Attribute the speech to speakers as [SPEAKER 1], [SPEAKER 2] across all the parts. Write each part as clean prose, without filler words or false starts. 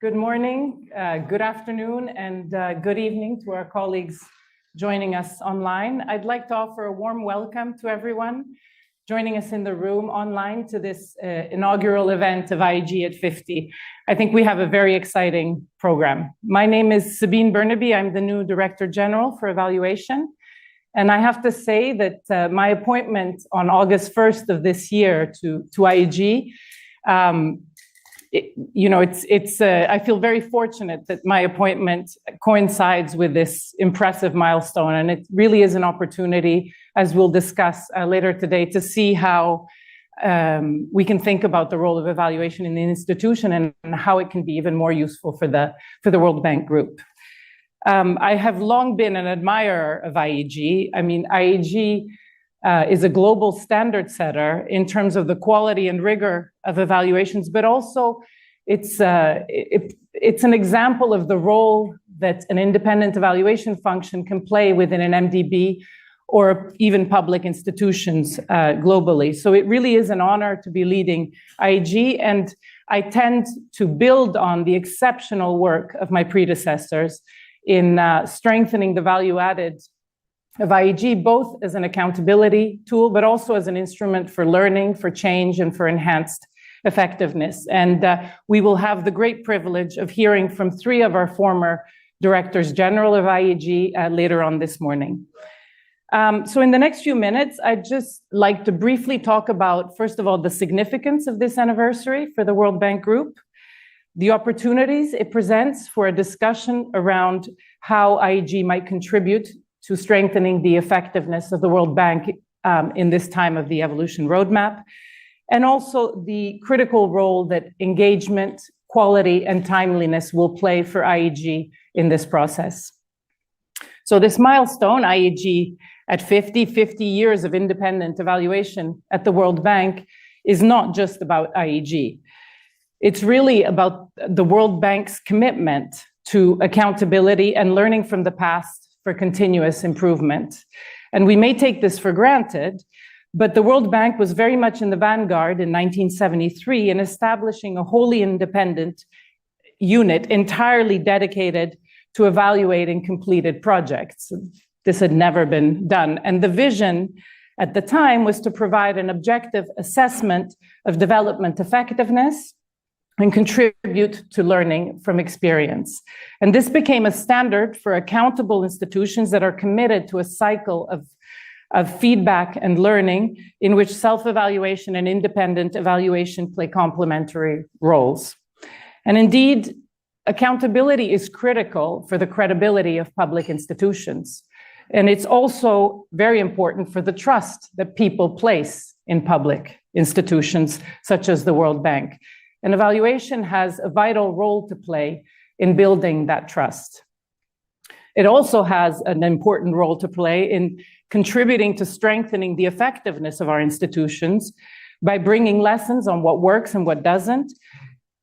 [SPEAKER 1] Good morning, good afternoon, and good evening to our colleagues joining us online. I'd like to offer a warm welcome to everyone joining us in the room online to this inaugural event of IEG at 50. I think we have a very exciting program. My name is Sabine Bernabe. I'm the new Director General for Evaluation. And I have to say that my appointment on August 1st of this year to IEG, I feel very fortunate that my appointment coincides with this impressive milestone. And it really is an opportunity, as we'll discuss later today, to see how we can think about the role of evaluation in the institution and how it can be even more useful for the World Bank Group. I have long been an admirer of IEG. I mean, IEG is a global standard setter in terms of the quality and rigor of evaluations, but also it's an example of the role that an independent evaluation function can play within an MDB or even public institutions globally. So it really is an honor to be leading IEG, and I tend to build on the exceptional work of my predecessors in strengthening the value added of IEG, both as an accountability tool, but also as an instrument for learning, for change, and for enhanced effectiveness. And we will have the great privilege of hearing from three of our former Directors General of IEG later on this morning. So in the next few minutes, I'd just like to briefly talk about, first of all, the significance of this anniversary for the World Bank Group, the opportunities it presents for a discussion around how IEG might contribute to strengthening the effectiveness of the World Bank in this time of the evolution roadmap, and also the critical role that engagement, quality, and timeliness will play for IEG in this process. So this milestone, IEG at 50 years of independent evaluation at the World Bank, is not just about IEG. It's really about the World Bank's commitment to accountability and learning from the past for continuous improvement. And we may take this for granted, but the World Bank was very much in the vanguard in 1973 in establishing a wholly independent unit entirely dedicated to evaluating completed projects. This had never been done. And the vision at the time was to provide an objective assessment of development effectiveness and contribute to learning from experience. And this became a standard for accountable institutions that are committed to a cycle of feedback and learning in which self-evaluation and independent evaluation play complementary roles. And indeed, accountability is critical for the credibility of public institutions. And it's also very important for the trust that people place in public institutions, such as the World Bank. And evaluation has a vital role to play in building that trust. It also has an important role to play in contributing to strengthening the effectiveness of our institutions by bringing lessons on what works and what doesn't,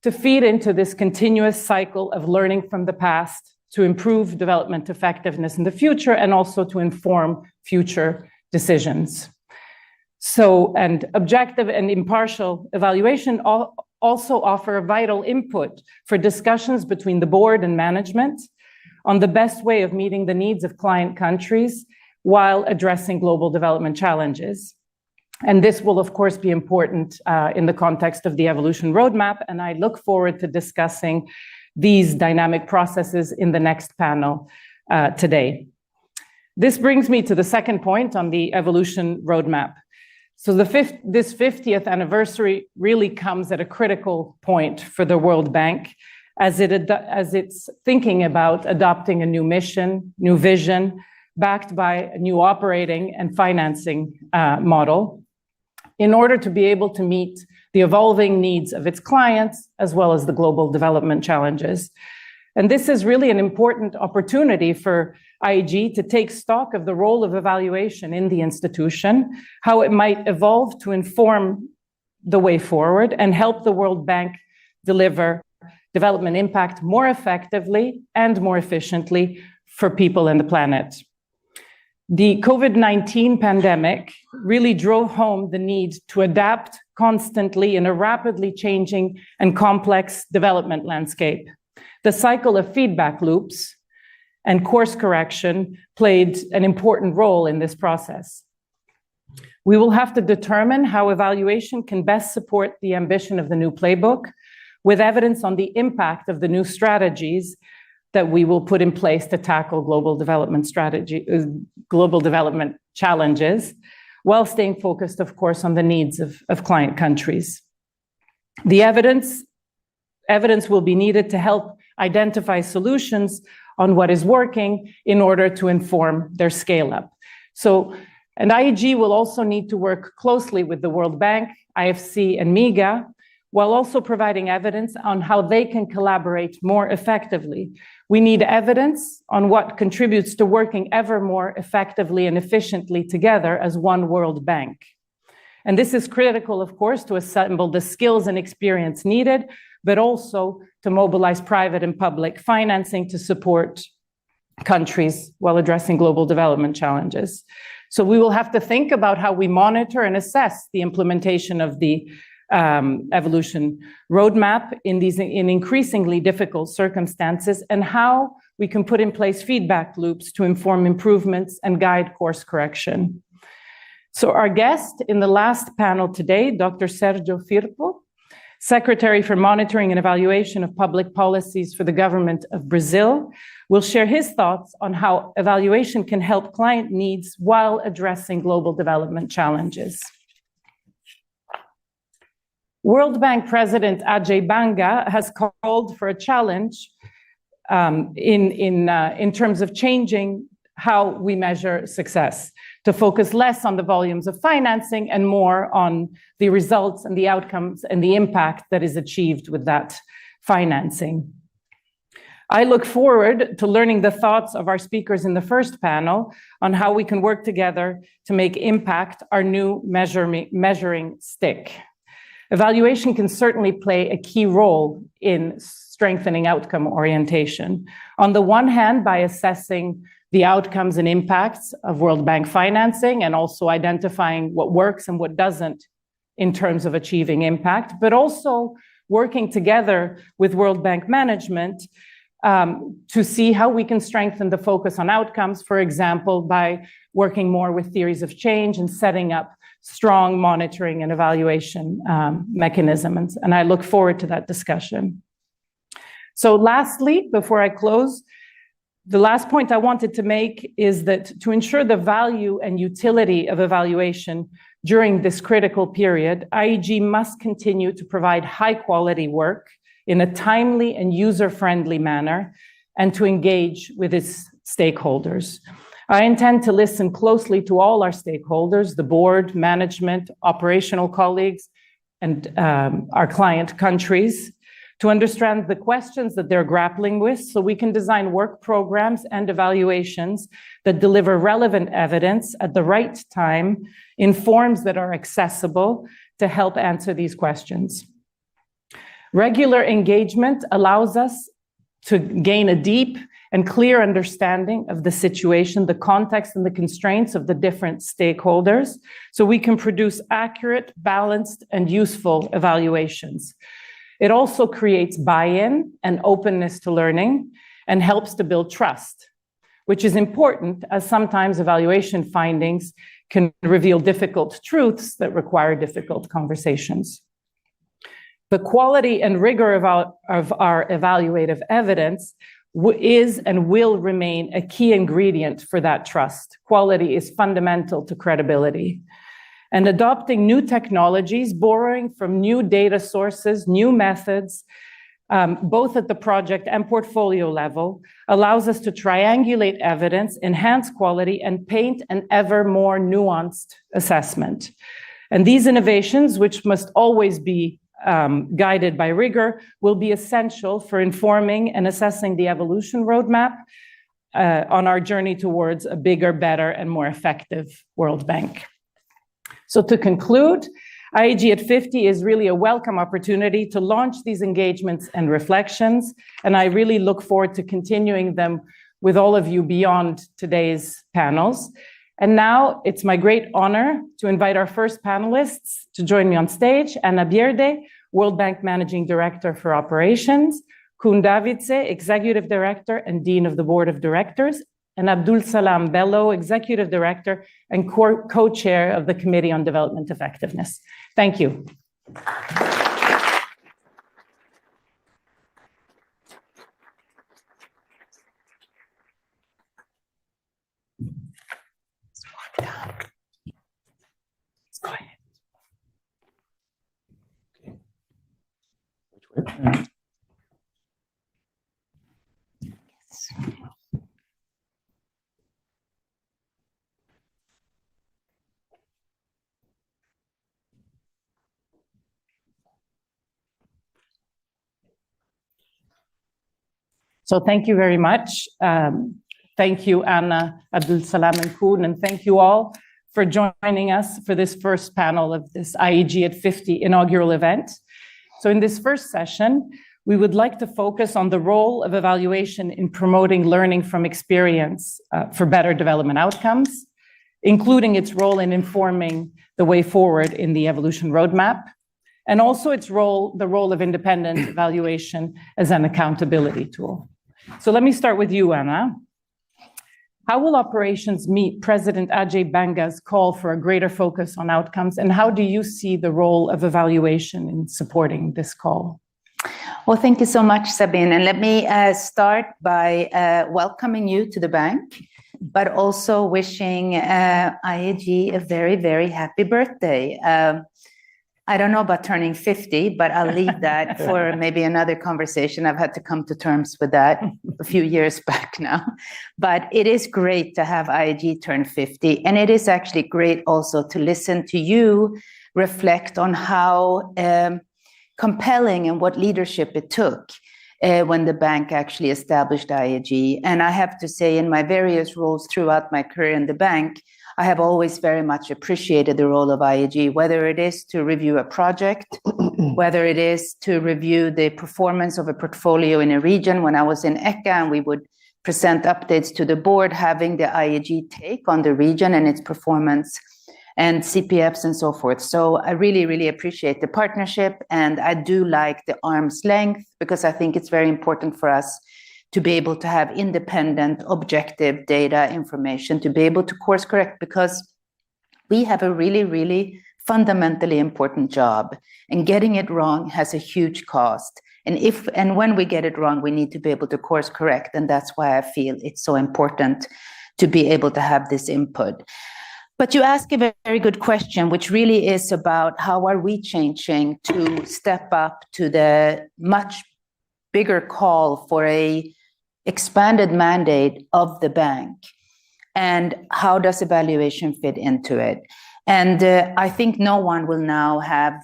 [SPEAKER 1] to feed into this continuous cycle of learning from the past to improve development effectiveness in the future and also to inform future decisions. So, and objective and impartial evaluation also offer a vital input for discussions between the board and management on the best way of meeting the needs of client countries while addressing global development challenges. And this will, of course, be important in the context of the evolution roadmap, and I look forward to discussing these dynamic processes in the next panel today. This brings me to the second point on the evolution roadmap. So this 50th anniversary really comes at a critical point for the World Bank as it's thinking about adopting a new mission, new vision, backed by a new operating and financing model in order to be able to meet the evolving needs of its clients as well as the global development challenges. And this is really an important opportunity for IEG to take stock of the role of evaluation in the institution, how it might evolve to inform the way forward and help the World Bank deliver development impact more effectively and more efficiently for people and the planet. The COVID-19 pandemic really drove home the need to adapt constantly in a rapidly changing and complex development landscape. The cycle of feedback loops and course correction played an important role in this process. We will have to determine how evaluation can best support the ambition of the new playbook, with evidence on the impact of the new strategies that we will put in place to tackle global development challenges, while staying focused, of course, on the needs of client countries. The evidence will be needed to help identify solutions on what is working in order to inform their scale-up. And IEG will also need to work closely with the World Bank, IFC, and MIGA, while also providing evidence on how they can collaborate more effectively. We need evidence on what contributes to working ever more effectively and efficiently together as one World Bank. And this is critical, of course, to assemble the skills and experience needed, but also to mobilize private and public financing to support countries while addressing global development challenges. So we will have to think about how we monitor and assess the implementation of the evolution roadmap in increasingly difficult circumstances, and how we can put in place feedback loops to inform improvements and guide course correction. So our guest in the last panel today, Dr. Sergio Firpo, Secretary for Monitoring and Evaluation of Public Policies for the Government of Brazil, will share his thoughts on how evaluation can help client needs while addressing global development challenges. World Bank President Ajay Banga has called for a challenge in terms of changing how we measure success, to focus less on the volumes of financing and more on the results and the outcomes and the impact that is achieved with that financing. I look forward to learning the thoughts of our speakers in the first panel on how we can work together to make impact our new measuring stick. Evaluation can certainly play a key role in strengthening outcome orientation. On the one hand, by assessing the outcomes and impacts of World Bank financing and also identifying what works and what doesn't in terms of achieving impact, but also working together with World Bank management to see how we can strengthen the focus on outcomes, for example, by working more with theories of change and setting up strong monitoring and evaluation mechanisms. And I look forward to that discussion. So lastly, before I close, the last point I wanted to make is that to ensure the value and utility of evaluation during this critical period, IEG must continue to provide high quality work in a timely and user-friendly manner and to engage with its stakeholders. I intend to listen closely to all our stakeholders, the board, management, operational colleagues, and our client countries, to understand the questions that they're grappling with so we can design work programs and evaluations that deliver relevant evidence at the right time in forms that are accessible to help answer these questions. Regular engagement allows us to gain a deep and clear understanding of the situation, the context and the constraints of the different stakeholders, so we can produce accurate, balanced, and useful evaluations. It also creates buy-in and openness to learning and helps to build trust, which is important as sometimes evaluation findings can reveal difficult truths that require difficult conversations. The quality and rigor of our evaluative evidence is and will remain a key ingredient for that trust. Quality is fundamental to credibility. And adopting new technologies, borrowing from new data sources, new methods, both at the project and portfolio level, allows us to triangulate evidence, enhance quality, and paint an ever more nuanced assessment. And these innovations, which must always be guided by rigor, will be essential for informing and assessing the evolution roadmap on our journey towards a bigger, better, and more effective World Bank. So to conclude, IEG at 50 is really a welcome opportunity to launch these engagements and reflections, and I really look forward to continuing them with all of you beyond today's panels. And now it's my great honor to invite our first panelists to join me on stage: Bjerde, World Bank Managing Director for Operations; Koen Davidse, Executive Director and Dean of the Board of Directors, and Abdoul Salam Bello, Executive Director and Co-Chair of the Committee on Development Effectiveness. Thank you. Let's go ahead. So thank you very much. Thank you, Anna, Abdoul Salam, and Koen, and thank you all for joining us for this first panel of this IEG at 50 inaugural event. So in this first session, we would like to focus on the role of evaluation in promoting learning from experience for better development outcomes, including its role in informing the way forward in the evolution roadmap, and also its role, the role of independent evaluation as an accountability tool. So let me start with you, Anna. How will operations meet President Ajay Banga's call for a greater focus on outcomes, and how do you see the role of evaluation in supporting this call?
[SPEAKER 2] Well, thank you so much, Sabine. And let me start by welcoming you to the bank, but also wishing IAG a very, very happy birthday. I don't know about turning 50, but I'll leave that for maybe another conversation. I've had to come to terms with that a few years back now. But it is great to have IAG turn 50. And it is actually great also to listen to you reflect on how compelling and what leadership it took when the bank actually established IAG. And I have to say, in my various roles throughout my career in the bank, I have always very much appreciated the role of IAG, whether it is to review a project, whether it is to review the performance of a portfolio in a region. When I was in ECA and we would present updates to the board, having the IAG take on the region and its performance and CPFs and so forth. So I really, really appreciate the partnership, and I do like the arm's length, because I think it's very important for us to be able to have independent, objective data information, to be able to course correct, because we have a really, really fundamentally important job, and getting it wrong has a huge cost. And when we get it wrong, we need to be able to course correct. And that's why I feel it's so important to be able to have this input. But you ask a very good question, which really is about how are we changing to step up to the much bigger call for a expanded mandate of the bank, and how does evaluation fit into it? And I think no one will now have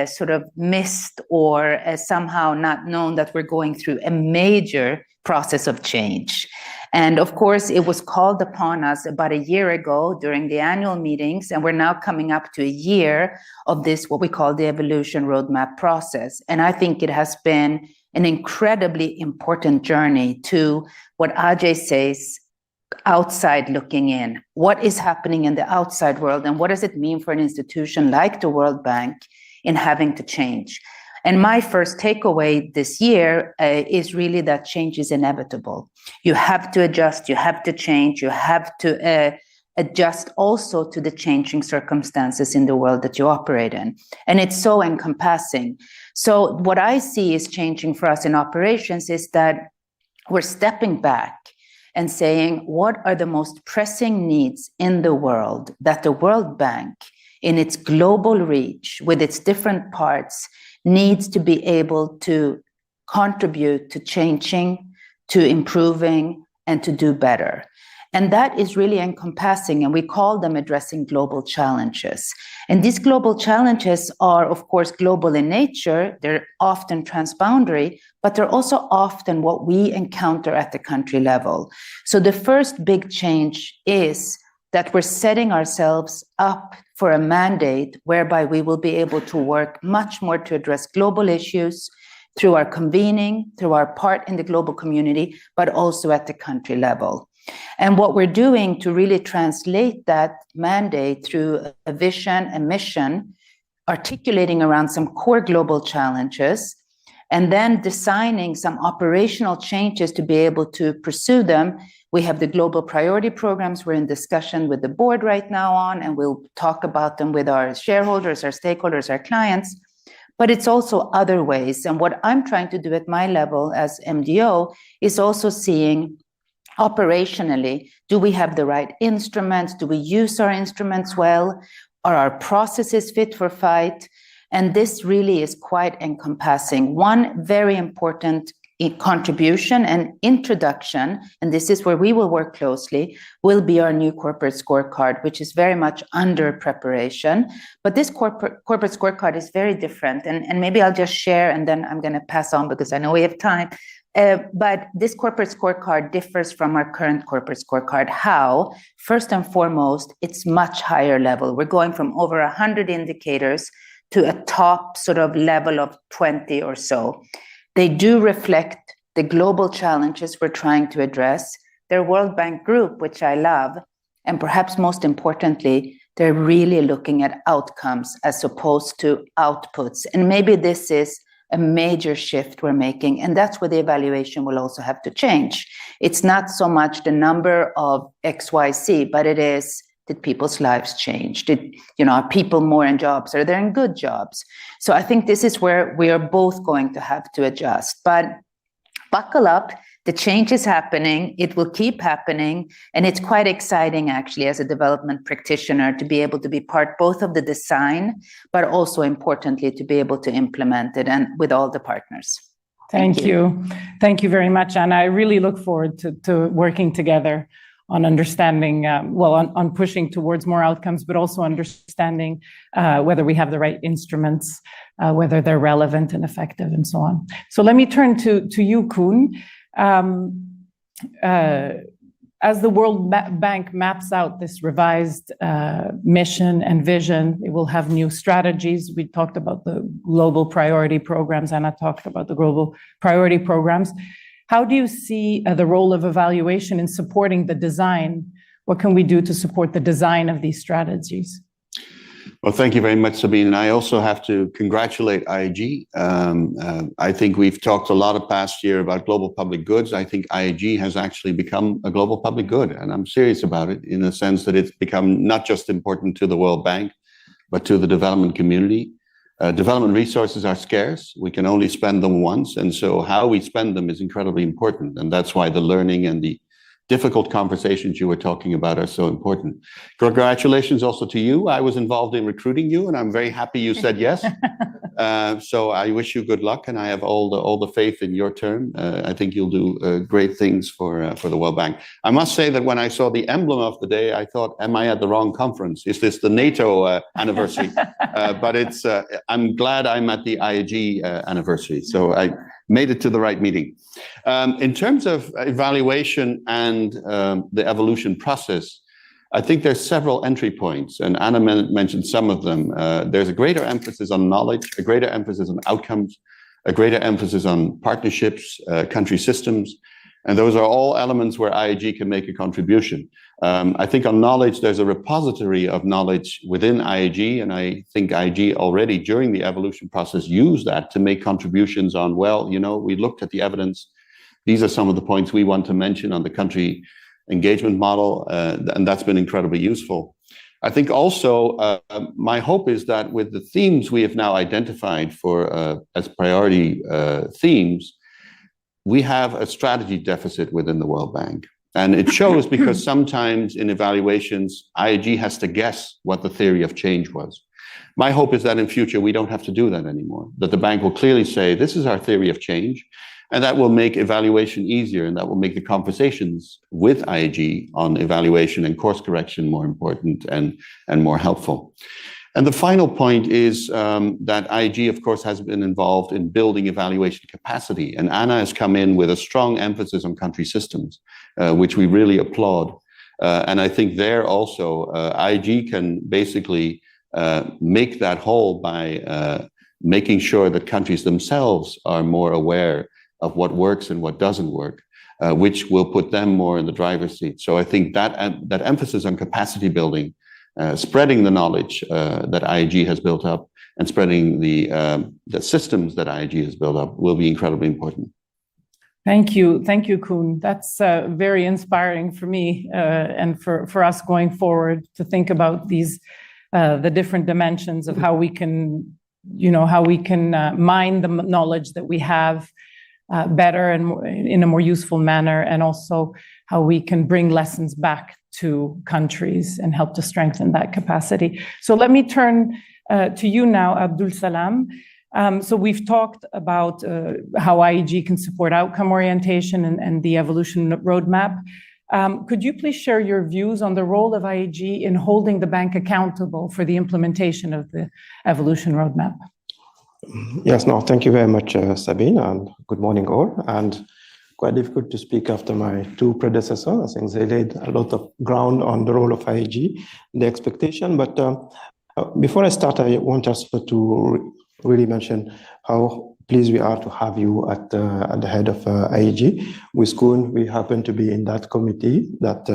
[SPEAKER 2] sort of missed or somehow not known that we're going through a major process of change. And of course, it was called upon us about a year ago during the annual meetings, and we're now coming up to a year of this, what we call the evolution roadmap process. And I think it has been an incredibly important journey to what Ajay says, outside looking in. What is happening in the outside world, and what does it mean for an institution like the World Bank in having to change? And my first takeaway this year is really that change is inevitable. You have to adjust, you have to change, you have to adjust also to the changing circumstances in the world that you operate in. And it's so encompassing. So what I see is changing for us in operations is that we're stepping back and saying, what are the most pressing needs in the world that the World Bank, in its global reach, with its different parts, needs to be able to contribute to changing, to improving, and to do better. And that is really encompassing, and we call them addressing global challenges. And these global challenges are, of course, global in nature. They're often transboundary, but they're also often what we encounter at the country level. So the first big change is that we're setting ourselves up for a mandate whereby we will be able to work much more to address global issues through our convening, through our part in the global community, but also at the country level. And what we're doing to really translate that mandate through a vision, a mission, articulating around some core global challenges, and then designing some operational changes to be able to pursue them. We have the global priority programs we're in discussion with the board right now on, and we'll talk about them with our shareholders, our stakeholders, our clients. But it's also other ways. And what I'm trying to do at my level as MDO is also seeing operationally, do we have the right instruments? Do we use our instruments well? Are our processes fit for fight? And this really is quite encompassing. One very important contribution and introduction, and this is where we will work closely, will be our new corporate scorecard, which is very much under preparation. But this corporate scorecard is very different. And maybe I'll just share, and then I'm going to pass on because I know we have time. But this corporate scorecard differs from our current corporate scorecard. How? First and foremost, it's much higher level. We're going from over 100 indicators to a top sort of level of 20 or so. They do reflect the global challenges we're trying to address. They're World Bank Group, which I love. And perhaps most importantly, they're really looking at outcomes as opposed to outputs. And maybe this is a major shift we're making. And that's where the evaluation will also have to change. It's not so much the number of XYZ, but it is, did people's lives change? Are people more in jobs? Are they in good jobs? So I think this is where we are both going to have to adjust. But buckle up, the change is happening, it will keep happening, and it's quite exciting actually as a development practitioner to be able to be part both of the design, but also importantly to be able to implement it and with all the partners.
[SPEAKER 1] Thank you. Thank you very much, Anna. I really look forward to working together on understanding, on pushing towards more outcomes, but also understanding whether we have the right instruments, whether they're relevant and effective, and so on. So let me turn to you, Koen. As the World Bank maps out this revised mission and vision, it will have new strategies. We talked about the global priority programs. Anna talked about the global priority programs. How do you see the role of evaluation in supporting the design? What can we do to support the design of these strategies?
[SPEAKER 3] Well, thank you very much, Sabine. And I also have to congratulate IAG. I think we've talked a lot of past year about global public goods. I think IAG has actually become a global public good. And I'm serious about it in the sense that it's become not just important to the World Bank, but to the development community. Development resources are scarce. We can only spend them once. And so how we spend them is incredibly important. And that's why the learning and the difficult conversations you were talking about are so important. Congratulations also to you. I was involved in recruiting you, and I'm very happy you said yes. So I wish you good luck, and I have all the faith in your turn. I think you'll do great things for the World Bank. I must say that when I saw the emblem of the day, I thought, am I at the wrong conference? Is this the NATO anniversary? But it's I'm glad I'm at the IAG anniversary. So I made it to the right meeting. In terms of evaluation and the evolution process, I think there's several entry points, and Anna mentioned some of them. There's a greater emphasis on knowledge, a greater emphasis on outcomes, a greater emphasis on partnerships, country systems, and those are all elements where IAG can make a contribution. I think on knowledge, there's a repository of knowledge within IAG, and I think IAG already during the evolution process used that to make contributions on, we looked at the evidence. These are some of the points we want to mention on the country engagement model, and that's been incredibly useful. I think also my hope is that with the themes we have now identified for as priority themes, we have a strategy deficit within the World Bank. And it shows because sometimes in evaluations, IAG has to guess what the theory of change was. My hope is that in future, we don't have to do that anymore, that the bank will clearly say, this is our theory of change, and that will make evaluation easier, and that will make the conversations with IAG on evaluation and course correction more important and more helpful. And the final point is that IAG, of course, has been involved in building evaluation capacity. And Anna has come in with a strong emphasis on country systems, which we really applaud. And I think there also, IAG can basically make that whole by making sure that countries themselves are more aware of what works and what doesn't work, which will put them more in the driver's seat. So I think that emphasis on capacity building, spreading the knowledge that IAG has built up, and spreading the systems that IAG has built up will be incredibly important.
[SPEAKER 1] Thank you, Koen. That's very inspiring for me and for us going forward to think about these the different dimensions of how we can, mine the knowledge that we have better and in a more useful manner, and also how we can bring lessons back to countries and help to strengthen that capacity. So let me turn to you now, Abdoul Salam. So we've talked about how IAG can support outcome orientation and the evolution roadmap. Could you please share your views on the role of IAG in holding the bank accountable for the implementation of the evolution roadmap?
[SPEAKER 4] Yes, no, thank you very much, Sabine, and good morning all. And quite difficult to speak after my two predecessors. I think they laid a lot of ground on the role of IAG, the expectation. But before I start, I want us to really mention how pleased we are to have you at the head of IAG. With Koen, we happen to be in that committee that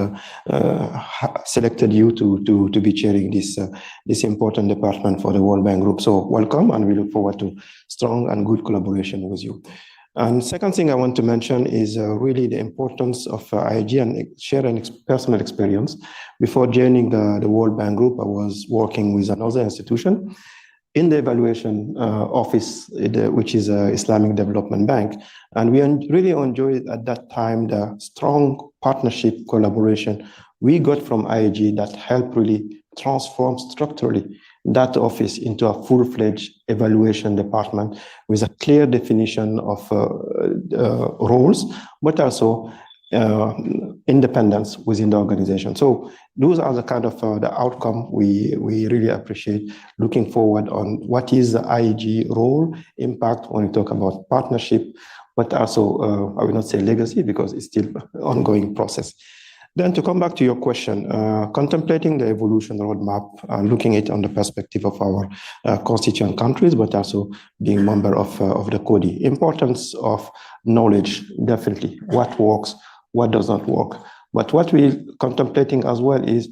[SPEAKER 4] selected you to be chairing this important department for the World Bank Group. So welcome, and we look forward to strong and good collaboration with you. And second thing I want to mention is really the importance of IAG and share an personal experience. Before joining the World Bank Group, I was working with another institution in the evaluation office, which is Islamic Development Bank. And we really enjoyed at that time the strong partnership collaboration we got from IAG that helped really transform structurally that office into a full-fledged evaluation department with a clear definition of roles, but also independence within the organization. So those are the kind of the outcome we really appreciate, looking forward on what is the IAG role, impact when we talk about partnership, but also, I will not say legacy because it's still an ongoing process. Then to come back to your question, contemplating the evolution roadmap, looking at it on the perspective of our constituent countries, but also being member of the CODI. Importance of knowledge, definitely. What works, what does not work. But what we're contemplating as well is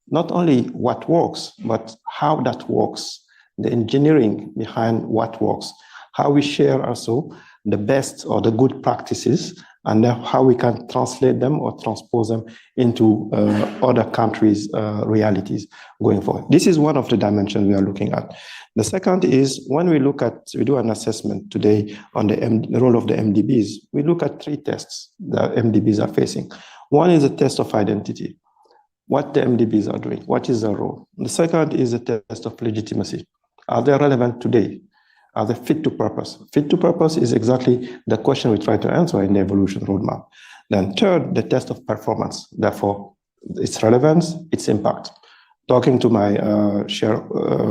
[SPEAKER 4] not only what works, but how that works, the engineering behind what works, how we share also the best or the good practices, and how we can translate them or transpose them into other countries' realities going forward. This is one of the dimensions we are looking at. The second is when we do an assessment today on the role of the MDBs, we look at three tests that MDBs are facing. One is a test of identity, what the MDBs are doing, what is their role. The second is a test of legitimacy. Are they relevant today? Are they fit to purpose? Fit to purpose is exactly the question we try to answer in the evolution roadmap. Then third, the test of performance. Therefore, its relevance, its impact. Talking to my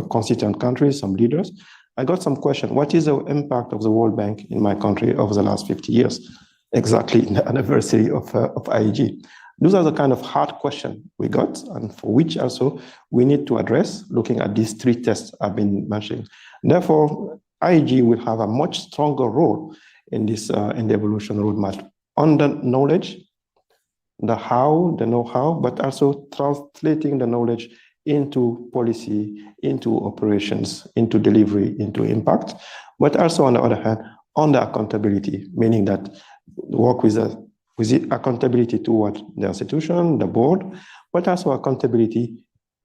[SPEAKER 4] constituent countries, some leaders, I got some question. What is the impact of the World Bank in my country over the last 50 years? Exactly in the anniversary of IAG. Those are the kind of hard questions we got, and for which also we need to address, looking at these three tests I've been mentioning. Therefore, IAG will have a much stronger role in this in the evolution roadmap on the knowledge, the how, the know-how, but also translating the knowledge into policy, into operations, into delivery, into impact, but also on the other hand, on the accountability, meaning that work with accountability toward the institution, the board, but also accountability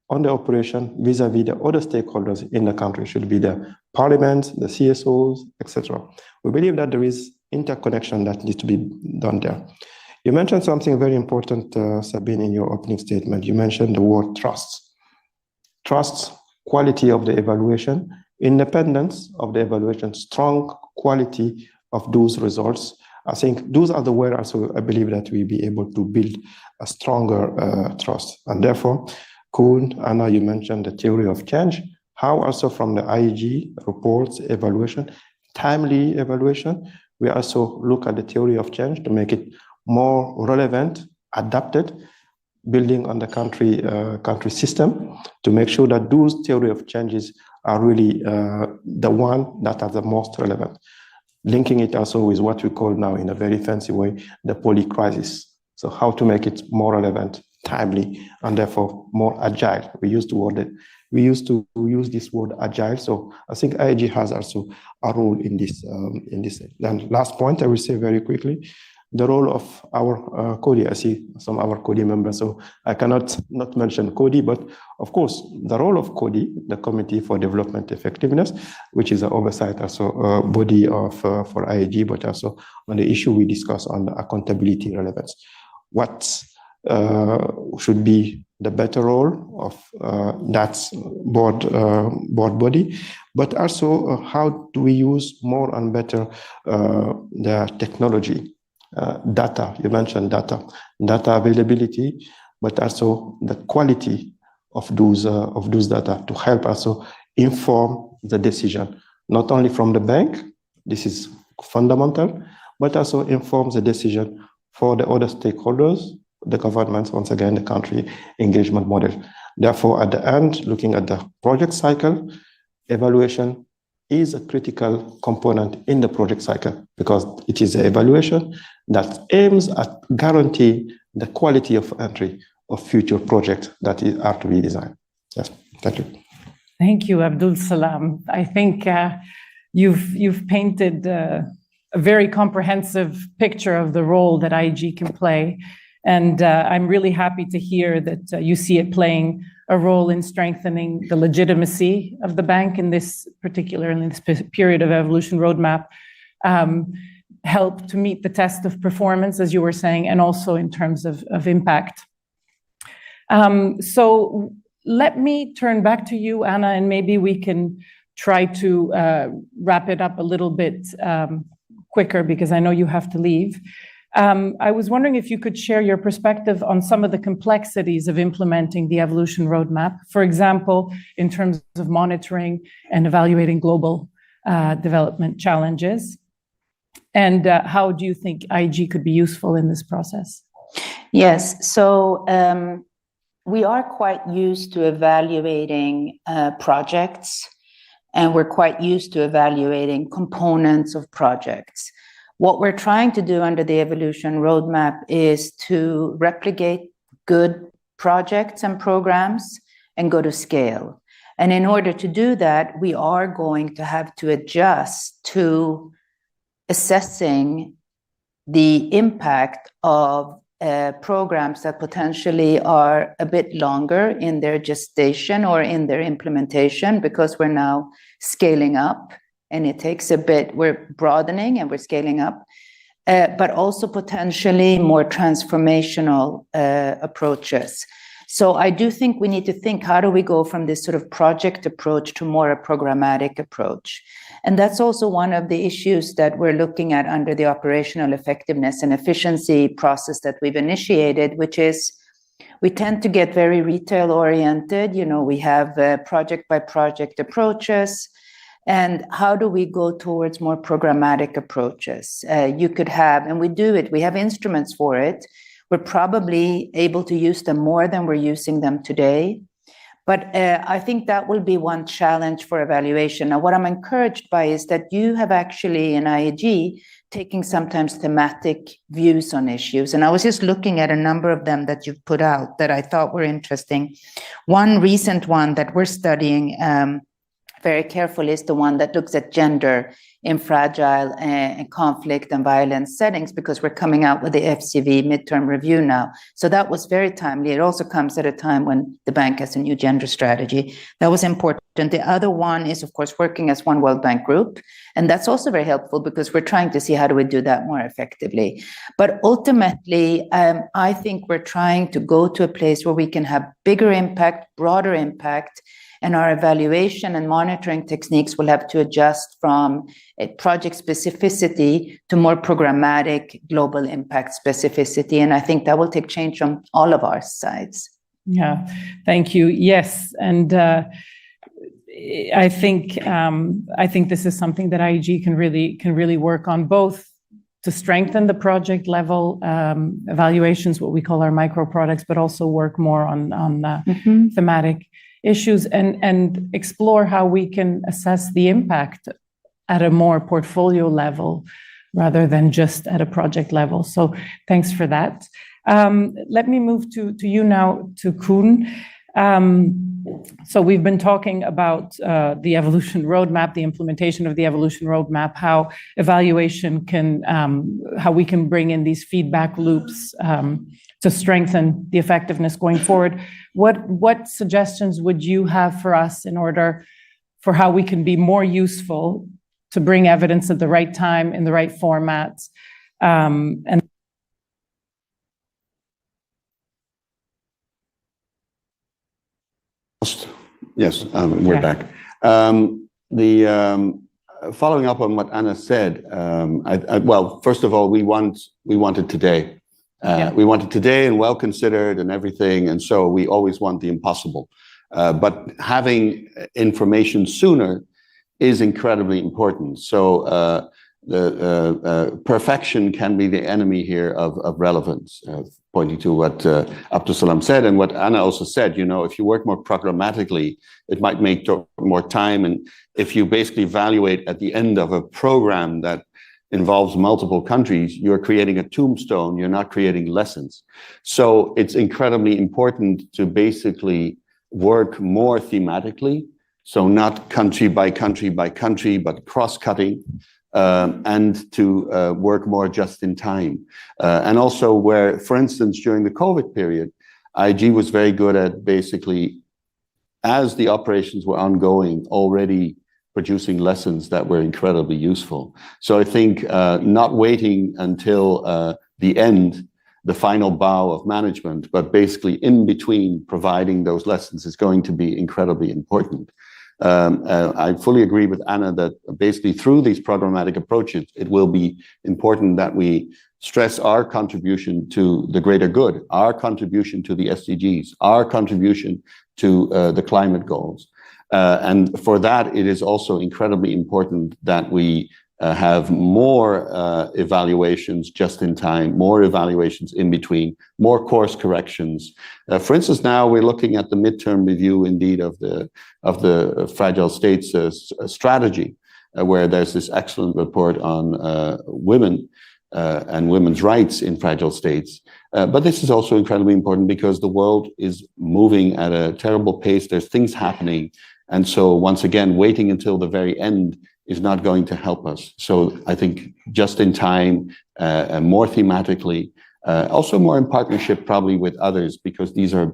[SPEAKER 4] on the operation vis-a-vis the other stakeholders in the country, should be the parliament, the CSOs, etc. We believe that there is interconnection that needs to be done there. You mentioned something very important, Sabine, in your opening statement. You mentioned the word trust. Trust, quality of the evaluation, independence of the evaluation, strong quality of those results. I think those are the words also I believe that we'll be able to build a stronger trust. And therefore, Koen, Anna, you mentioned the theory of change. How also from the IAG reports, evaluation, timely evaluation, we also look at the theory of change to make it more relevant, adapted, building on the country system to make sure that those theory of changes are really the one that are the most relevant. Linking it also with what we call now in a very fancy way, the poly-crisis. So how to make it more relevant, timely, and therefore more agile. We use the word we used to use this word agile. So I think IAG has also a role in this. And last point, I will say very quickly, the role of our CODI. I see some of our CODI members, so I cannot not mention CODI, but of course, the role of CODI, the Committee for Development Effectiveness, which is an oversight also body of for IAG, but also on the issue we discuss on accountability relevance. What should be the better role of that board body, but also how do we use more and better the technology, data. You mentioned data availability, but also the quality of those data to help also inform the decision, not only from the bank, this is fundamental, but also informs the decision for the other stakeholders, the governments, once again, the country engagement model. Therefore, at the end, looking at the project cycle, evaluation is a critical component in the project cycle because it is an evaluation that aims at guaranteeing the quality of entry of future projects that are to be designed. Yes, thank you.
[SPEAKER 1] Thank you, Abdoul Salam. I think you've painted a very comprehensive picture of the role that IAG can play. And I'm really happy to hear that you see it playing a role in strengthening the legitimacy of the bank in this period of evolution roadmap, help to meet the test of performance, as you were saying, and also in terms of impact. So let me turn back to you, Anna, and maybe we can try to wrap it up a little bit quicker because I know you have to leave. I was wondering if you could share your perspective on some of the complexities of implementing the evolution roadmap, for example, in terms of monitoring and evaluating global development challenges. And how do you think IAG could be useful in this process?
[SPEAKER 2] Yes, so we are quite used to evaluating projects, and we're quite used to evaluating components of projects. What we're trying to do under the evolution roadmap is to replicate good projects and programs and go to scale. And in order to do that, we are going to have to adjust to assessing the impact of programs that potentially are a bit longer in their gestation or in their implementation, because we're now scaling up. And it takes a bit, we're broadening and we're scaling up, but also potentially more transformational approaches. So I do think we need to think, how do we go from this sort of project approach to more a programmatic approach? And that's also one of the issues that we're looking at under the operational effectiveness and efficiency process that we've initiated, which is we tend to get very retail oriented. You know, we have project by project approaches. And how do we go towards more programmatic approaches? You could have, and we do it, we have instruments for it. We're probably able to use them more than we're using them today. But I think that will be one challenge for evaluation. Now, what I'm encouraged by is that you have actually in IAG taking sometimes thematic views on issues. And I was just looking at a number of them that you've put out that I thought were interesting. One recent one that we're studying very carefully is the one that looks at gender in fragile and conflict and violence settings, because we're coming out with the FCV midterm review now. So that was very timely. It also comes at a time when the bank has a new gender strategy. That was important. The other one is, of course, working as one World Bank group. And that's also very helpful because we're trying to see how do we do that more effectively. But ultimately, I think we're trying to go to a place where we can have bigger impact, broader impact, and our evaluation and monitoring techniques will have to adjust from a project specificity to more programmatic global impact specificity. And I think that will take change from all of our sides.
[SPEAKER 1] Yeah, thank you. Yes, and I think this is something that IAG can really work on, both to strengthen the project level evaluations, what we call our micro products, but also work more on thematic issues and explore how we can assess the impact at a more portfolio level rather than just at a project level. So thanks for that. Let me move to you now, to Koen. So we've been talking about the evolution roadmap, the implementation of the evolution roadmap, how evaluation can, how we can bring in these feedback loops to strengthen the effectiveness going forward. What suggestions would you have for us in order for how we can be more useful to bring evidence at the right time in the right formats? And
[SPEAKER 3] yes, we're back. Following up on what Anna said, well, first of all, we want it today. We want it today and well considered and everything, and so we always want the impossible. But having information sooner is incredibly important. So the perfection can be the enemy here of relevance. Pointing to what Abdoul said and what Anna also said, if you work more programmatically, it might make more time. And if you basically evaluate at the end of a program that involves multiple countries, you're creating a tombstone, you're not creating lessons. So it's incredibly important to basically work more thematically. So not country by country by country, but cross-cutting. And to work more just in time. And also where, for instance, during the COVID period, IG was very good at basically, as the operations were ongoing, already producing lessons that were incredibly useful. So I think not waiting until the end, the final bow of management, but basically in between providing those lessons is going to be incredibly important. I fully agree with Anna that basically through these programmatic approaches, it will be important that we stress our contribution to the greater good, our contribution to the SDGs, our contribution to the climate goals. And for that, it is also incredibly important that we have more evaluations just in time, more evaluations in between, more course corrections. For instance, now we're looking at the midterm review, indeed, of the fragile states strategy, where there's this excellent report on women and women's rights in fragile states. But this is also incredibly important because the world is moving at a terrible pace. There's things happening. And so once again, waiting until the very end is not going to help us. So I think just in time, more thematically, also more in partnership probably with others, because these are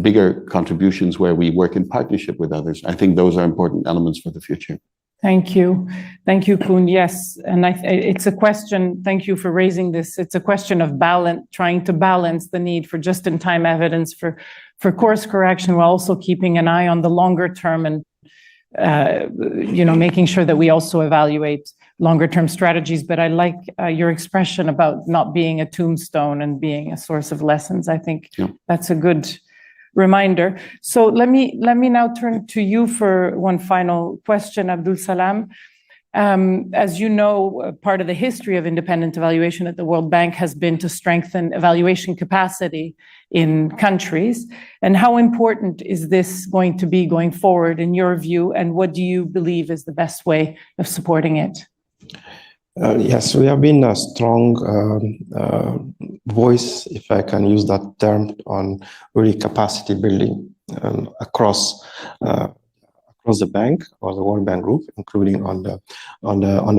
[SPEAKER 3] bigger contributions where we work in partnership with others. I think those are important elements for the future.
[SPEAKER 1] Thank you. Thank you, Koen. Yes, and it's a question, thank you for raising this. It's a question of balance, trying to balance the need for just-in-time evidence for course correction, while also keeping an eye on the longer term and making sure that we also evaluate longer-term strategies. But I like your expression about not being a tombstone and being a source of lessons. I think that's a good reminder. So let me now turn to you for one final question, Abdoul Salam. As you know, part of the history of independent evaluation at the World Bank has been to strengthen evaluation capacity in countries. And how important is this going to be going forward in your view? And what do you believe is the best way of supporting it?
[SPEAKER 4] Yes, we have been a strong voice, if I can use that term, on really capacity building across the bank or the World Bank Group, including on the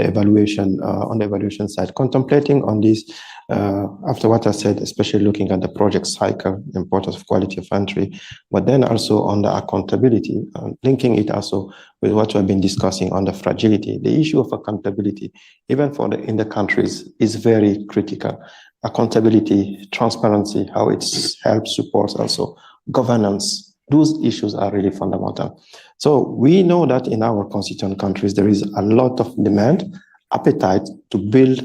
[SPEAKER 4] evaluation side, contemplating on this after what I said, especially looking at the project cycle, the importance of quality of entry, but then also on the accountability, linking it also with what we've been discussing on the fragility. The issue of accountability, even in the countries, is very critical. Accountability, transparency, how it helps, supports also governance. Those issues are really fundamental. So we know that in our constituent countries, there is a lot of demand, appetite to build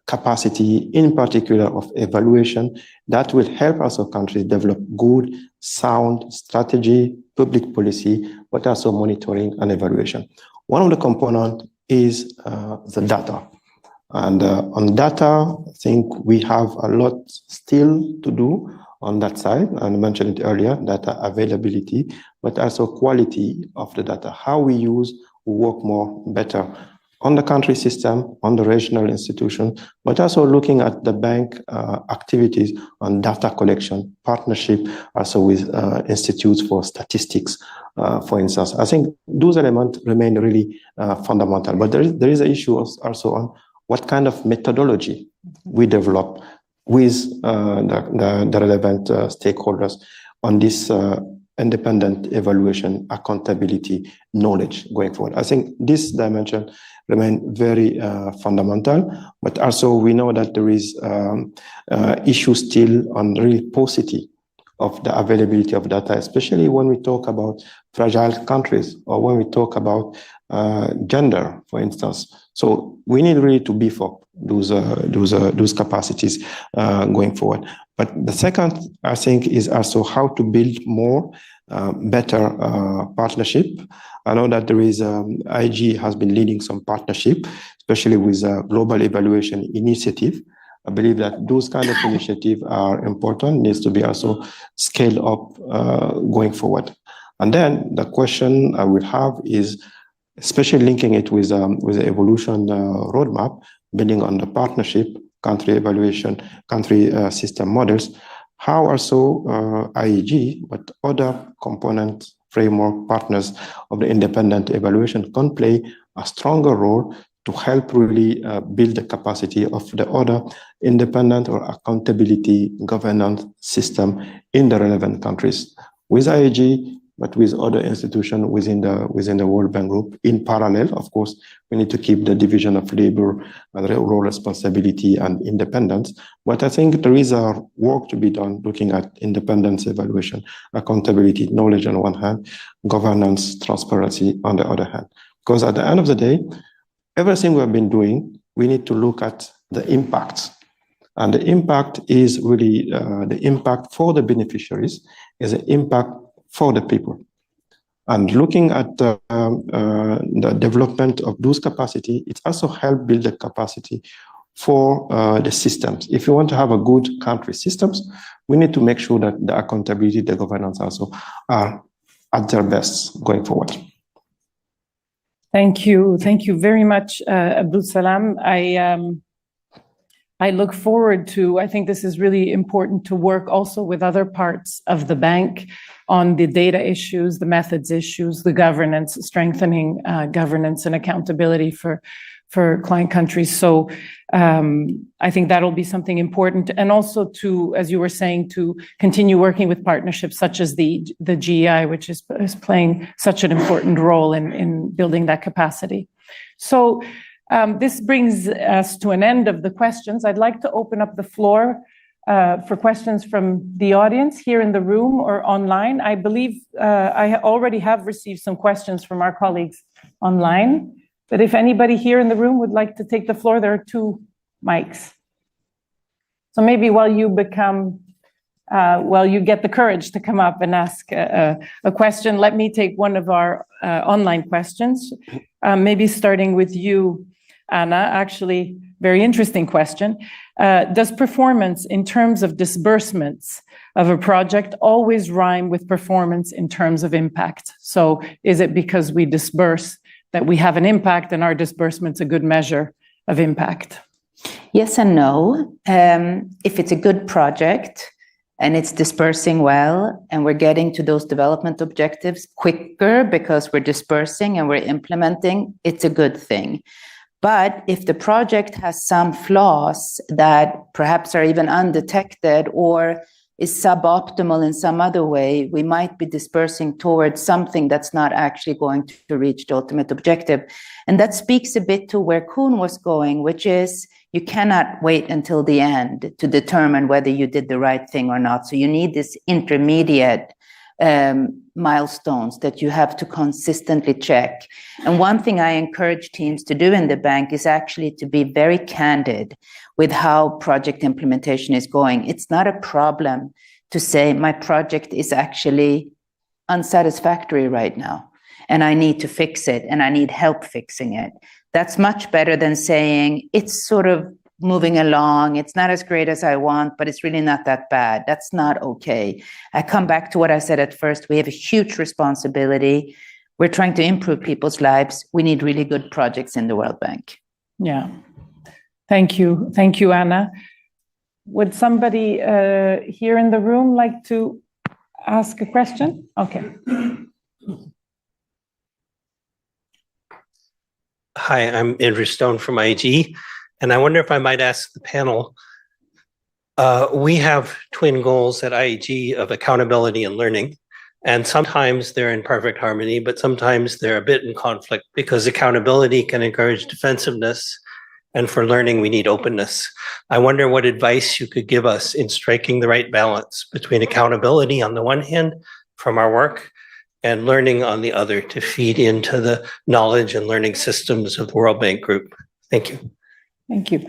[SPEAKER 4] capacity, in particular of evaluation, that will help also countries develop good, sound strategy, public policy, but also monitoring and evaluation. One of the components is the data. And on data, I think we have a lot still to do on that side. And I mentioned it earlier, data availability, but also quality of the data. How we work more better on the country system, on the regional institution, but also looking at the bank activities on data collection, partnership also with institutes for statistics, for instance. I think those elements remain really fundamental, but there is an issue also on what kind of methodology we develop with the relevant stakeholders on this independent evaluation, accountability, knowledge going forward. I think this dimension remain very fundamental, but also we know that there is issue still on really paucity of the availability of data, especially when we talk about fragile countries or when we talk about gender, for instance. So we need really to beef up those capacities going forward. But the second, I think, is also how to build more better partnership. I know that there is IG has been leading some partnership, especially with a global evaluation initiative. I believe that those kind of initiatives are important, needs to be also scaled up going forward. And then the question I will have is, especially linking it with the evolution roadmap, building on the partnership, country evaluation, country system models, how also IEG, but other component framework partners of the independent evaluation can play a stronger role to help really build the capacity of the other independent or accountability governance system in the relevant countries with IEG, but with other institutions within the World Bank Group. In parallel, of course, we need to keep the division of labor, role responsibility, and independence. But I think there is a work to be done looking at independence, evaluation, accountability, knowledge on one hand, governance, transparency on the other hand. Because at the end of the day, everything we have been doing, we need to look at the impact. And the impact is really the impact for the beneficiaries, is the impact for the people. And looking at the development of those capacity, it also helps build the capacity for the systems. If you want to have a good country systems, we need to make sure that the accountability, the governance also are at their best going forward.
[SPEAKER 1] Thank you. Thank you very much, Abdoul Salam. I look forward to, I think this is really important to work also with other parts of the bank on the data issues, the methods issues, the governance, strengthening governance and accountability for client countries. So I think that'll be something important. And also to, as you were saying, to continue working with partnerships such as the GEI, which is playing such an important role in building that capacity. So this brings us to an end of the questions. I'd like to open up the floor for questions from the audience here in the room or online. I believe I already have received some questions from our colleagues online, but if anybody here in the room would like to take the floor, there are 2 mics. So maybe while you get the courage to come up and ask a question, let me take one of our online questions, maybe starting with you, Anna. Actually, very interesting question. Does performance in terms of disbursements of a project always rhyme with performance in terms of impact? So is it because we disburse that we have an impact and our disbursement's a good measure of impact?
[SPEAKER 2] Yes and no. If it's a good project and it's dispersing well and we're getting to those development objectives quicker because we're dispersing and we're implementing, it's a good thing. But if the project has some flaws that perhaps are even undetected or is suboptimal in some other way, we might be dispersing towards something that's not actually going to reach the ultimate objective. And that speaks a bit to where Koen was going, which is you cannot wait until the end to determine whether you did the right thing or not. So you need this intermediate milestones that you have to consistently check. And one thing I encourage teams to do in the bank is actually to be very candid with how project implementation is going. It's not a problem to say my project is actually unsatisfactory right now and I need to fix it and I need help fixing it. That's much better than saying it's sort of moving along, it's not as great as I want, but it's really not that bad. That's not okay. I come back to what I said at first. We have a huge responsibility. we're trying to improve people's lives, we need really good projects in the World Bank.
[SPEAKER 1] Yeah. Thank you. Thank you, Anna. Would somebody here in the room like to ask a question? Okay.
[SPEAKER 5] Hi, I'm Andrew Stone from IG, and I wonder if I might ask the panel. We have twin goals at IG of accountability and learning, and sometimes they're in perfect harmony, but sometimes they're a bit in conflict because accountability can encourage defensiveness, and for learning, we need openness. I wonder what advice you could give us in striking the right balance between accountability on the one hand from our work and learning on the other to feed into the knowledge and learning systems of the World Bank Group. Thank you.
[SPEAKER 1] Thank you.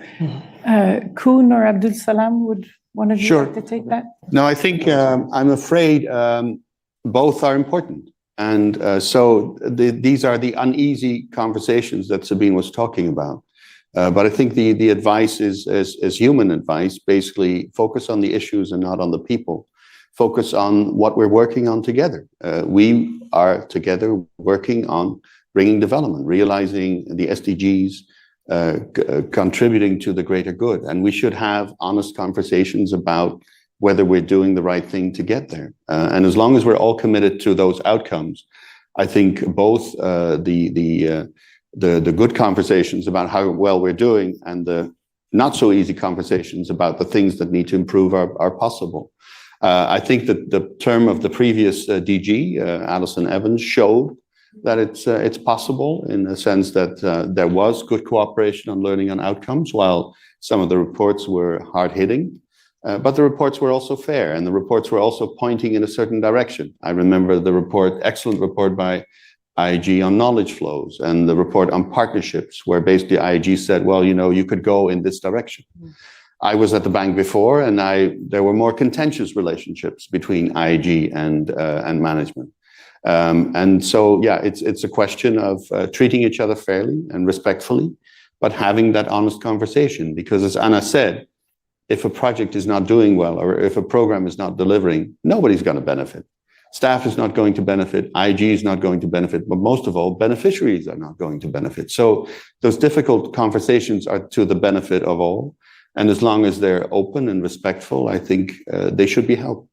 [SPEAKER 1] Koen or Abdoul Salam, would one of you
[SPEAKER 3] Sure.
[SPEAKER 1] like to take that?
[SPEAKER 3] No, I think I'm afraid both are important. And these are the uneasy conversations that Sabine was talking about. But I think the advice is human advice, basically focus on the issues and not on the people. Focus on what we're working on together. We are together working on bringing development, realizing the SDGs, contributing to the greater good. And we should have honest conversations about whether we're doing the right thing to get there. And as long as we're all committed to those outcomes, I think both the good conversations about how well we're doing and the not so easy conversations about the things that need to improve are possible. I think that the term of the previous DG, Alison Evans, showed that it's possible in the sense that there was good cooperation on learning and outcomes, while some of the reports were hard-hitting. But the reports were also fair, and the reports were also pointing in a certain direction. I remember the report, excellent report by IG on knowledge flows, and the report on partnerships, where basically IG said, well, you know, you could go in this direction. I was at the bank before, and there were more contentious relationships between IG and management. And so, yeah, it's a question of treating each other fairly and respectfully, but having that honest conversation. Because as Anna said, if a project is not doing well, or if a program is not delivering, nobody's going to benefit. Staff is not going to benefit, IG is not going to benefit, but most of all, beneficiaries are not going to benefit. So those difficult conversations are to the benefit of all. And as long as they're open and respectful, I think they should be held.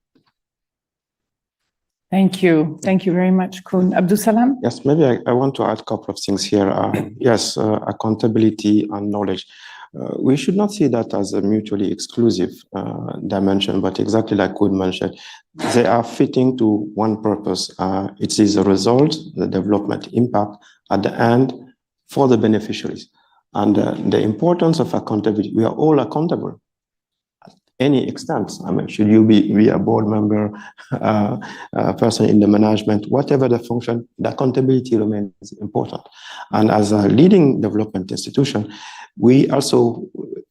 [SPEAKER 1] Thank you. Thank you very much, Koen. Abdoul Salam?
[SPEAKER 4] Yes, maybe I want to add a couple of things here. Yes, accountability and knowledge. We should not see that as a mutually exclusive dimension, but exactly like Koen mentioned, they are fitting to one purpose. It is a result, the development impact at the end for the beneficiaries. And the importance of accountability, we are all accountable at any extent. I mean, should you be a board member, person in the management, whatever the function, the accountability remains important. And as a leading development institution, we also,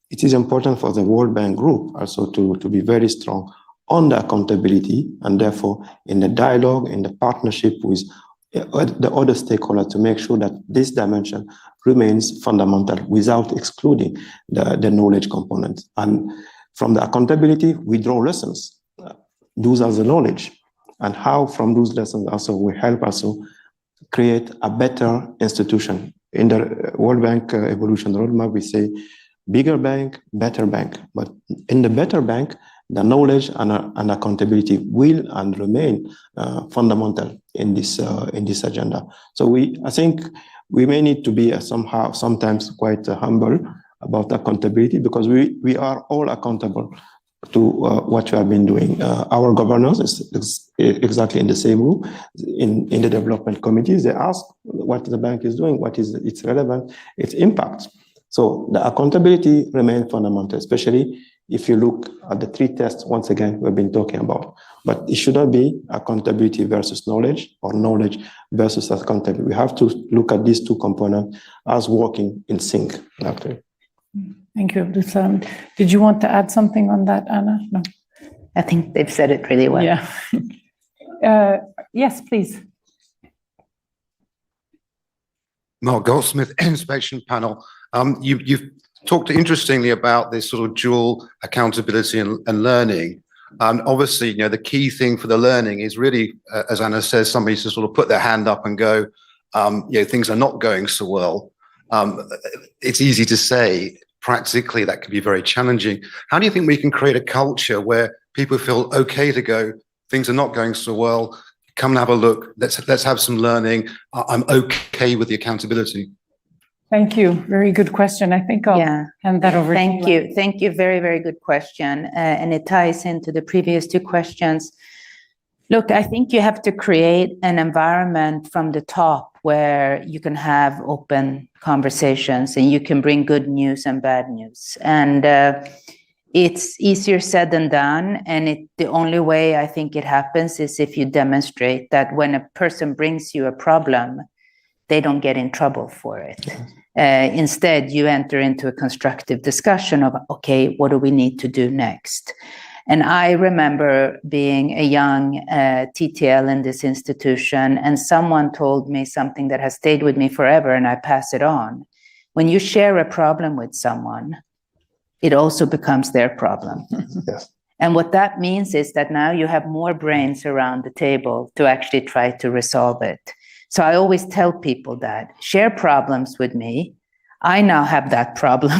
[SPEAKER 4] it is important for the World Bank Group also to be very strong on the accountability, and therefore in the dialogue, in the partnership with the other stakeholders to make sure that this dimension remains fundamental without excluding the knowledge component. And from the accountability, we draw lessons. Those are the knowledge. And how from those lessons also we help also create a better institution. In the World Bank Evolution Roadmap, we say bigger bank, better bank. But in the better bank, the knowledge and accountability will and remain fundamental in this agenda. So I think we may need to be sometimes quite humble about accountability, because we are all accountable to what we have been doing. Our governors is exactly in the same room in the development committees. They ask what the bank is doing, what is its relevance, its impact. So the accountability remains fundamental, especially if you look at the three tests, once again, we've been talking about. But it should not be accountability versus knowledge, or knowledge versus accountability. We have to look at these two components as working in sync. Actually.
[SPEAKER 1] Thank you, Abdoul Salam. Did you want to add something on that, Anna? No.
[SPEAKER 2] I think they've said it really well.
[SPEAKER 1] Yeah. Yes, please.
[SPEAKER 6] Mark Goldsmith, Inspection Panel. You've talked interestingly about this sort of dual accountability and learning. And obviously, the key thing for the learning is really, as Anna says, somebody to sort of put their hand up and go, things are not going so well. It's easy to say. Practically, that can be very challenging. How do you think we can create a culture where people feel okay to go, things are not going so well, come and have a look, let's have some learning, I'm okay with the accountability?
[SPEAKER 1] Thank you. Very good question. I think I'll hand that over to you.
[SPEAKER 2] Thank you. Thank you. Very, very good question. And it ties into the previous two questions. Look, I think you have to create an environment from the top where you can have open conversations and you can bring good news and bad news. And it's easier said than done. And the only way I think it happens is if you demonstrate that when a person brings you a problem, they don't get in trouble for it. Instead, you enter into a constructive discussion of, okay, what do we need to do next? And I remember being a young TTL in this institution, and someone told me something that has stayed with me forever, and I pass it on. When you share a problem with someone, it also becomes their problem.
[SPEAKER 4] Yes.
[SPEAKER 2] And what that means is that now you have more brains around the table to actually try to resolve it. So I always tell people that share problems with me. I now have that problem.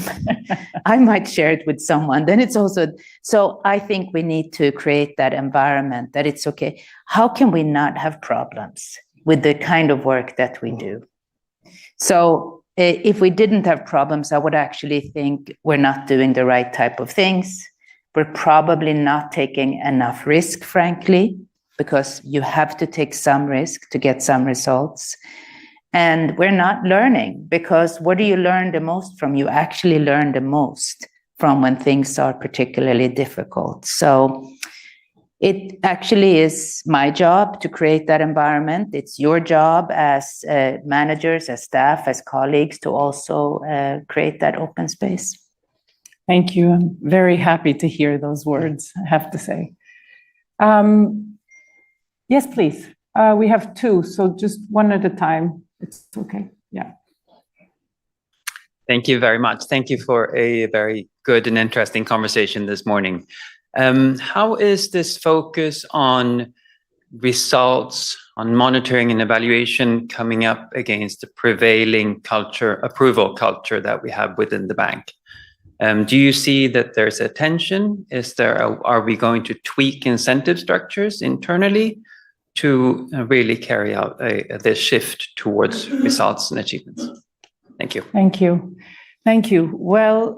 [SPEAKER 2] I might share it with someone. Then it's also, so I think we need to create that environment that it's okay. How can we not have problems with the kind of work that we do? So if we didn't have problems, I would actually think we're not doing the right type of things. We're probably not taking enough risk, frankly, because you have to take some risk to get some results. And we're not learning, because what do you learn the most from? You actually learn the most from when things are particularly difficult. So it actually is my job to create that environment. It's your job as managers, as staff, as colleagues to also create that open space.
[SPEAKER 1] Thank you. I'm very happy to hear those words, I have to say. Yes, please. We have two, so just one at a time. It's okay. Yeah.
[SPEAKER 7] Thank you very much. Thank you for a very good and interesting conversation this morning. How is this focus on results, on monitoring and evaluation coming up against the prevailing approval culture that we have within the bank? Do you see that there's a tension? Are we going to tweak incentive structures internally to really carry out this shift towards results and achievements? Thank you.
[SPEAKER 1] Thank you. Thank you. Well,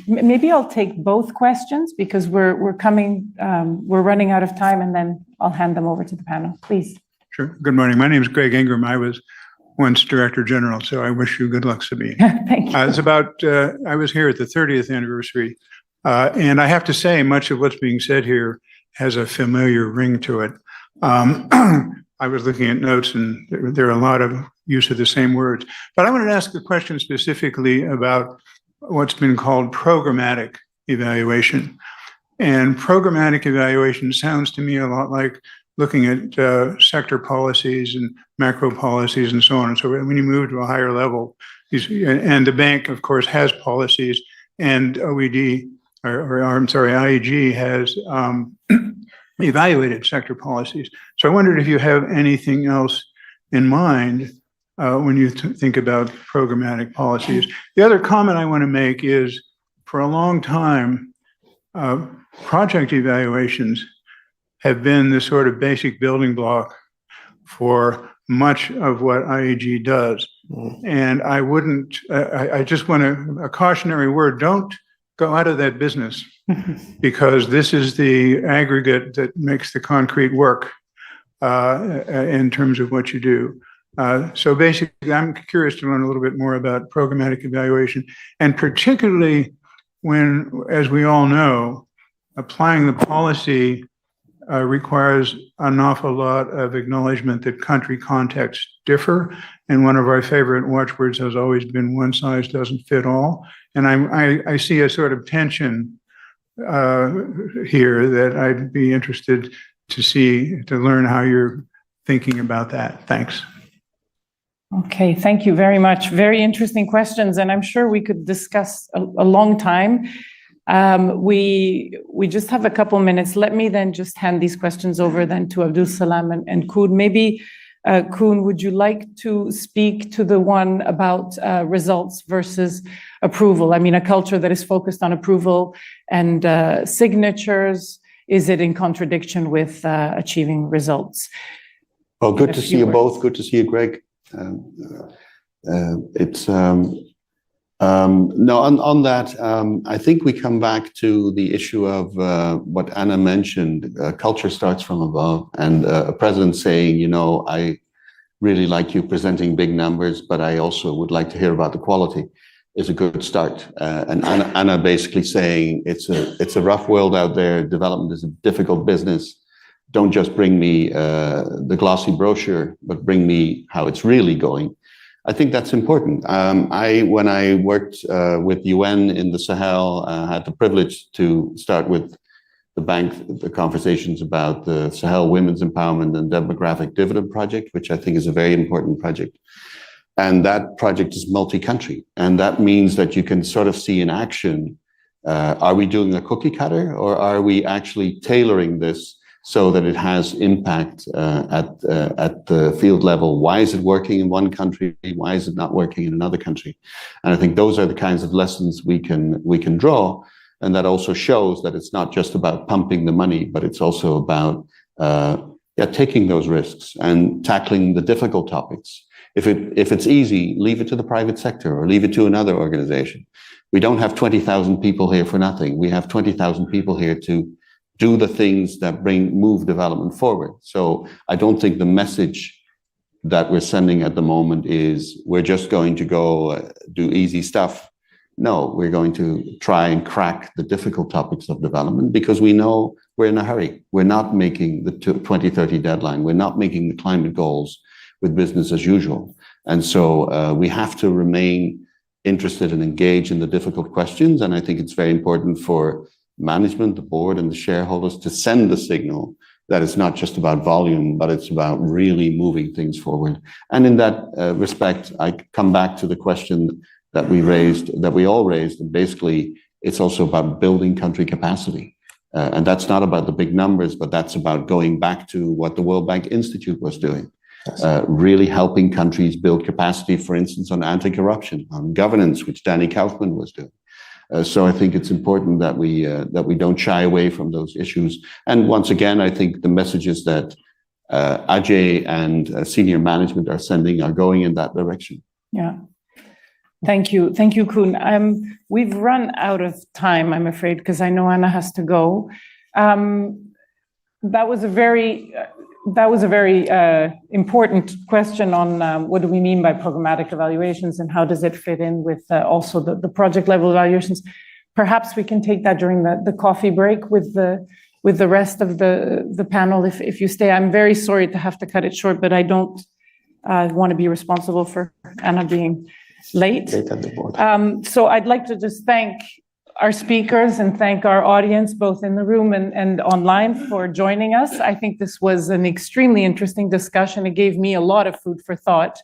[SPEAKER 1] maybe I'll take both questions because we're running out of time, and then I'll hand them over to the panel. Please.
[SPEAKER 8] Sure. Good morning. My name is Greg Ingram. I was once Director General, so I wish you good luck, Sabine.
[SPEAKER 1] Thank you.
[SPEAKER 8] It's about, I was here at the 30th anniversary, and I have to say much of what's being said here has a familiar ring to it. I was looking at notes and there are a lot of use of the same words, but I wanted to ask a question specifically about what's been called programmatic evaluation. And programmatic evaluation sounds to me a lot like looking at sector policies and macro policies and so on. And so when you move to a higher level, and the bank, of course, has policies, and IEG has evaluated sector policies. So I wondered if you have anything else in mind when you think about programmatic policies. The other comment I want to make is, for a long time, project evaluations have been the sort of basic building block for much of what IEG does. And I just want a cautionary word, don't go out of that business, because this is the aggregate that makes the concrete work in terms of what you do. So basically, I'm curious to learn a little bit more about programmatic evaluation, and particularly when, as we all know, applying the policy requires an awful lot of acknowledgement that country contexts differ. And one of our favorite watchwords has always been one size doesn't fit all. And I see a sort of tension here that I'd be interested to learn how you're thinking about that. Thanks.
[SPEAKER 1] Okay, thank you very much. Very interesting questions, and I'm sure we could discuss a long time. We just have a couple minutes. Let me then just hand these questions over then to Abdoul, Salam, and Koen. Maybe, Koen, would you like to speak to the one about results versus approval? I mean, a culture that is focused on approval and signatures, is it in contradiction with achieving results?
[SPEAKER 3] Well, good to see you both. Good to see you, Greg. No, on that, I think we come back to the issue of what Anna mentioned. Culture starts from above, and a president saying, you know, I really like you presenting big numbers, but I also would like to hear about the quality, is a good start. And Anna basically saying it's a rough world out there. Development is a difficult business. Don't just bring me the glossy brochure, but bring me how it's really going. I think that's important. When I worked with UN in the Sahel, I had the privilege to start with the bank, the conversations about the Sahel Women's Empowerment and Demographic Dividend Project, which I think is a very important project. And that project is multi-country. And that means that you can sort of see in action, are we doing a cookie cutter, or are we actually tailoring this so that it has impact at the field level? Why is it working in one country? Why is it not working in another country? And I think those are the kinds of lessons we can draw. And that also shows that it's not just about pumping the money, but it's also about taking those risks and tackling the difficult topics. If it's easy, leave it to the private sector or leave it to another organization. We don't have 20,000 people here for nothing. We have 20,000 people here to do the things that move development forward. So I don't think the message that we're sending at the moment is we're just going to go do easy stuff. No, we're going to try and crack the difficult topics of development because we know we're in a hurry. We're not making the 2030 deadline. We're not making the climate goals with business as usual. And so we have to remain interested and engaged in the difficult questions. And I think it's very important for management, the board, and the shareholders to send the signal that it's not just about volume, but it's about really moving things forward. And in that respect, I come back to the question that we all raised, and basically it's also about building country capacity. And that's not about the big numbers, but that's about going back to what the World Bank Institute was doing. Yes. Really helping countries build capacity, for instance, on anti-corruption, on governance, which Danny Kaufman was doing. So I think it's important that we don't shy away from those issues. And once again, I think the messages that Ajay and senior management are sending are going in that direction.
[SPEAKER 1] Yeah. Thank you, Koen. We've run out of time, I'm afraid, because I know Anna has to go. That was a very important question on what do we mean by programmatic evaluations and how does it fit in with also the project level evaluations. Perhaps we can take that during the coffee break with the rest of the panel if you stay. I'm very sorry to have to cut it short, but I don't want to be responsible for Anna being late at the board. So I'd like to just thank our speakers and thank our audience, both in the room and online, for joining us. I think this was an extremely interesting discussion. It gave me a lot of food for thought.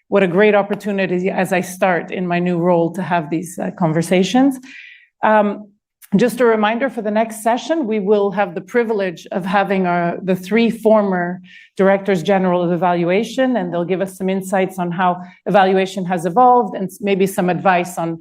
[SPEAKER 1] What a great opportunity as I start in my new role to have these conversations. Just a reminder for the next session, we will have the privilege of having the three former Directors General of Evaluation, and they'll give us some insights on how evaluation has evolved and maybe some advice on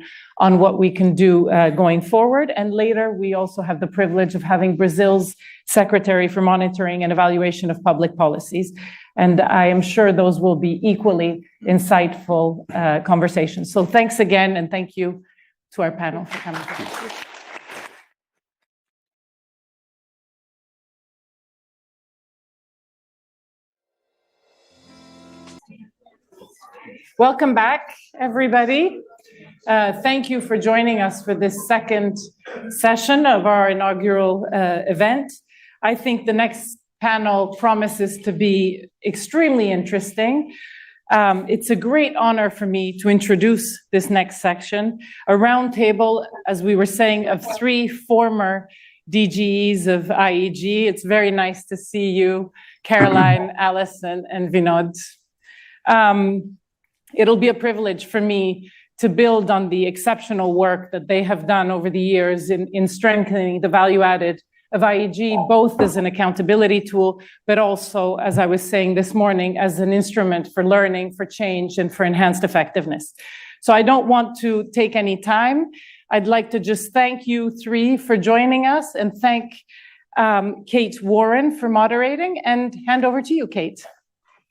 [SPEAKER 1] what we can do going forward. And later, we also have the privilege of having Brazil's Secretary for Monitoring and Evaluation of Public Policies. And I am sure those will be equally insightful conversations. So thanks again, and thank you to our panel for coming. Welcome back, everybody. Thank you for joining us for this second session of our inaugural event. I think the next panel promises to be extremely interesting. It's a great honor for me to introduce this next section, a roundtable, as we were saying, of three former DGEs of IEG. It's very nice to see you, Caroline, Alison, and Vinod. It'll be a privilege for me to build on the exceptional work that they have done over the years in strengthening the value added of IEG, both as an accountability tool, but also, as I was saying this morning, as an instrument for learning, for change, and for enhanced effectiveness. So I don't want to take any time. I'd like to just thank you three for joining us and thank Kate Warren for moderating, and hand over to you, Kate.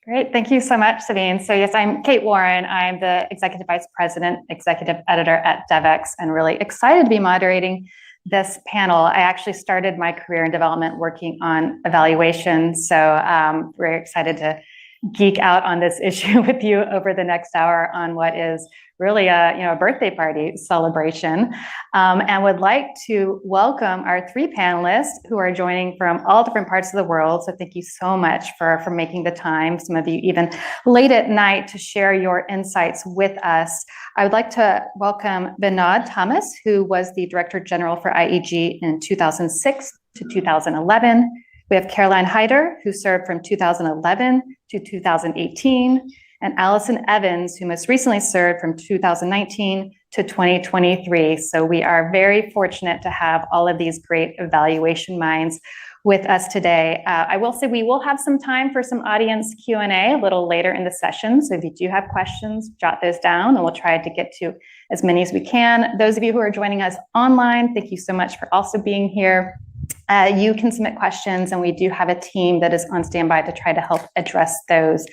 [SPEAKER 9] Great, thank you so much, Sabine. So yes, I'm Kate Warren. I'm the Executive Vice President, Executive Editor at Devex, and really excited to be moderating this panel. I actually started my career in development working on evaluation, so very excited to geek out on this issue with you over the next hour on what is really a birthday party celebration, and would like to welcome our three panelists who are joining from all different parts of the world. So thank you so much for making the time, some of you even late at night, to share your insights with us. I would like to welcome Vinod Thomas, who was the Director General for IEG in 2006 to 2011. We have Caroline Heider, who served from 2011 to 2018, and Alison Evans, who most recently served from 2019 to 2023. So we are very fortunate to have all of these great evaluation minds with us today. I will say we will have some time for some audience Q&A a little later in the session. So if you do have questions, jot those down and we'll try to get to as many as we can. Those of you who are joining us online, thank you so much for also being here. You can submit questions, and we do have a team that is on standby to try to help address those.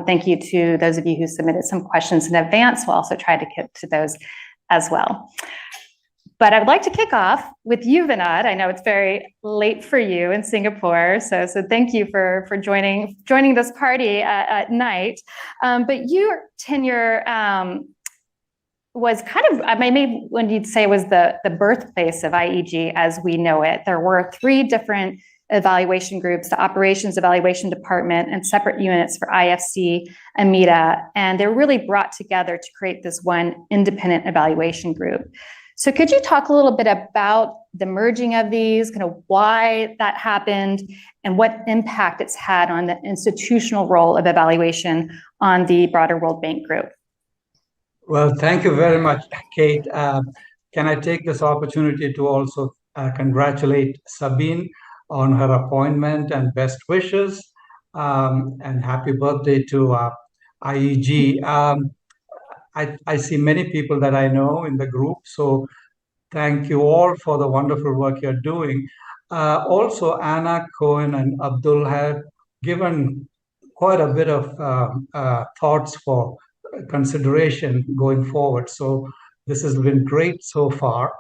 [SPEAKER 9] Thank you to those of you who submitted some questions in advance. We'll also try to get to those as well. But I would like to kick off with you, Vinod. I know it's very late for you in Singapore, so thank you for joining this party at night. But your tenure was kind of, maybe when you'd say was the birthplace of IEG as we know it. There were three different evaluation groups, the Operations Evaluation Department and separate units for IFC and MEDA, and they're really brought together to create this one independent evaluation group. So could you talk a little bit about the merging of these, kind of why that happened, and what impact it's had on the institutional role of evaluation on the broader World Bank Group?
[SPEAKER 10] Well, thank you very much, Kate. Can I take this opportunity to also congratulate Sabine on her appointment and best wishes, and happy birthday to IEG. I see many people that I know in the group, so thank you all for the wonderful work you're doing. Also, Anna, Koen, and Abdoul have given quite a bit of thoughts for consideration going forward. So this has been great so far.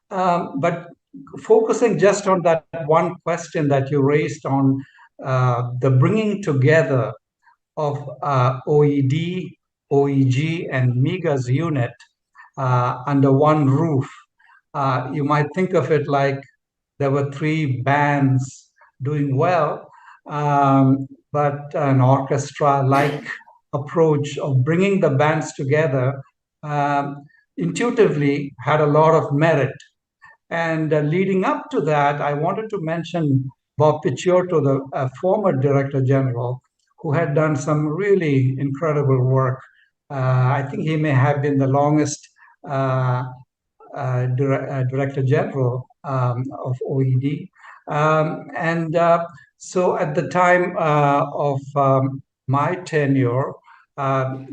[SPEAKER 10] But focusing just on that one question that you raised on the bringing together of OED, OEG, and MEGA's unit under one roof, you might think of it like there were three bands doing well, but an orchestra-like approach of bringing the bands together intuitively had a lot of merit. And leading up to that, I wanted to mention Bob Picciotto, the former Director General, who had done some really incredible work. I think he may have been the longest Director General of OED. So at the time of my tenure,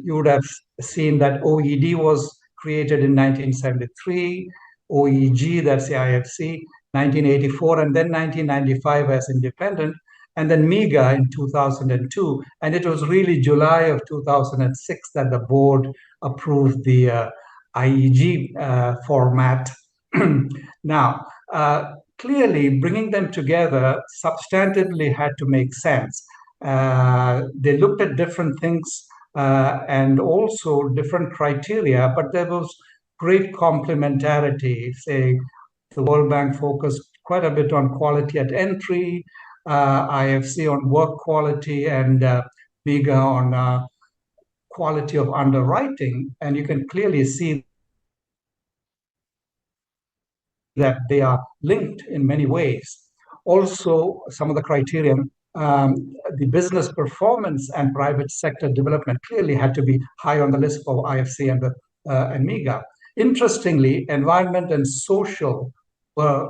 [SPEAKER 10] you would have seen that OED was created in 1973, OEG, that's the IFC, 1984, and then 1995 as independent, and then MEGA in 2002. And it was really July of 2006 that the board approved the IEG format. Now, clearly, bringing them together substantively had to make sense. They looked at different things and also different criteria, but there was great complementarity. Say, the World Bank focused quite a bit on quality at entry, IFC on work quality, and MEGA on quality of underwriting. And you can clearly see that they are linked in many ways. Also, some of the criteria, the business performance and private sector development clearly had to be high on the list for IFC and the and MEGA. Interestingly, environment and social were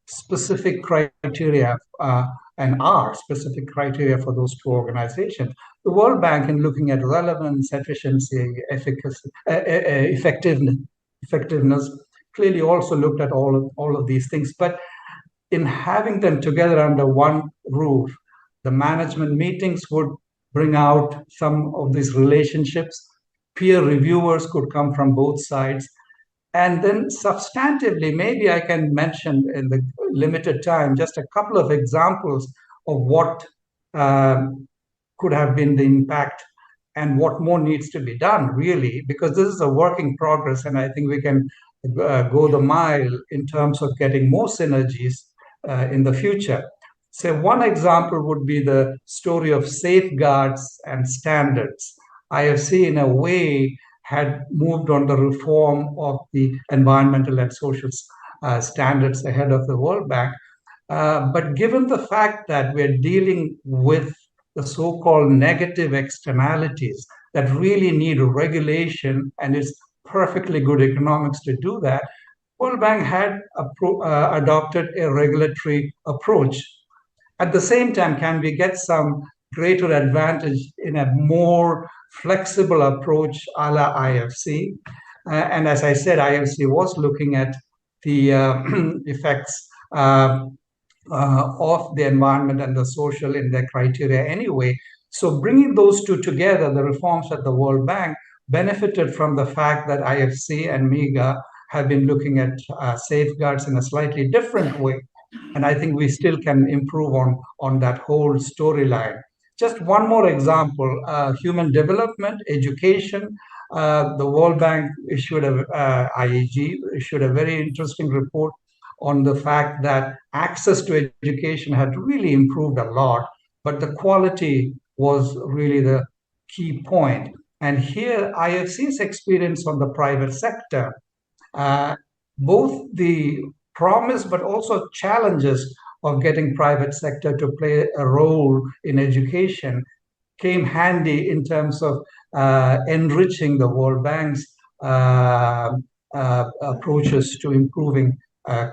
[SPEAKER 10] specific criteria and are specific criteria for those two organizations. The World Bank, in looking at relevance, efficiency, efficacy, effectiveness, clearly also looked at all of these things. But in having them together under one roof, the management meetings would bring out some of these relationships. Peer reviewers could come from both sides. And then substantively, maybe I can mention in the limited time just a couple of examples of what could have been the impact and what more needs to be done, really, because this is a work in progress, and I think we can go the mile in terms of getting more synergies in the future. So one example would be the story of safeguards and standards. IFC, in a way, had moved on the reform of the environmental and social standards ahead of the World Bank. But given the fact that we're dealing with the so-called negative externalities that really need regulation, and it's perfectly good economics to do that, World Bank had adopted a regulatory approach. At the same time, can we get some greater advantage in a more flexible approach a la IFC? And as I said, IFC was looking at the effects of the environment and the social in their criteria anyway. So bringing those two together, the reforms at the World Bank benefited from the fact that IFC and MEGA have been looking at safeguards in a slightly different way. And I think we still can improve on that whole storyline. Just one more example, human development, education. The World Bank issued IEG issued a very interesting report on the fact that access to education had really improved a lot, but the quality was really the key point. And here, IFC's experience on the private sector, both the promise but also challenges of getting private sector to play a role in education came handy in terms of enriching the World Bank's approaches to improving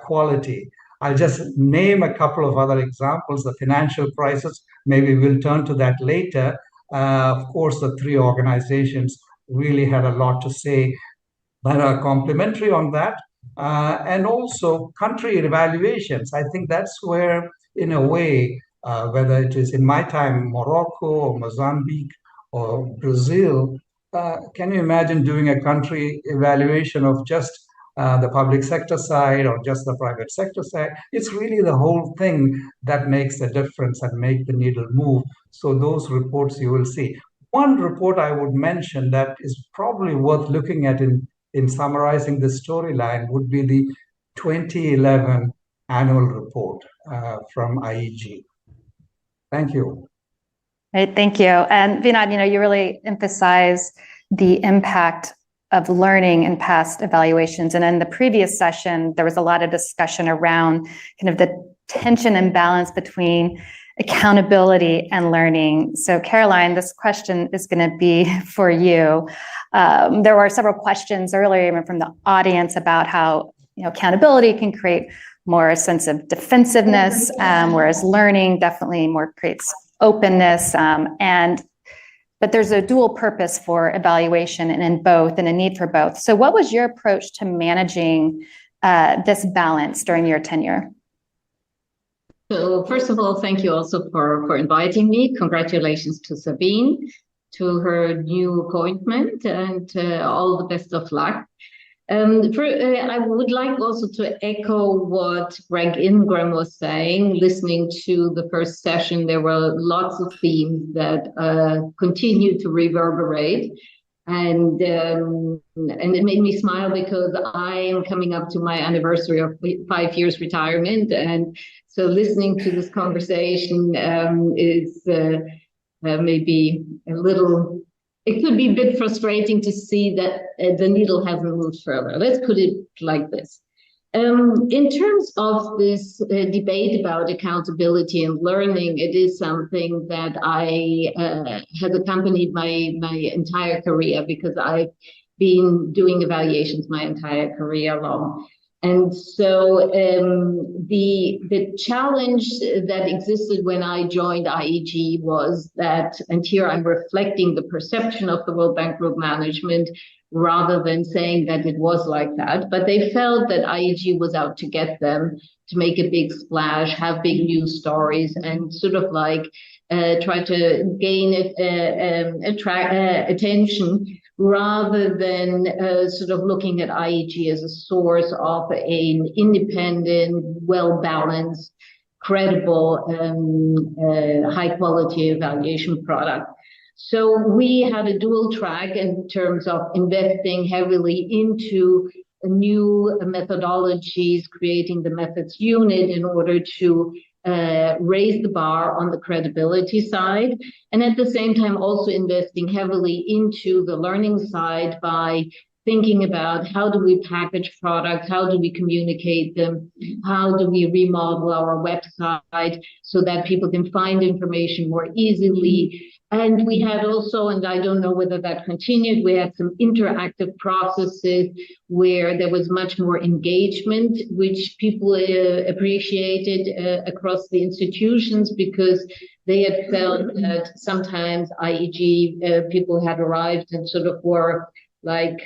[SPEAKER 10] quality. I'll just name a couple of other examples. The financial crisis, maybe we'll turn to that later. Of course, the three organizations really had a lot to say that are complementary on that. And also country evaluations. I think that's where, in a way, whether it is in my time, Morocco or Mozambique or Brazil, can you imagine doing a country evaluation of just the public sector side or just the private sector side? It's really the whole thing that makes the difference and make the needle move. So those reports you will see. One report I would mention that is probably worth looking at in summarizing the storyline would be the 2011 annual report from IEG. Thank you.
[SPEAKER 9] Right, thank you. And Vinod, you really emphasize the impact of learning in past evaluations. And in the previous session, there was a lot of discussion around kind of the tension and balance between accountability and learning. So Caroline, this question is going to be for you. There were several questions earlier from the audience about how accountability can create more a sense of defensiveness, whereas learning definitely more creates openness. But there's a dual purpose for evaluation and in both, and a need for both. So what was your approach to managing this balance during your tenure?
[SPEAKER 11] So first of all, thank you also for inviting me. Congratulations to Sabine, to her new appointment, and all the best of luck. I would like also to echo what Greg Ingram was saying. Listening to the first session, there were lots of themes that continue to reverberate. And it made me smile because I am coming up to my anniversary of 5 years retirement. And so listening to this conversation is maybe a little, it could be a bit frustrating to see that the needle hasn't moved further. Let's put it like this. In terms of this debate about accountability and learning, it is something that I has accompanied my entire career, because I been doing evaluations my entire career long. And so the challenge that existed when I joined IEG was that, and here I'm reflecting the perception of the World Bank Group management rather than saying that it was like that, but they felt that IEG was out to get them, to make a big splash, have big news stories, and sort of like try to gain attention, rather than sort of looking at IEG as a source of an independent, well-balanced, credible, high-quality evaluation product. So we had a dual track in terms of investing heavily into new methodologies, creating the methods unit in order to raise the bar on the credibility side, and at the same time also investing heavily into the learning side by thinking about how do we package products, how do we communicate them, how do we remodel our website so that people can find information more easily. And we had also, and I don't know whether that continued, we had some interactive processes where there was much more engagement, which people appreciated across the institutions, because they had felt that sometimes IEG people had arrived and sort of were like,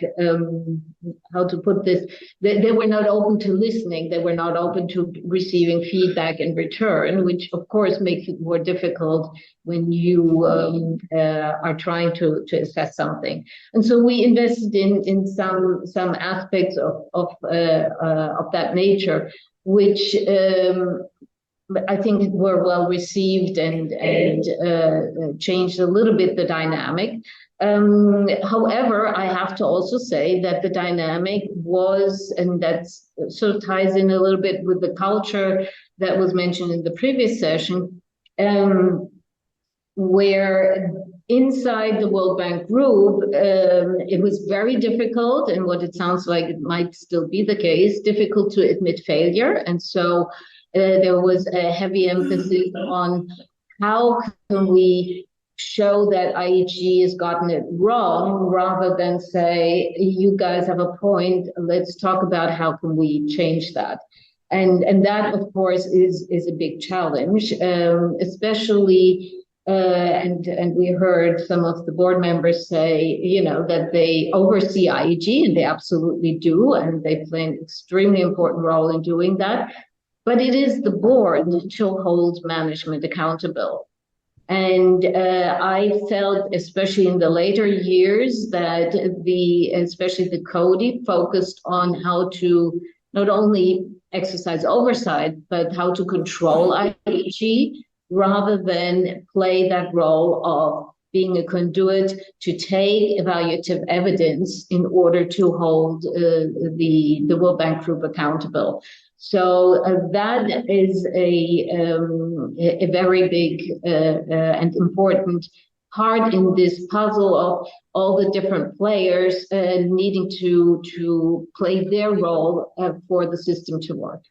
[SPEAKER 11] how to put this, they were not open to listening, they were not open to receiving feedback in return, which of course makes it more difficult when you are trying to assess something. And so we invested in some aspects of that nature, which I think were well received and changed a little bit the dynamic. However, I have to also say that the dynamic was, and that sort of ties in a little bit with the culture that was mentioned in the previous session, where inside the World Bank Group, it was very difficult, and what it sounds like it might still be the case, difficult to admit failure. And so there was a heavy emphasis on how can we show that IEG has gotten it wrong, rather than say, you guys have a point, let's talk about how can we change that. And that, of course, is a big challenge, especially, and we heard some of the board members say, you know, that they oversee IEG, and they absolutely do, and they play an extremely important role in doing that. But it is the board that holds management accountable. And I felt, especially in the later years, that especially the CODI focused on how to not only exercise oversight, but how to control IEG, rather than play that role of being a conduit to take evaluative evidence in order to hold the World Bank Group accountable. So that is a very big and important part in this puzzle of all the different players needing to play their role for the system to work.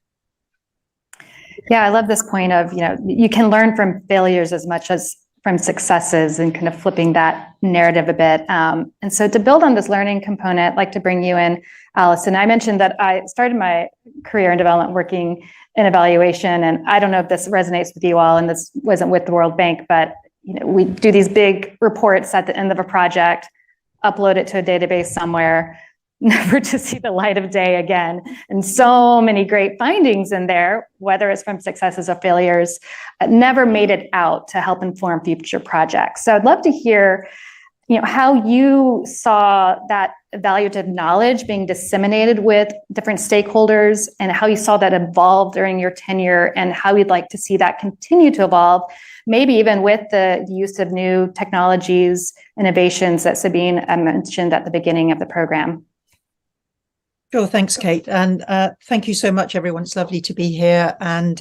[SPEAKER 9] Yeah, I love this point of, you know, you can learn from failures as much as from successes, and kind of flipping that narrative a bit. And so to build on this learning component, I'd like to bring you in, Alison. I mentioned that I started my career in development working in evaluation, and I don't know if this resonates with you all, and this wasn't with the World Bank, but you know, we do these big reports at the end of a project, upload it to a database somewhere, never to see the light of day again. And so many great findings in there, whether it's from successes or failures, never made it out to help inform future projects. So I'd love to hear, you know, how you saw that evaluative knowledge being disseminated with different stakeholders, and how you saw that evolve during your tenure, and how you'd like to see that continue to evolve, maybe even with the use of new technologies, innovations that Sabine mentioned at the beginning of the program.
[SPEAKER 12] Sure, thanks, Kate. And thank you so much, everyone. It's lovely to be here, and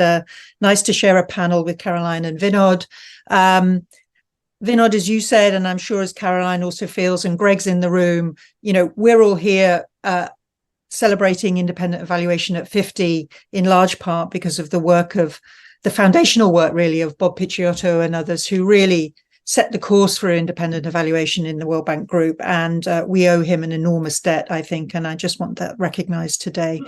[SPEAKER 12] nice to share a panel with Caroline and Vinod. Vinod, as you said, and I'm sure as Caroline also feels, and Greg's in the room, you know, we're all here celebrating independent evaluation at 50, in large part because of the work of the foundational work, really, of Bob Picciotto and others, who really set the course for independent evaluation in the World Bank Group. And we owe him an enormous debt, I think. And I just want that recognized today.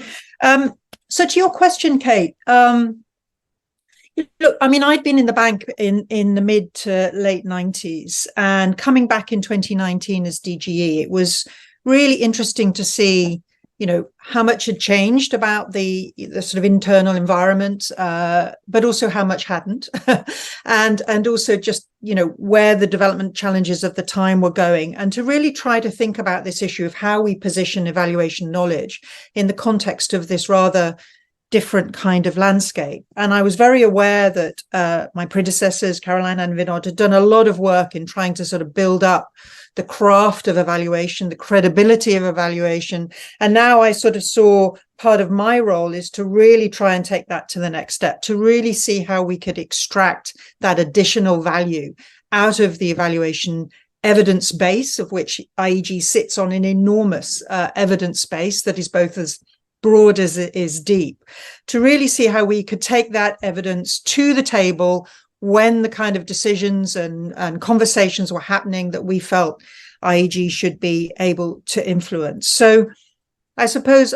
[SPEAKER 12] So to your question, Kate, look, I mean, I'd been in the bank in the mid to late 90s, and coming back in 2019 as DGE, it was really interesting to see, you know, how much had changed about the sort of internal environment, but also how much hadn't, and also just, you know, where the development challenges of the time were going, and to really try to think about this issue of how we position evaluation knowledge in the context of this rather different kind of landscape. And I was very aware that my predecessors, Caroline and Vinod, had done a lot of work in trying to sort of build up the craft of evaluation, the credibility of evaluation. And now I sort of saw part of my role is to really try and take that to the next step, to really see how we could extract that additional value out of the evaluation evidence base, of which IEG sits on an enormous evidence base that is both as broad as it is deep, to really see how we could take that evidence to the table when the kind of decisions and conversations were happening that we felt IEG should be able to influence. So I suppose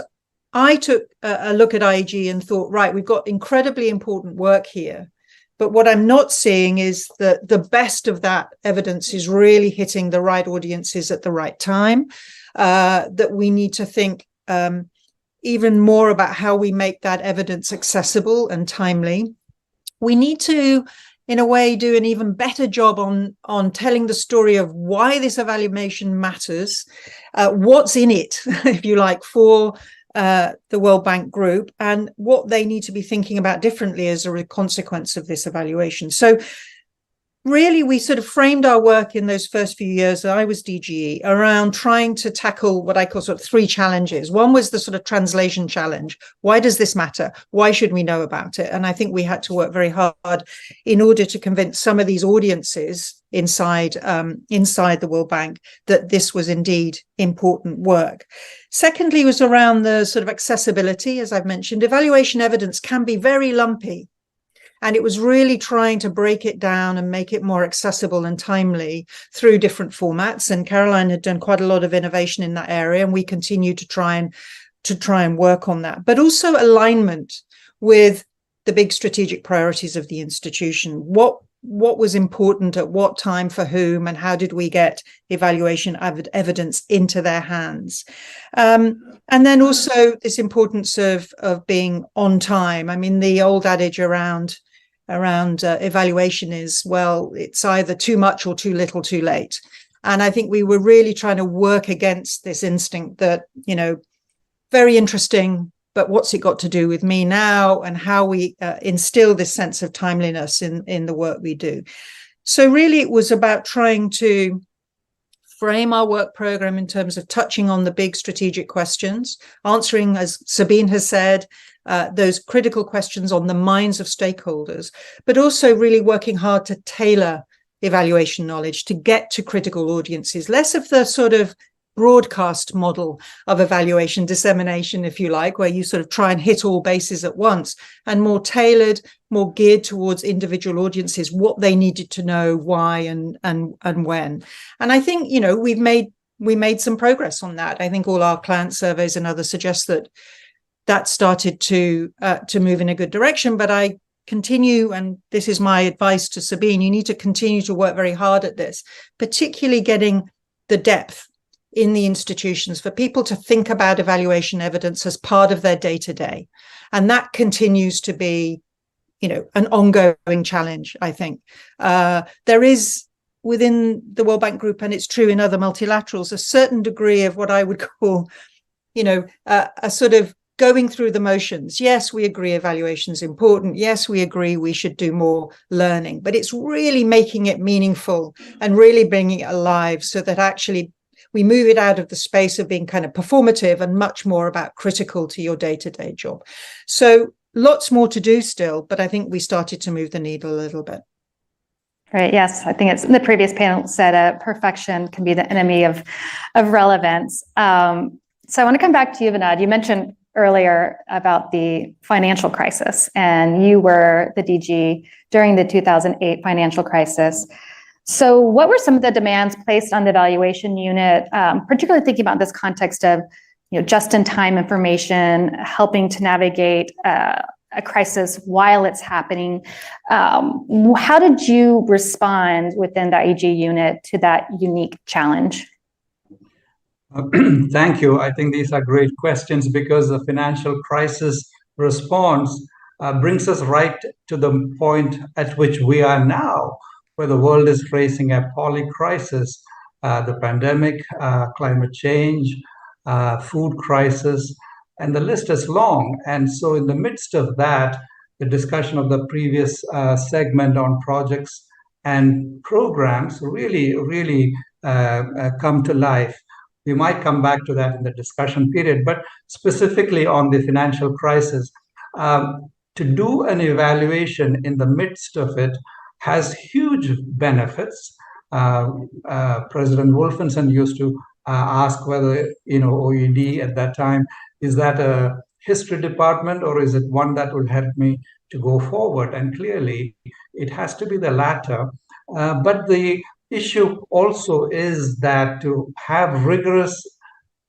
[SPEAKER 12] I took a look at IEG and thought, right, we've got incredibly important work here. But what I'm not seeing is that the best of that evidence is really hitting the right audiences at the right time, that we need to think even more about how we make that evidence accessible and timely. We need to, in a way, do an even better job on telling the story of why this evaluation matters, what's in it, if you like, for the World Bank Group, and what they need to be thinking about differently as a consequence of this evaluation. So really, we sort of framed our work in those first few years that I was DGE around trying to tackle what I call sort of three challenges. One was the sort of translation challenge. Why does this matter? Why should we know about it? And I think we had to work very hard in order to convince some of these audiences inside the World Bank that this was indeed important work. Secondly, was around the sort of accessibility. As I've mentioned, evaluation evidence can be very lumpy. And it was really trying to break it down and make it more accessible and timely through different formats. And Caroline had done quite a lot of innovation in that area, and we continue to try and work on that. But also alignment with the big strategic priorities of the institution. What was important at what time for whom, and how did we get evaluation evidence into their hands? And then also this importance of being on time. I mean, the old adage around evaluation is, well, it's either too much or too little too late. And I think we were really trying to work against this instinct that, you know, very interesting, but what's it got to do with me now, and how we instill this sense of timeliness in the work we do. So really it was about trying to frame our work program in terms of touching on the big strategic questions, answering, as Sabine has said, those critical questions on the minds of stakeholders, but also really working hard to tailor evaluation knowledge to get to critical audiences, less of the sort of broadcast model of evaluation dissemination, if you like, where you sort of try and hit all bases at once, and more tailored, more geared towards individual audiences, what they needed to know, why, and when. And I think, you know, we made some progress on that. I think all our client surveys and others suggest that started to move in a good direction. But I continue, and this is my advice to Sabine, you need to continue to work very hard at this, particularly getting the depth in the institutions for people to think about evaluation evidence as part of their day-to-day. And that continues to be, you know, an ongoing challenge, I think. There is within the World Bank Group, and it's true in other multilaterals, a certain degree of what I would call, you know, a sort of going through the motions. Yes, we agree evaluation is important. Yes, we agree we should do more learning, but it's really making it meaningful and really bringing it alive so that actually we move it out of the space of being kind of performative and much more about critical to your day-to-day job. So lots more to do still, but I think we started to move the needle a little bit.
[SPEAKER 9] Right. Yes, I think it's the previous panel said perfection can be the enemy of relevance. So I want to come back to you, Vinod. You mentioned earlier about the financial crisis, and you were the DG during the 2008 financial crisis. So what were some of the demands placed on the evaluation unit, particularly thinking about this context of just-in-time information, helping to navigate a crisis while it's happening? How did you respond within the IEG unit to that unique challenge?
[SPEAKER 10] Thank you. I think these are great questions because the financial crisis response brings us right to the point at which we are now, where the world is facing a polycrisis, the pandemic, climate change, food crisis, and the list is long. And so in the midst of that, the discussion of the previous segment on projects and programs really come to life. We might come back to that in the discussion period, but specifically on the financial crisis, to do an evaluation in the midst of it has huge benefits. President Wolfenson used to ask whether, OED at that time, is that a history department or is it one that would help me to go forward? And clearly, it has to be the latter. But the issue also is that to have rigorous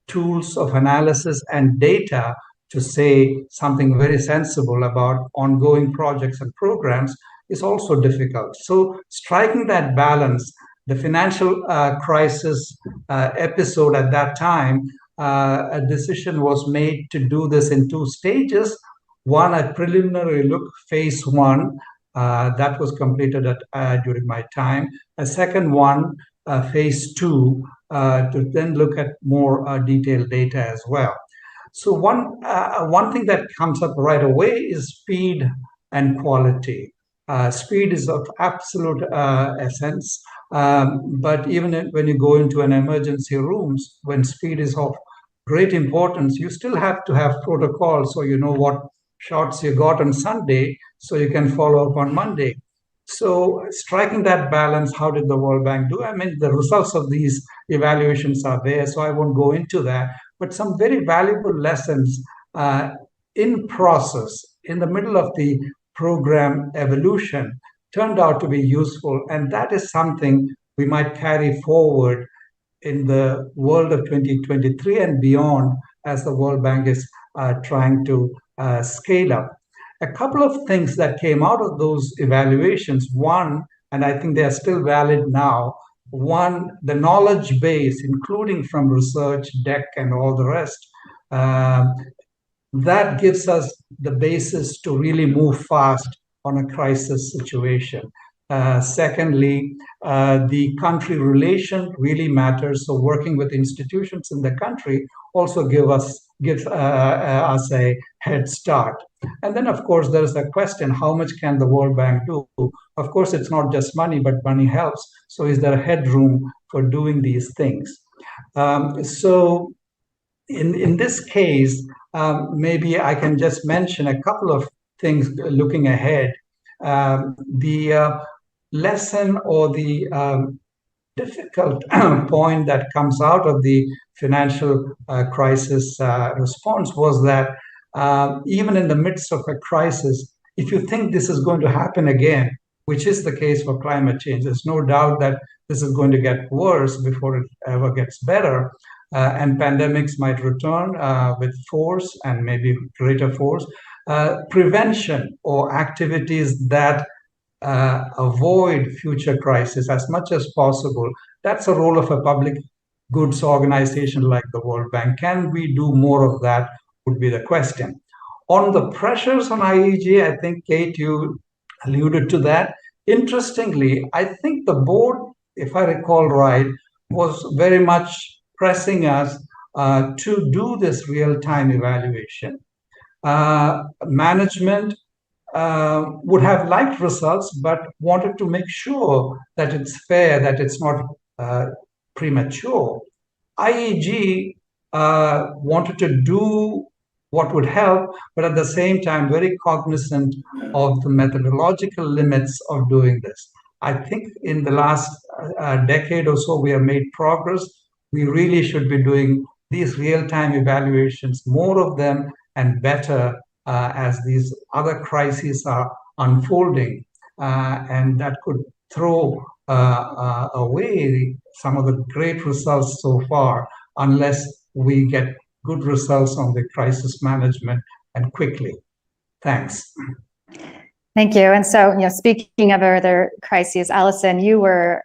[SPEAKER 10] tools of analysis and data to say something very sensible about ongoing projects and programs is also difficult. So striking that balance, the financial crisis episode at that time, a decision was made to do this in 2 stages. One, a preliminary look, phase 1, that was completed during my time. A second one, phase 2, to then look at more detailed data as well. So one thing that comes up right away is speed and quality. Speed is of absolute essence, but even when you go into an emergency rooms, when speed is of great importance, you still have to have protocols so you know what shots you got on Sunday so you can follow up on Monday. So striking that balance, how did the World Bank do? I mean, the results of these evaluations are there, so I won't go into that, but some very valuable lessons in process, in the middle of the program evolution, turned out to be useful. And that is something we might carry forward in the world of 2023 and beyond as the World Bank is trying to scale up. A couple of things that came out of those evaluations. One, and I think they are still valid now, one, the knowledge base, including from research, DEC, and all the rest, that gives us the basis to really move fast on a crisis situation. Secondly, the country relation really matters. So working with institutions in the country also gives us a head start. And then, of course, there's the question, how much can the World Bank do? Of course, it's not just money, but money helps. So is there headroom for doing these things? So in this case, maybe I can just mention a couple of things looking ahead. The lesson or the difficult point that comes out of the financial crisis response was that even in the midst of a crisis, if you think this is going to happen again, which is the case for climate change, there's no doubt that this is going to get worse before it ever gets better. And pandemics might return with force and maybe greater force. Prevention or activities that avoid future crisis as much as possible, that's a role of a public goods organization like the World Bank. Can we do more of that would be the question. On the pressures on IEG, I think, Kate, you alluded to that. Interestingly, I think the board, if I recall right, was very much pressing us to do this real-time evaluation. Management would have liked results, but wanted to make sure that it's fair, that it's not premature. IEG wanted to do what would help, but at the same time, very cognizant of the methodological limits of doing this. I think in the last decade or so, we have made progress. We really should be doing these real-time evaluations, more of them and better as these other crises are unfolding. And that could throw away some of the great results so far unless we get good results on the crisis management and quickly. Thanks.
[SPEAKER 9] Thank you. And so, speaking of other crises, Alison, you were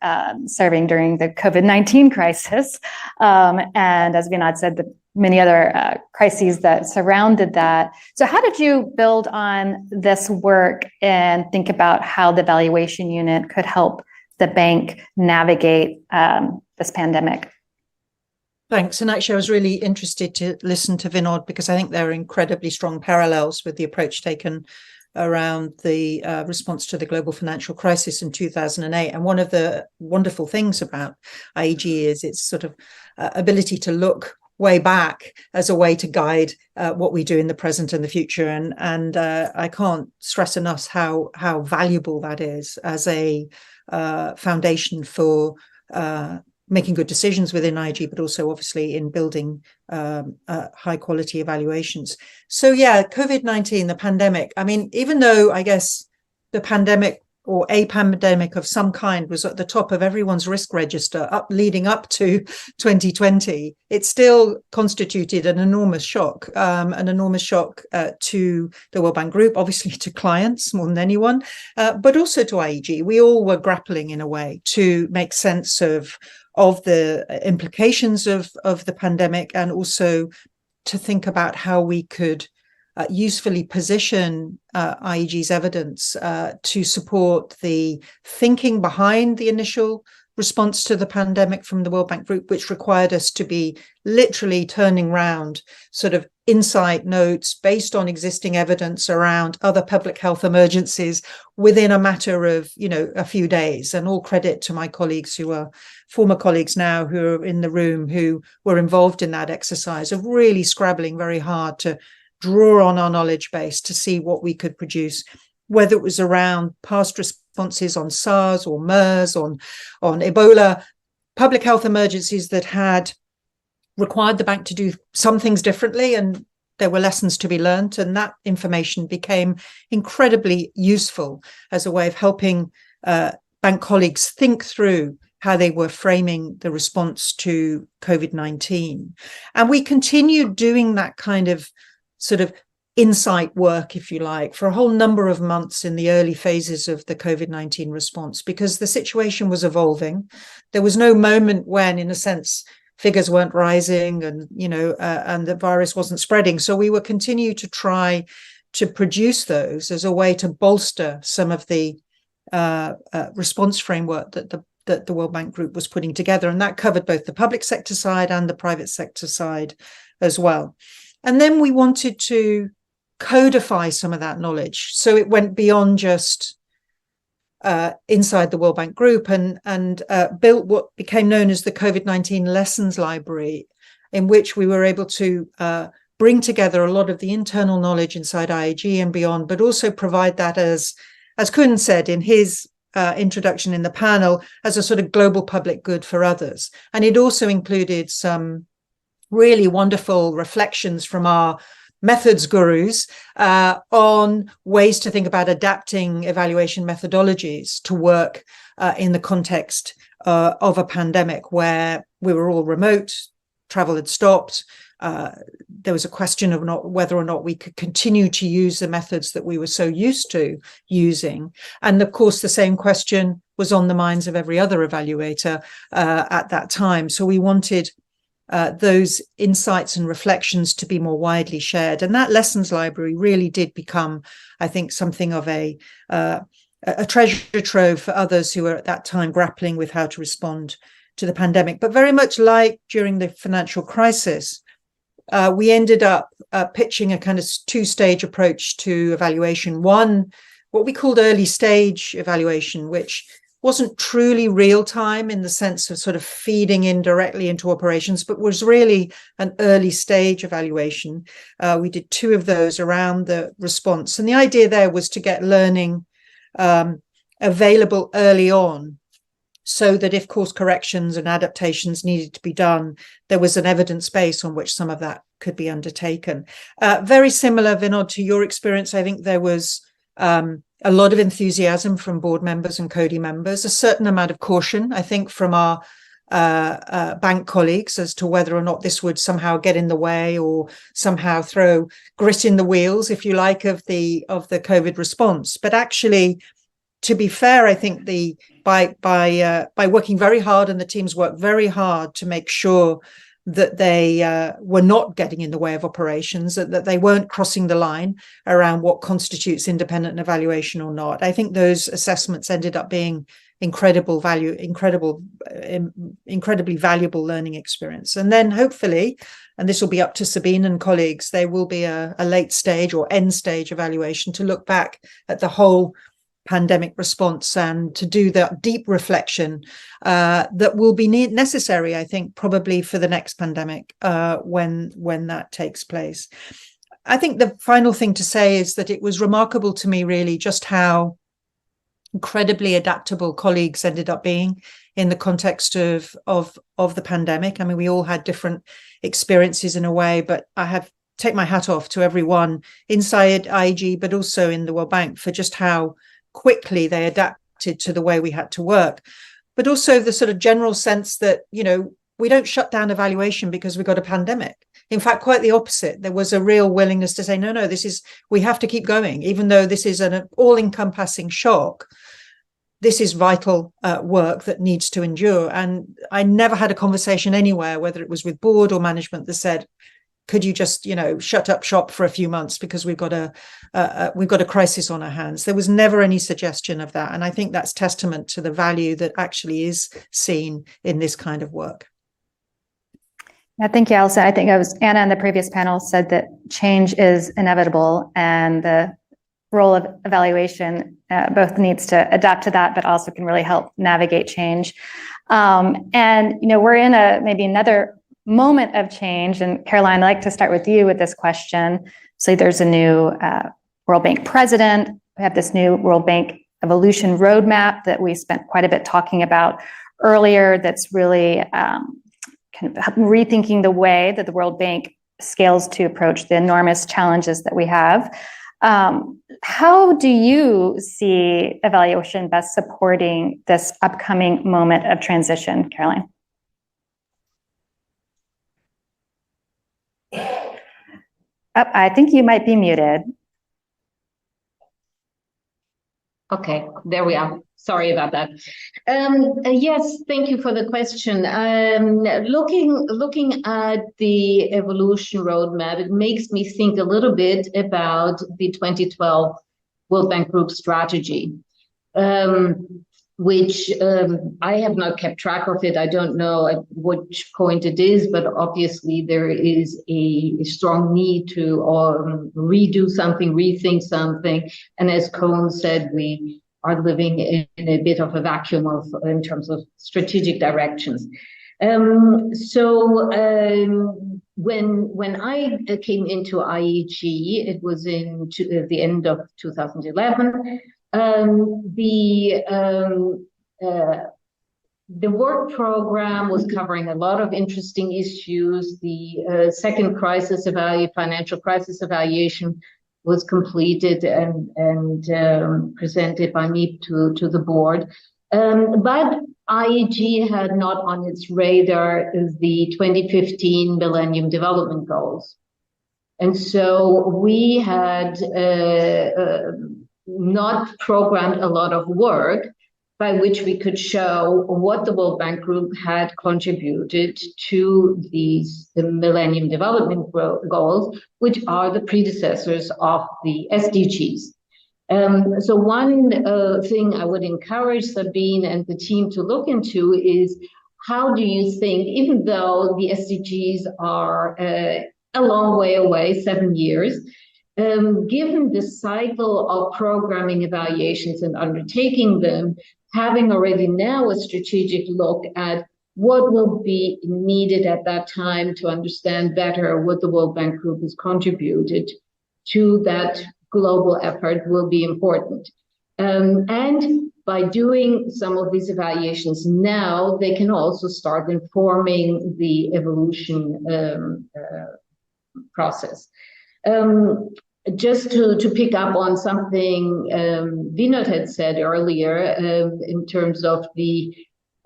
[SPEAKER 9] serving during the COVID-19 crisis. And as Vinod said, the many other crises that surrounded that. So how did you build on this work and think about how the valuation unit could help the bank navigate this pandemic?
[SPEAKER 12] Thanks. And actually, I was really interested to listen to Vinod because I think there are incredibly strong parallels with the approach taken around the response to the global financial crisis in 2008. And one of the wonderful things about IEG is its sort of ability to look way back as a way to guide what we do in the present and the future. And I can't stress enough how valuable that is as a foundation for making good decisions within IEG, but also obviously in building high quality evaluations. So yeah, COVID-19, the pandemic. I mean, even though I guess the pandemic or a pandemic of some kind was at the top of everyone's risk register leading up to 2020, it still constituted an enormous shock to the World Bank Group, obviously to clients more than anyone, but also to IEG. We all were grappling in a way to make sense of the implications of the pandemic and also to think about how we could usefully position IEG's evidence to support the thinking behind the initial response to the pandemic from the World Bank Group, which required us to be literally turning round sort of insight notes based on existing evidence around other public health emergencies within a matter of, a few days. And all credit to my colleagues who are former colleagues now who are in the room who were involved in that exercise of really scrabbling very hard to draw on our knowledge base to see what we could produce, whether it was around past responses on SARS or MERS, on Ebola, public health emergencies that had required the bank to do some things differently, and there were lessons to be learned, and that information became incredibly useful as a way of helping bank colleagues think through how they were framing the response to COVID-19. And we continued doing that kind of sort of insight work, if you like, for a whole number of months in the early phases of the COVID-19 response, because the situation was evolving. There was no moment when, in a sense, figures weren't rising and, and the virus wasn't spreading. So we will continue to try to produce those as a way to bolster some of the response framework that the World Bank Group was putting together. And that covered both the public sector side and the private sector side as well. And then we wanted to codify some of that knowledge. So it went beyond just inside the World Bank Group and built what became known as the COVID-19 Lessons Library, in which we were able to bring together a lot of the internal knowledge inside IEG and beyond, but also provide that as Koen said in his introduction in the panel, as a sort of global public good for others. And it also included some really wonderful reflections from our methods gurus on ways to think about adapting evaluation methodologies to work in the context of a pandemic where we were all remote, travel had stopped. There was a question of whether or not we could continue to use the methods that we were so used to using. And of course, the same question was on the minds of every other evaluator at that time. So we wanted those insights and reflections to be more widely shared. And that lessons library really did become, I think, something of a treasure trove for others who were at that time grappling with how to respond to the pandemic. But very much like during the financial crisis, we ended up pitching a kind of two-stage approach to evaluation. One, what we called early stage evaluation, which wasn't truly real time in the sense of sort of feeding in directly into operations, but was really an early stage evaluation. We did 2 of those around the response. And the idea there was to get learning available early on, so that if course corrections and adaptations needed to be done, there was an evidence base on which some of that could be undertaken. Very similar, Vinod, to your experience. I think there was a lot of enthusiasm from board members and CODI members, a certain amount of caution, I think, from our bank colleagues as to whether or not this would somehow get in the way or somehow throw grit in the wheels, if you like, of the COVID response. But actually, to be fair, I think by working very hard, and the teams worked very hard to make sure that they were not getting in the way of operations, that they weren't crossing the line around what constitutes independent evaluation or not. I think those assessments ended up being incredibly valuable learning experience. And then hopefully, and this will be up to Sabine and colleagues, there will be a late stage or end stage evaluation to look back at the whole pandemic response and to do that deep reflection that will be necessary, I think, probably for the next pandemic when that takes place. I think the final thing to say is that it was remarkable to me, really, just how incredibly adaptable colleagues ended up being in the context of the pandemic. I mean, we all had different experiences in a way, but I take my hat off to everyone inside IEG, but also in the World Bank, for just how quickly they adapted to the way we had to work. But also the sort of general sense that, you know, we don't shut down evaluation because we got a pandemic. In fact, quite the opposite. There was a real willingness to say, no, we have to keep going, even though this is an all-encompassing shock. This is vital work that needs to endure. And I never had a conversation anywhere, whether it was with board or management, that said, could you just, shut up shop for a few months because we've got a crisis on our hands. There was never any suggestion of that. And I think that's testament to the value that actually is seen in this kind of work.
[SPEAKER 9] Yeah, thank you, Alison. I think it was Anna in the previous panel said that change is inevitable, and the role of evaluation both needs to adapt to that, but also can really help navigate change. We're in maybe another moment of change. And Caroline, I'd like to start with you with this question. So there's a new World Bank president. We have this new World Bank evolution roadmap that we spent quite a bit talking about earlier. That's really kind of rethinking the way that the World Bank scales to approach the enormous challenges that we have. How do you see evaluation best supporting this upcoming moment of transition, Caroline? I think you might be muted.
[SPEAKER 11] Okay, there we are. Sorry about that. Yes, thank you for the question. Looking at the evolution roadmap, it makes me think a little bit about the 2012 World Bank Group strategy, which I have not kept track of it. I don't know at which point it is, but obviously there is a strong need to redo something, rethink something. And as Koen said, we are living in a bit of a vacuum in terms of strategic directions. When I came into IEG, it was in the end of 2011. The work program was covering a lot of interesting issues. The second financial crisis evaluation was completed and presented by me to the board. But IEG had not on its radar the 2015 Millennium Development Goals. And so we had not programmed a lot of work by which we could show what the World Bank Group had contributed to the Millennium Development Goals, which are the predecessors of the SDGs. So one thing I would encourage Sabine and the team to look into is, how do you think, even though the SDGs are a long way away, 7 years, given the cycle of programming evaluations and undertaking them, having already now a strategic look at what will be needed at that time to understand better what the World Bank Group has contributed to that global effort will be important. And by doing some of these evaluations now, they can also start informing the evolution process. just to pick up on something Vinod had said earlier in terms of the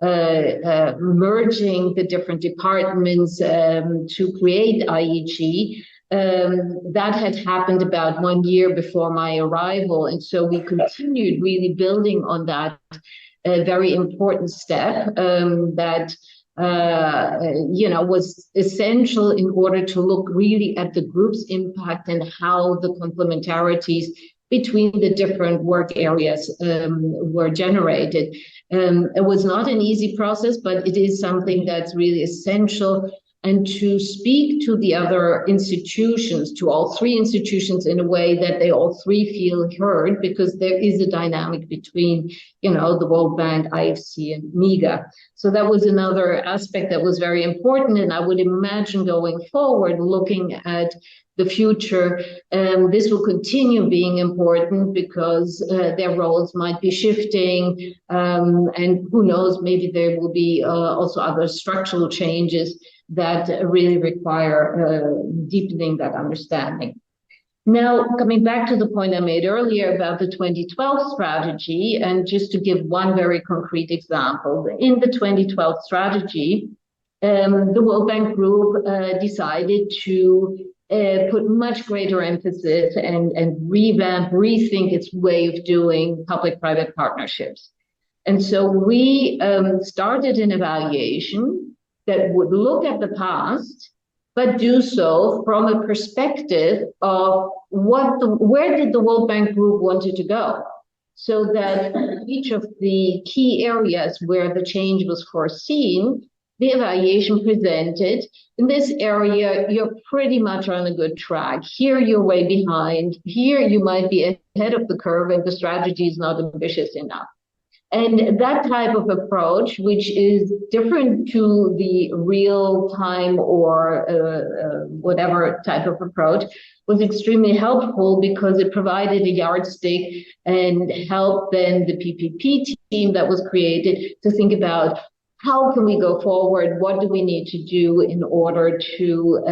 [SPEAKER 11] merging the different departments to create IEG. That had happened about 1 year before my arrival. And so we continued really building on that very important step that was essential in order to look really at the group's impact and how the complementarities between the different work areas were generated. It was not an easy process, but it is something that's really essential. And to speak to the other institutions, to all three institutions in a way that they all three feel heard, because there is a dynamic between, the World Bank, IFC, and MIGA. So that was another aspect that was very important. And I would imagine going forward, looking at the future, this will continue being important because their roles might be shifting. And who knows, maybe there will be also other structural changes that really require deepening that understanding. Now, coming back to the point I made earlier about the 2012 strategy, and just to give one very concrete example, in the 2012 strategy, the World Bank Group decided to put much greater emphasis and rethink its way of doing public-private partnerships. And so we started an evaluation that would look at the past, but do so from a perspective of where did the World Bank Group wanted to go, so that each of the key areas where the change was foreseen, the evaluation presented, in this area, you're pretty much on a good track. Here, you're way behind. Here, you might be ahead of the curve and the strategy is not ambitious enough. And that type of approach, which is different to the real time or whatever type of approach, was extremely helpful because it provided a yardstick and helped then the PPP team that was created to think about how can we go forward? What do we need to do in order to,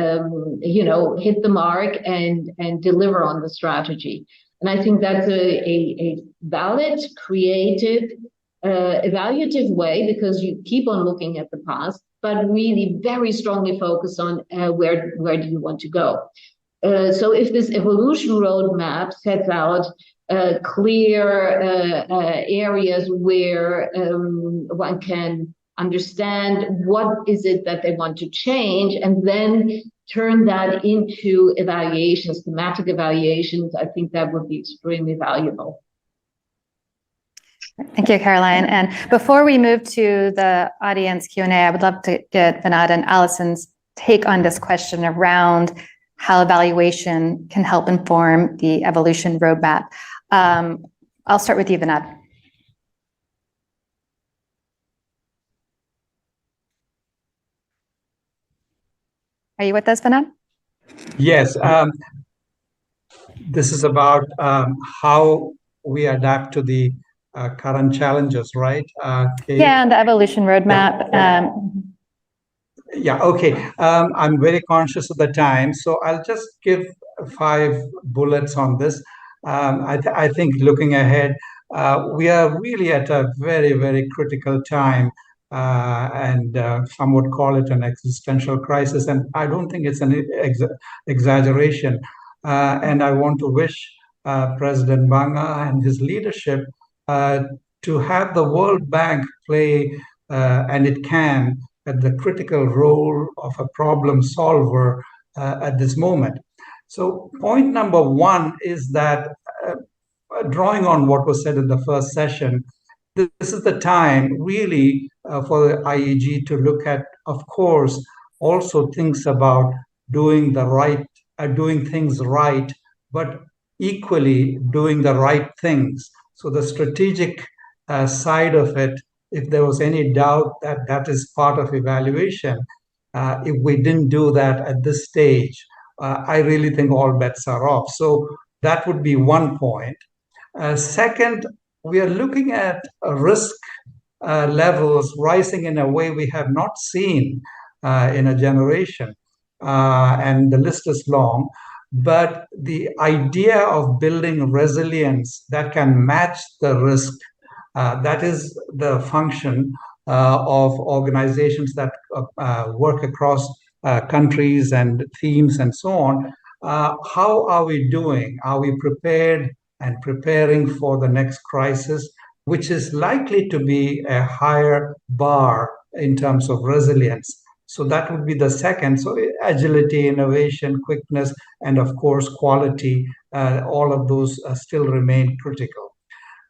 [SPEAKER 11] hit the mark and deliver on the strategy? And I think that's a valid, creative, evaluative way, because you keep on looking at the past, but really very strongly focus on where do you want to go. So if this evolution roadmap sets out clear areas where one can understand what is it that they want to change, and then turn that into evaluations, thematic evaluations, I think that would be extremely valuable.
[SPEAKER 9] Thank you, Caroline. And before we move to the audience Q&A, I would love to get Vinod and Alison's take on this question around how evaluation can help inform the evolution roadmap. I'll start with you, Vinod. Are you with us, Vinod?
[SPEAKER 10] Yes. This is about how we adapt to the current challenges, right?
[SPEAKER 9] Yeah, and the evolution roadmap.
[SPEAKER 10] Yeah, okay. I'm very conscious of the time, so I'll just give 5 bullets on this. I think looking ahead, we are really at a very, very critical time, and some would call it an existential crisis, and I don't think it's an exaggeration. And I want to wish President Banga and his leadership to have the World Bank play, and it can, at the critical role of a problem solver at this moment. So point number 1 is that, drawing on what was said in the first session, this is the time really for the IEG to look at, of course, also things about doing things right, but equally doing the right things. So the strategic side of it, if there was any doubt that that is part of evaluation, if we didn't do that at this stage, I really think all bets are off. So that would be one point. Second, we are looking at risk levels rising in a way we have not seen in a generation, and the list is long. but the idea of building resilience that can match the risk, that is the function of organizations that work across countries and themes and so on. How are we doing? Are we prepared and preparing for the next crisis, which is likely to be a higher bar in terms of resilience? So that would be the second. So agility, innovation, quickness, and of course, quality, all of those still remain critical.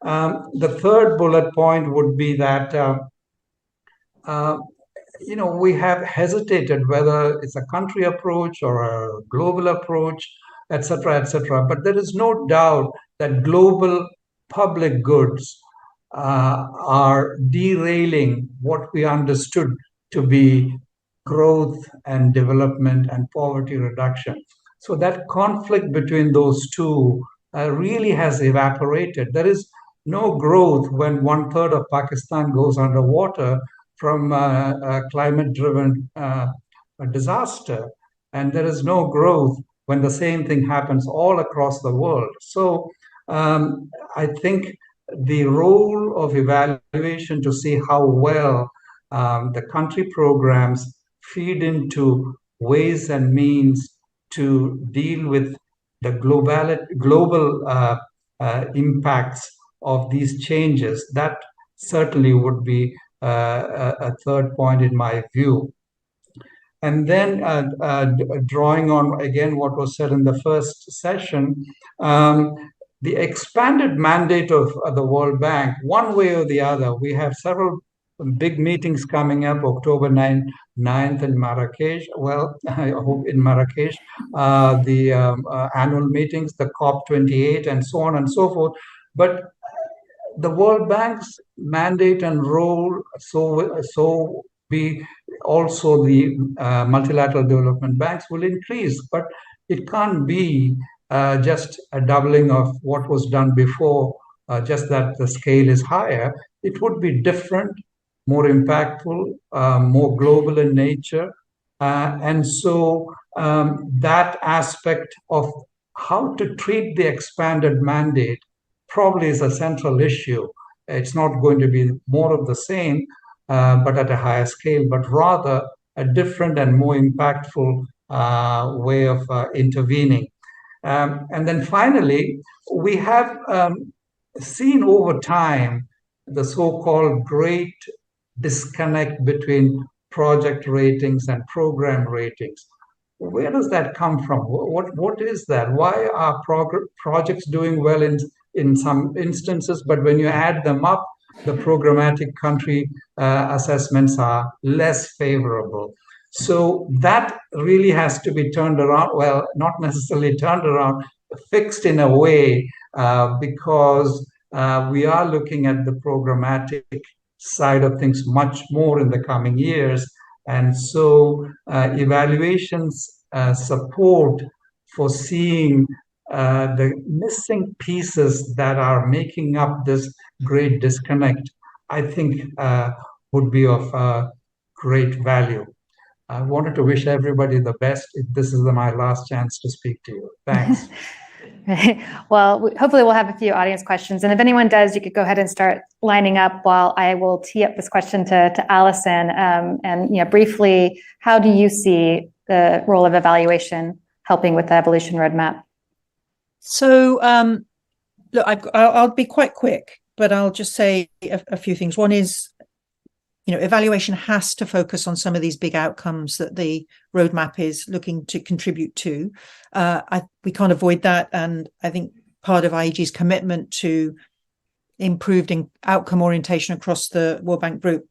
[SPEAKER 10] The third bullet point would be that we have hesitated whether it's a country approach or a global approach, etc., etc. But there is no doubt that global public goods are derailing what we understood to be growth and development and poverty reduction. So that conflict between those two really has evaporated. There is no growth when 1/3 of Pakistan goes underwater from a climate-driven disaster. And there is no growth when the same thing happens all across the world. So I think the role of evaluation to see how well the country programs feed into ways and means to deal with the global impacts of these changes, that certainly would be a third point in my view. And then drawing on, again, what was said in the first session, the expanded mandate of the World Bank, one way or the other, we have several big meetings coming up, October 9th in Marrakesh. Well, I hope in Marrakesh, the annual meetings, the COP28, and so on and so forth. But the World Bank's mandate and role, so be also the multilateral development banks will increase, but it can't be just a doubling of what was done before, just that the scale is higher. It would be different, more impactful, more global in nature. And so that aspect of how to treat the expanded mandate probably is a central issue. It's not going to be more of the same, but at a higher scale, but rather a different and more impactful way of intervening. And then finally, we have seen over time the so-called great disconnect between project ratings and program ratings. Where does that come from? What is that? Why are projects doing well in some instances, but when you add them up, the programmatic country assessments are less favorable? So that really has to be turned around. Well, not necessarily turned around, fixed in a way, because we are looking at the programmatic side of things much more in the coming years. And so evaluations support for seeing the missing pieces that are making up this great disconnect, I think would be of great value. I wanted to wish everybody the best. This is my last chance to speak to you. Thanks.
[SPEAKER 9] Well, hopefully we'll have a few audience questions. And if anyone does, you could go ahead and start lining up while I will tee up this question to Alison. And briefly, how do you see the role of evaluation helping with the evolution roadmap?
[SPEAKER 12] So, look, I'll be quite quick, but I'll just say a few things. One is, evaluation has to focus on some of these big outcomes that the roadmap is looking to contribute to. We can't avoid that. And I think part of IEG's commitment to improved outcome orientation across the World Bank group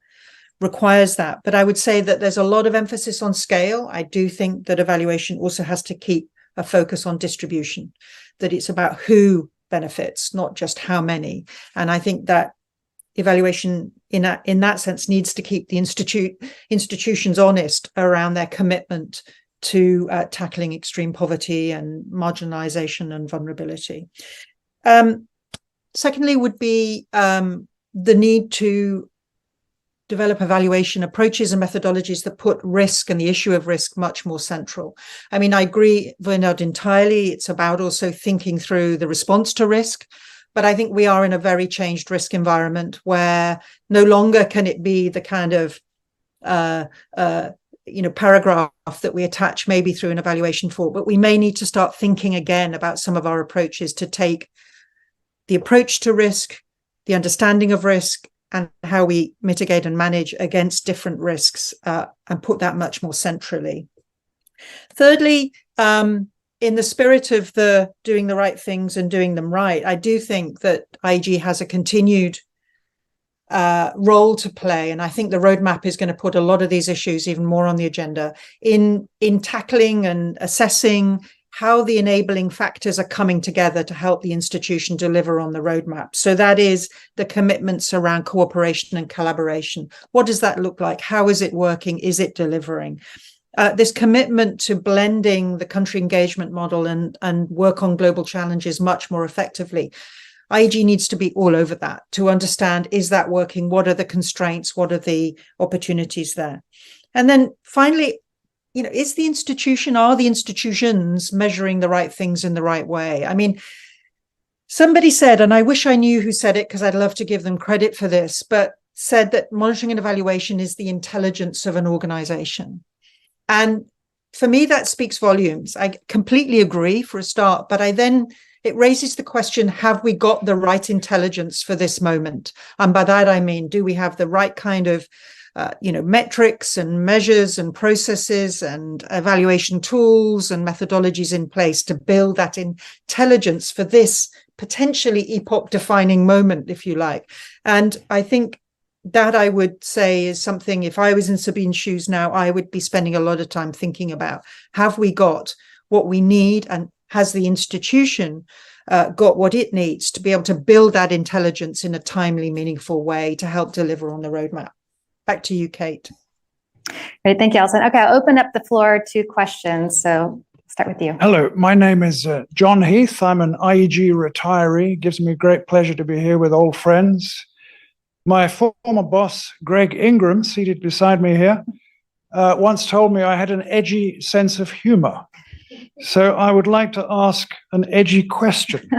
[SPEAKER 12] requires that. But I would say that there's a lot of emphasis on scale. I do think that evaluation also has to keep a focus on distribution, that it's about who benefits, not just how many. And I think that evaluation in that sense needs to keep the institutions honest around their commitment to tackling extreme poverty and marginalization and vulnerability. Secondly would be the need to develop evaluation approaches and methodologies that put risk and the issue of risk much more central. I mean, I agree, Vinod, entirely. It's about also thinking through the response to risk. But I think we are in a very changed risk environment where no longer can it be the kind of paragraph that we attach maybe through an evaluation for, but we may need to start thinking again about some of our approaches to take the approach to risk, the understanding of risk, and how we mitigate and manage against different risks, and put that much more centrally. Thirdly, in the spirit of the doing the right things and doing them right, I do think that IEG has a continued role to play, and I think the roadmap is going to put a lot of these issues even more on the agenda in tackling and assessing how the enabling factors are coming together to help the institution deliver on the roadmap. So that is the commitments around cooperation and collaboration. What does that look like? How is it working? Is it delivering? This commitment to blending the country engagement model and work on global challenges much more effectively. IEG needs to be all over that to understand, is that working? What are the constraints? What are the opportunities there? And then finally, are the institutions measuring the right things in the right way? I mean, somebody said, and I wish I knew who said it because I'd love to give them credit for this, but said that monitoring and evaluation is the intelligence of an organization. And for me, that speaks volumes. I completely agree for a start, but it raises the question, have we got the right intelligence for this moment? And by that, I mean, do we have the right kind of metrics and measures and processes and evaluation tools and methodologies in place to build that intelligence for this potentially epoch-defining moment, if you like. And I think that, I would say, is something, if I was in Sabine's shoes now, I would be spending a lot of time thinking about, have we got what we need, and has the institution got what it needs to be able to build that intelligence in a timely, meaningful way to help deliver on the roadmap? Back to you, Kate.
[SPEAKER 9] Great, thank you, Alison. Okay, I'll open up the floor to questions. So start with you.
[SPEAKER 13] Hello, my name is John Heath. I'm an IEG retiree. It gives me great pleasure to be here with old friends. My former boss, Greg Ingram, seated beside me here, once told me I had an edgy sense of humor. So I would like to ask an edgy question.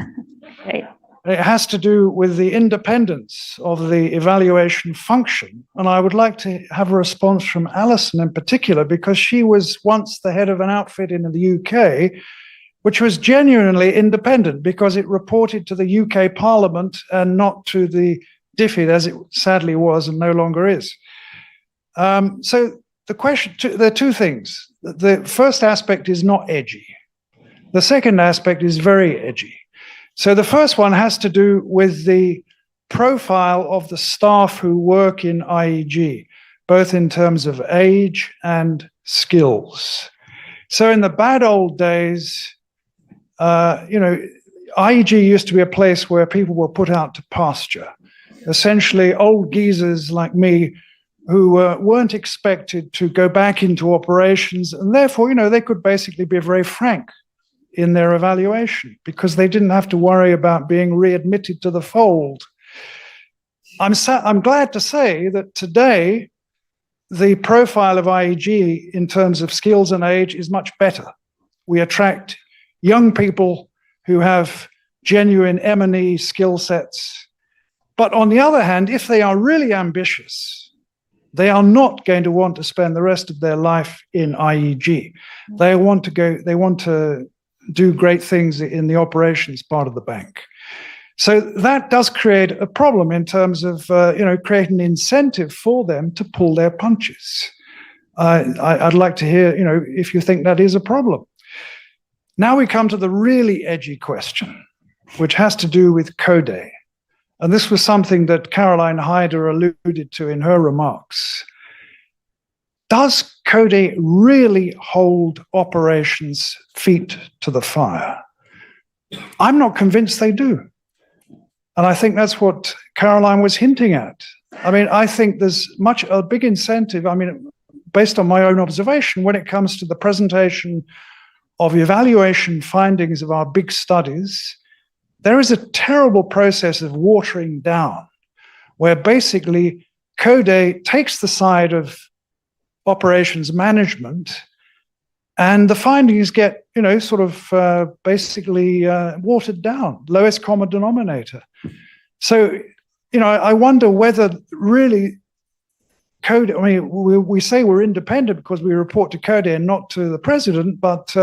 [SPEAKER 9] Great.
[SPEAKER 13] It has to do with the independence of the evaluation function. And I would like to have a response from Alison in particular, because she was once the head of an outfit in the UK, which was genuinely independent because it reported to the UK Parliament and not to the DFID, as it sadly was and no longer is. So the question, there are two things. The first aspect is not edgy. The second aspect is very edgy. So the first one has to do with the profile of the staff who work in IEG, both in terms of age and skills. So in the bad old days, IEG used to be a place where people were put out to pasture. Essentially, old geezers like me who weren't expected to go back into operations, and therefore, they could basically be very frank in their evaluation because they didn't have to worry about being readmitted to the fold. I'm glad to say that today, the profile of IEG in terms of skills and age is much better. We attract young people who have genuine M&E skill sets. But on the other hand, if they are really ambitious, they are not going to want to spend the rest of their life in IEG. They want to do great things in the operations part of the bank. So that does create a problem in terms of create an incentive for them to pull their punches. I'd like to hear if you think that is a problem. Now we come to the really edgy question, which has to do with Code. And this was something that Caroline Heider alluded to in her remarks. Does Code really hold operations feet to the fire? I'm not convinced they do. And I think that's what Caroline was hinting at. I mean, I think there's a big incentive, based on my own observation, when it comes to the presentation of evaluation findings of our big studies, there is a terrible process of watering down, where basically Code takes the side of operations management, and the findings get, sort of basically watered down, lowest common denominator. So, I wonder whether really Code, we say we're independent because we report to Code and not to the president, but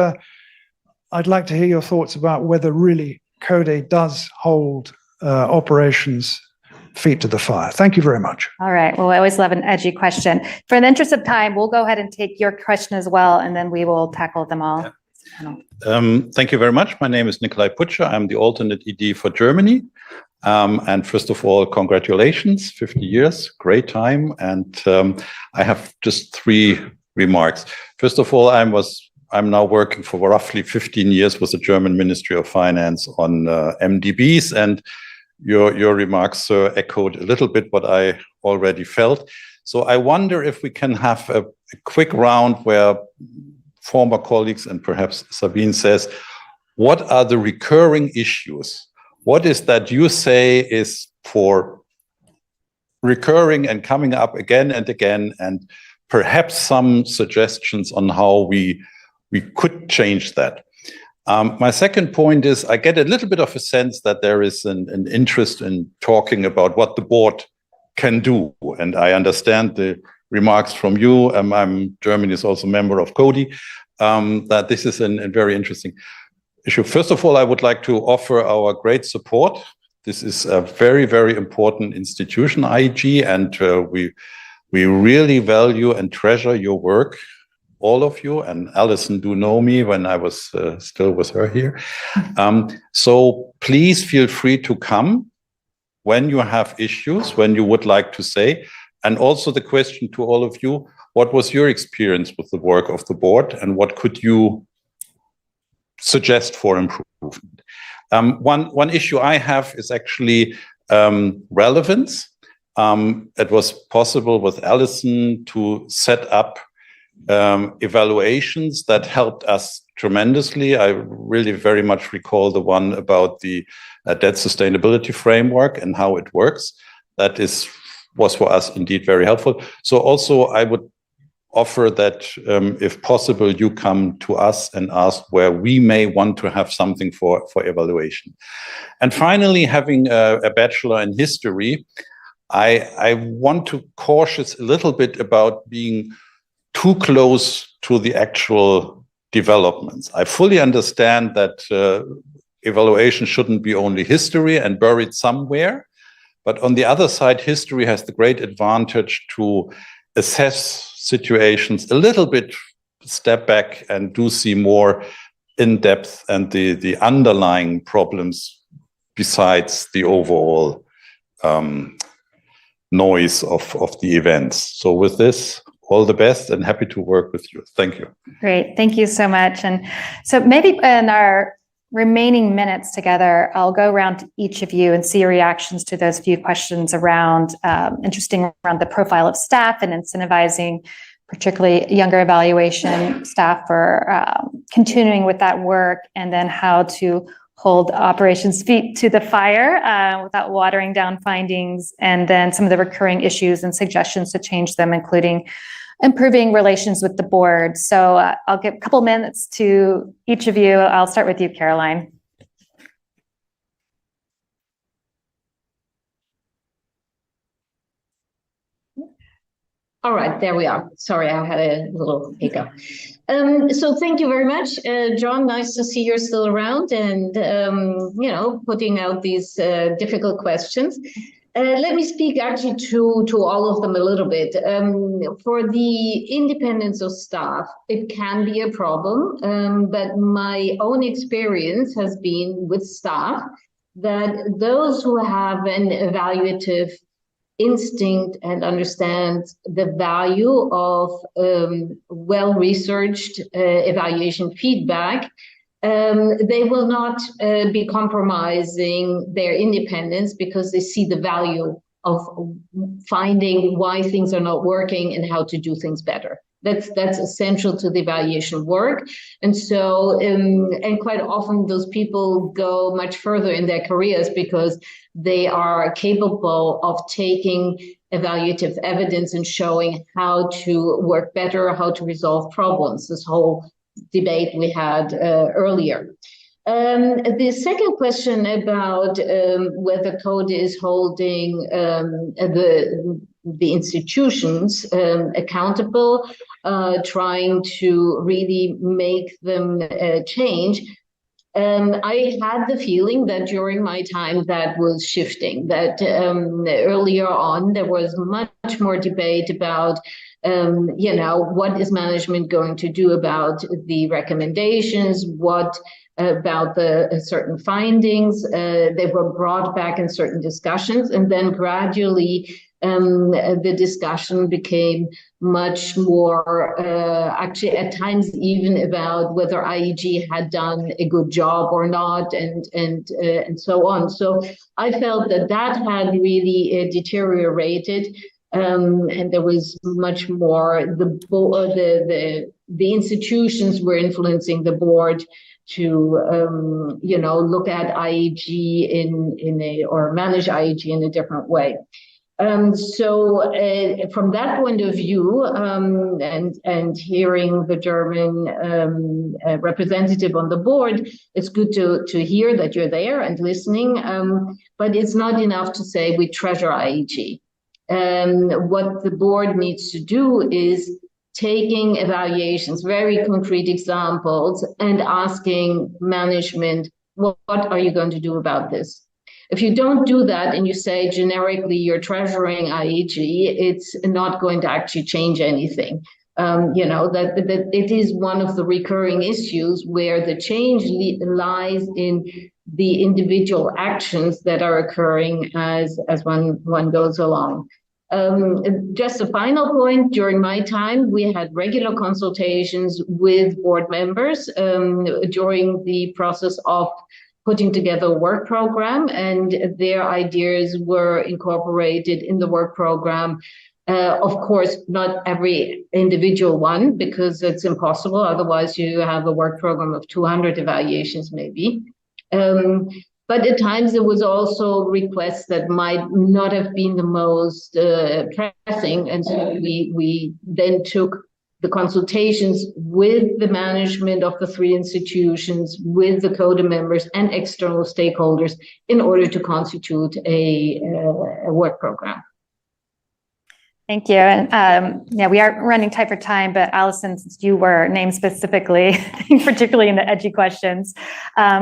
[SPEAKER 13] I'd like to hear your thoughts about whether really Code does hold operations feet to the fire. Thank you very much.
[SPEAKER 9] All right. Well, I always love an edgy question. For the interest of time, we'll go ahead and take your question as well, and then we will tackle them all.
[SPEAKER 14] Yeah. Thank you very much. My name is Nikolai Putscher. I'm the alternate ED for Germany. And first of all, congratulations, 50 years, great time. And I have just 3 remarks. First of all, I'm now working for roughly 15 years with the German Ministry of Finance on MDBs, and your remarks, sir, echoed a little bit what I already felt. So I wonder if we can have a quick round where former colleagues and perhaps Sabine says, what are the recurring issues? What is that you say is for recurring and coming up again and again, and perhaps some suggestions on how we could change that? My second point is I get a little bit of a sense that there is an interest in talking about what the board can do. And I understand the remarks from you. Germany is also a member of CODI, that this is a very interesting issue. First of all, I would like to offer our great support. This is a very, very important institution, IG, and we really value and treasure your work, all of you, and Alison do know me when I was still with her here. So please feel free to come when you have issues, when you would like to say. And also the question to all of you, what was your experience with the work of the board, and what could you suggest for improvement? One issue I have is actually relevance. It was possible with Alison to set up evaluations that helped us tremendously. I really very much recall the one about the debt sustainability framework and how it works. That was for us indeed very helpful. So also I would offer that if possible, you come to us and ask where we may want to have something for evaluation. And finally, having a bachelor in history, I want to cautious a little bit about being too close to the actual developments. I fully understand that evaluation shouldn't be only history and buried somewhere. But on the other side, history has the great advantage to assess situations a little bit, step back and do see more in depth and the underlying problems besides the overall noise of the events. So with this, all the best and happy to work with you. Thank you.
[SPEAKER 9] Great. Thank you so much. And so maybe in our remaining minutes together, I'll go around to each of you and see your reactions to those few questions around interesting around the profile of staff and incentivizing particularly younger evaluation staff for continuing with that work, and then how to hold operations feet to the fire without watering down findings, and then some of the recurring issues and suggestions to change them, including improving relations with the board. So I'll give a couple minutes to each of you. I'll start with you, Caroline.
[SPEAKER 11] All right, there we are. Sorry, I had a little hiccup. So thank you very much, John. Nice to see you're still around and, putting out these difficult questions. Let me speak actually to all of them a little bit. For the independence of staff, it can be a problem, but my own experience has been with staff that those who have an evaluative instinct and understand the value of well-researched evaluation feedback, they will not be compromising their independence because they see the value of finding why things are not working and how to do things better. That's essential to the evaluation work. And so, and quite often those people go much further in their careers because they are capable of taking evaluative evidence and showing how to work better, how to resolve problems, this whole debate we had earlier. The second question about whether Code is holding the institutions accountable, trying to really make them change. I had the feeling that during my time that was shifting, that earlier on there was much more debate about what is management going to do about the recommendations, what about the certain findings. They were brought back in certain discussions, and then gradually the discussion became much more, actually at times even about whether IEG had done a good job or not, and so on. So I felt that had really deteriorated. And there was much more, the institutions were influencing the board to look at IEG or manage IEG in a different way. So from that point of view, and hearing the German representative on the board, it's good to hear that you're there and listening, but it's not enough to say we treasure IEG. What the board needs to do is taking evaluations, very concrete examples, and asking management, what are you going to do about this? If you don't do that and you say generically you're treasuring IEG, it's not going to actually change anything. That it is one of the recurring issues where the change lies in the individual actions that are occurring as one goes along. Just a final point, during my time, we had regular consultations with board members during the process of putting together a work program, and their ideas were incorporated in the work program. Of course, not every individual one, because it's impossible. Otherwise, you have a work program of 200 evaluations, maybe. But at times there was also requests that might not have been the most pressing. And so we then took the consultations with the management of the three institutions, with the CODA members and external stakeholders in order to constitute a work program.
[SPEAKER 9] Thank you. And we are running tight for time, but Alison, since you were named specifically, particularly in the edgy questions,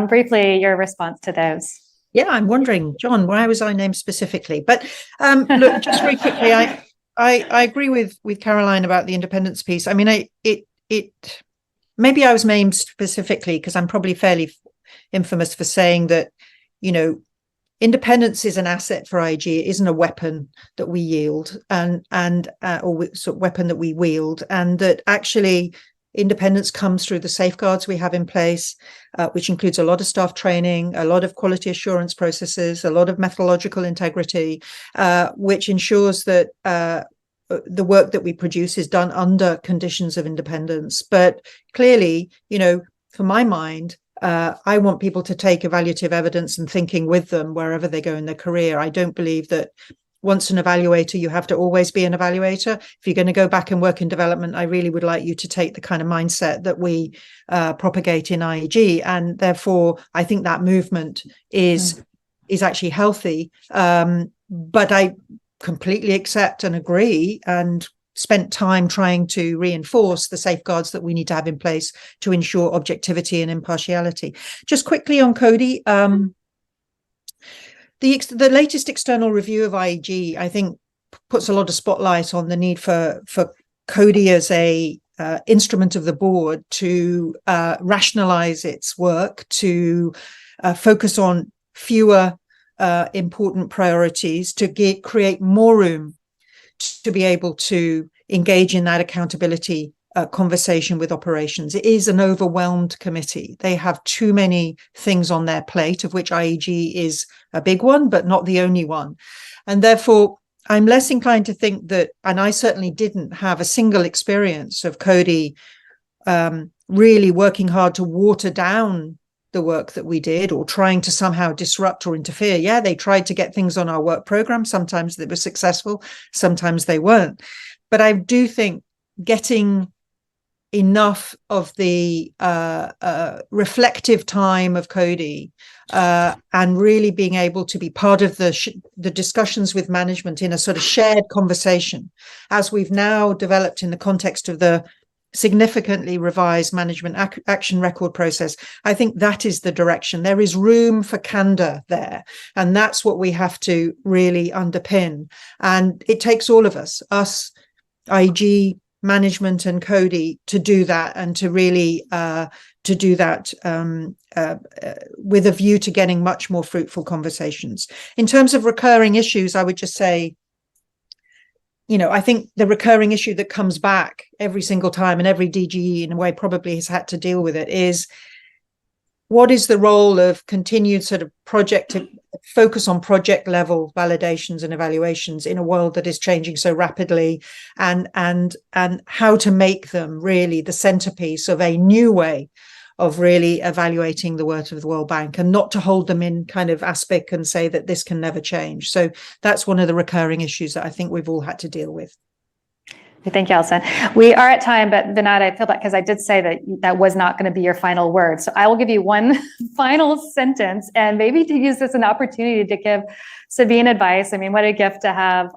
[SPEAKER 9] briefly your response to those.
[SPEAKER 12] Yeah, I'm wondering, John, why was I named specifically? But look, just very quickly, I agree with Caroline about the independence piece. I mean, maybe I was named specifically because I'm probably fairly infamous for saying that, independence is an asset for IG. It isn't a weapon that we yield or sort of weapon that we wield, and that actually independence comes through the safeguards we have in place, which includes a lot of staff training, a lot of quality assurance processes, a lot of methodological integrity, which ensures that the work that we produce is done under conditions of independence. But clearly, for my mind, I want people to take evaluative evidence and thinking with them wherever they go in their career. I don't believe that once an evaluator, you have to always be an evaluator. If you're going to go back and work in development, I really would like you to take the kind of mindset that we propagate in IEG. And therefore, I think that movement is actually healthy. But I completely accept and agree and spent time trying to reinforce the safeguards that we need to have in place to ensure objectivity and impartiality. Just quickly on CODI, the latest external review of IEG, I think, puts a lot of spotlight on the need for CODI as a instrument of the board to rationalize its work, to focus on fewer important priorities, to create more room to be able to engage in that accountability conversation with operations. It is an overwhelmed committee. They have too many things on their plate, of which IEG is a big one, but not the only one. And therefore, I'm less inclined to think that, and I certainly didn't have a single experience of Coady really working hard to water down the work that we did or trying to somehow disrupt or interfere. Yeah, they tried to get things on our work program. Sometimes they were successful, sometimes they weren't. But I do think getting enough of the reflective time of Coady and really being able to be part of the discussions with management in a sort of shared conversation, as we've now developed in the context of the significantly revised management action record process. I think that is the direction. There is room for candor there, and that's what we have to really underpin. And it takes all of us, IG, management and Coady, to do that, and to really to do that with a view to getting much more fruitful conversations. In terms of recurring issues, I would just say, I think the recurring issue that comes back every single time, and every DGE in a way probably has had to deal with it, is what is the role of continued sort of project to focus on project level validations and evaluations in a world that is changing so rapidly, and how to make them really the centerpiece of a new way of really evaluating the work of the World Bank, and not to hold them in kind of aspic and say that this can never change. So that's one of the recurring issues that I think we've all had to deal with.
[SPEAKER 9] Thank you, Alison. We are at time, but Vinod, I feel bad because I did say that that was not going to be your final word. So I will give you one final sentence, and maybe to use this as an opportunity to give Sabine advice. I mean, what a gift to have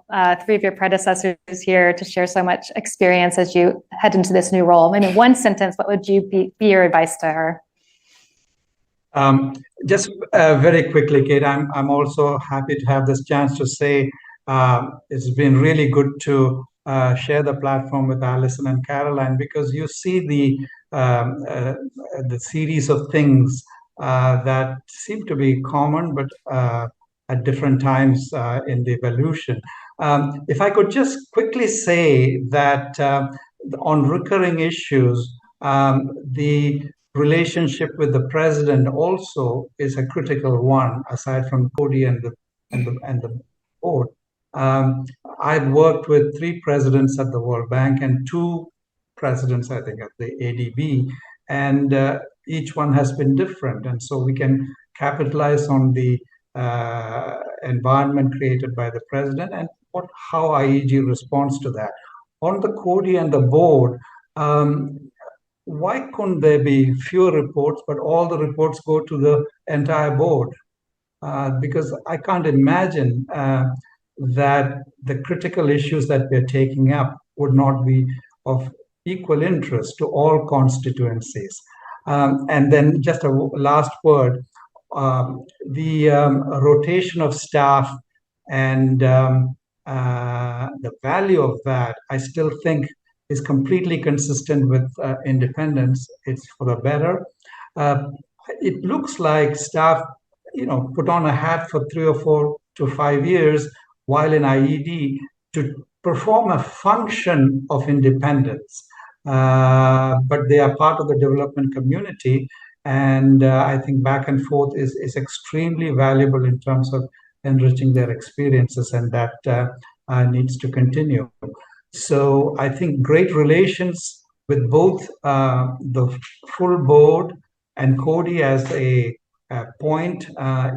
[SPEAKER 9] three of your predecessors here to share so much experience as you head into this new role. I mean, one sentence, what would you be your advice to her?
[SPEAKER 10] Just very quickly, Kate, I'm also happy to have this chance to say it's been really good to share the platform with Alison and Caroline, because you see the series of things that seem to be common, but at different times in the evolution. If I could just quickly say that on recurring issues, the relationship with the president also is a critical one, aside from Coady and the board. I've worked with 3 presidents at the World Bank and 2 presidents, I think, at the ADB, and each one has been different. And so we can capitalize on the environment created by the president and how IEG responds to that. On the Coady and the board, why couldn't there be fewer reports, but all the reports go to the entire board? Because I can't imagine that the critical issues that we're taking up would not be of equal interest to all constituencies. And then just a last word, the rotation of staff and the value of that, I still think is completely consistent with independence. It's for the better. It looks like staff, put on a hat for 3 or 4 to 5 years, while in IED, to perform a function of independence. But they are part of the development community. And I think back and forth is extremely valuable in terms of enriching their experiences, and that needs to continue. So I think great relations with both the full board and Coady as a point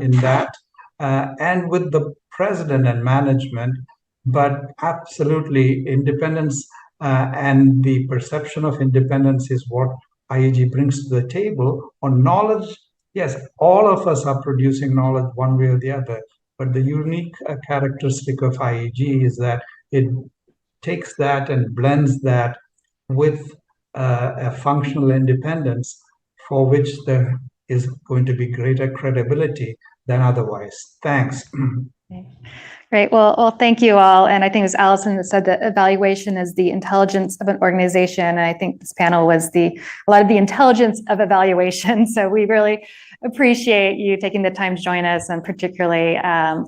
[SPEAKER 10] in that, and with the president and management, but absolutely independence and the perception of independence is what IEG brings to the table. On knowledge, yes, all of us are producing knowledge one way or the other, but the unique characteristic of IEG is that it takes that and blends that with a functional independence for which there is going to be greater credibility than otherwise. Thanks.
[SPEAKER 9] Great. Well, thank you all. And I think as Alison has said, that evaluation is the intelligence of an organization. And I think this panel was a lot of the intelligence of evaluation. So we really appreciate you taking the time to join us, and particularly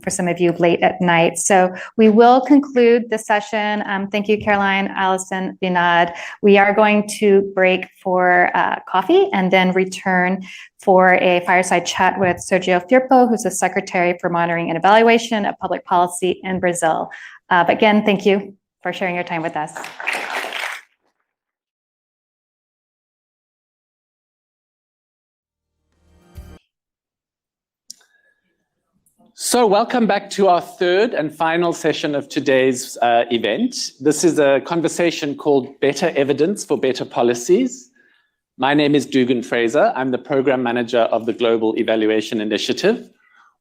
[SPEAKER 9] for some of you late at night. So we will conclude the session. Thank you, Caroline, Alison, Vinod. We are going to break for coffee and then return for a fireside chat with Sergio Firpo, who's the Secretary for Monitoring and Evaluation of Public Policy in Brazil. But again, thank you for sharing your time with us.
[SPEAKER 15] So welcome back to our third and final session of today's event. This is a conversation called Better Evidence for Better Policies. My name is Dugan Fraser. I'm the Program Manager of the Global Evaluation Initiative.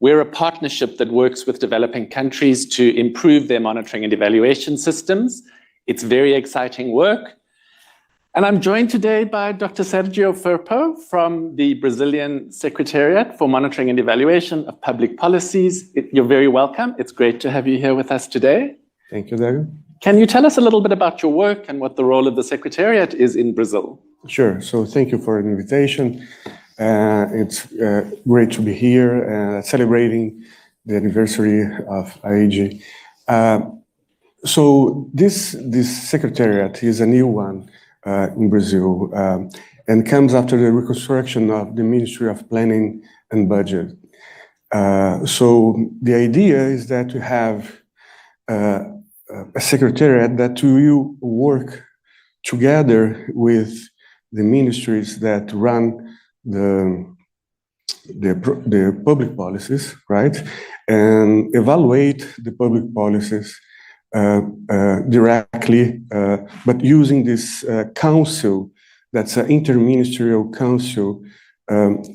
[SPEAKER 15] We're a partnership that works with developing countries to improve their monitoring and evaluation systems. It's very exciting work. And I'm joined today by Dr. Sergio Firpo from the Brazilian Secretariat for Monitoring and Evaluation of Public Policies. You're very welcome. It's great to have you here with us today.
[SPEAKER 16] Thank you, David.
[SPEAKER 15] Can you tell us a little bit about your work and what the role of the Secretariat is in Brazil?
[SPEAKER 16] Sure. So thank you for the invitation. It's great to be here celebrating the anniversary of IAG. So this Secretariat is a new one in Brazil, and comes after the reconstruction of the Ministry of Planning and Budget. So the idea is that we have a secretariat that will work together with the ministries that run the public policies, right, and evaluate the public policies directly, but using this council, that's an interministerial council,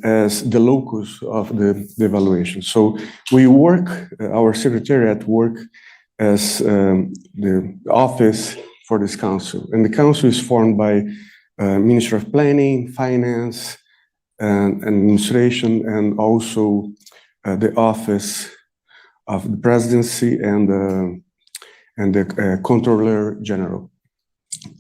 [SPEAKER 16] as the locus of the evaluation. So we work, our secretariat work as the office for this council. And the council is formed by Minister of Planning, Finance, and Administration, and also the office of the presidency and the Controller General.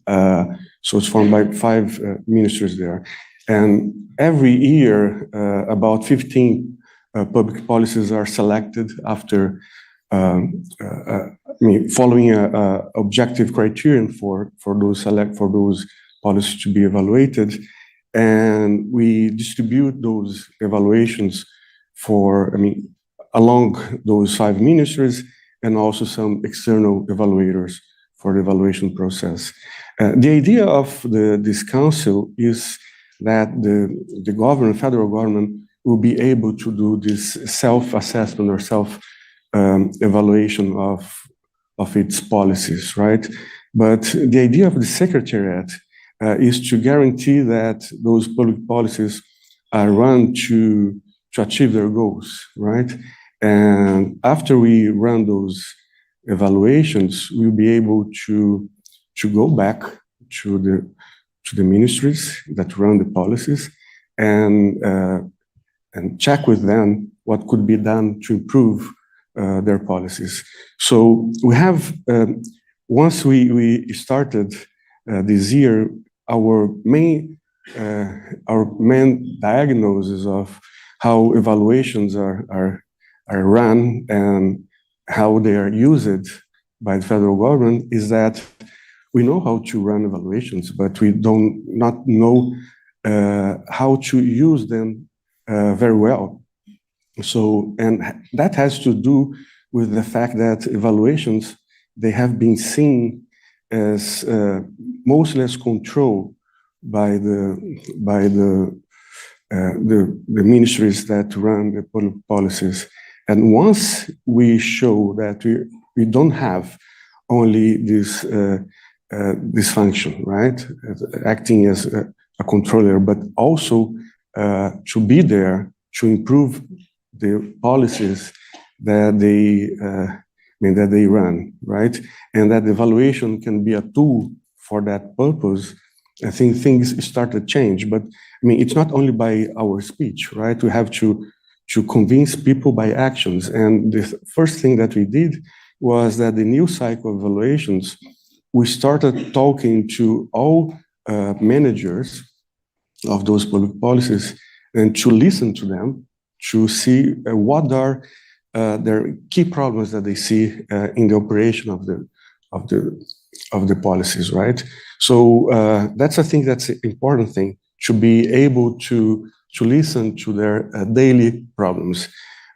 [SPEAKER 16] So it's formed by 5 ministers there. And every year, about 15 public policies are selected after, following a objective criterion for those policies to be evaluated. And we distribute those evaluations along those 5 ministries, and also some external evaluators for the evaluation process. The idea of this council is that the federal government will be able to do this self-assessment or self-evaluation of its policies, right? But the idea of the Secretariat is to guarantee that those public policies are run to achieve their goals, right? And after we run those evaluations, we'll be able to go back to the ministries that run the policies and check with them what could be done to improve their policies. So we have, once we started this year, our main diagnosis of how evaluations are run and how they are used by the federal government is that we know how to run evaluations, but we do not know how to use them very well. So, and that has to do with the fact that evaluations, they have been seen as mostly as controlled by the ministries that run the public policies. And once we show that we don't have only this function, right, acting as a controller, but also to be there to improve the policies that they run, right, and that the evaluation can be a tool for that purpose. I think things start to change, but it's not only by our speech, right? We have to convince people by actions. And the first thing that we did was that the new cycle of evaluations, we started talking to all managers of those public policies and to listen to them, to see what are their key problems that they see in the operation of the policies, right? So that's, I think that's an important thing, to be able to listen to their daily problems.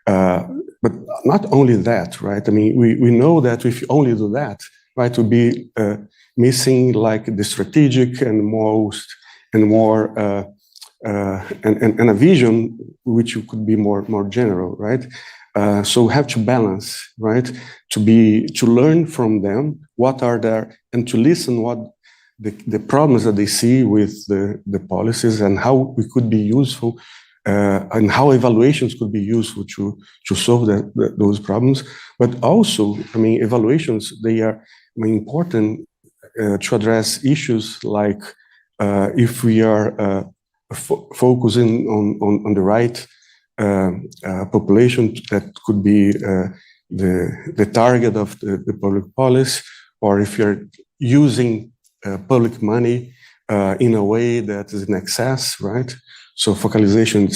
[SPEAKER 16] But not only that, right? I mean, we know that if you only do that, right, to be missing like the strategic and more and a vision which could be more general, right? So we have to balance, right? To learn from them what are there and to listen what the problems that they see with the policies and how we could be useful and how evaluations could be useful to solve those problems. But also, I mean, evaluations, they are important to address issues like if we are focusing on the right population that could be the target of the public policy, or if you're using public money in a way that is in excess, right? So focalization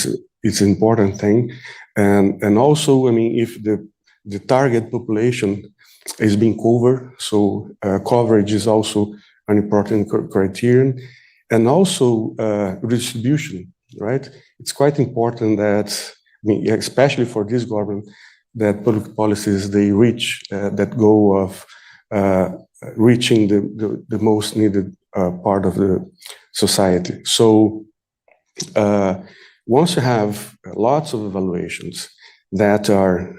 [SPEAKER 16] is an important thing. And also, I mean, if the target population is being covered, so coverage is also an important criterion. And also redistribution, right? It's quite important that, I mean, especially for this government, that public policies, they reach that goal of reaching the most needed part of the society. So once you have lots of evaluations that are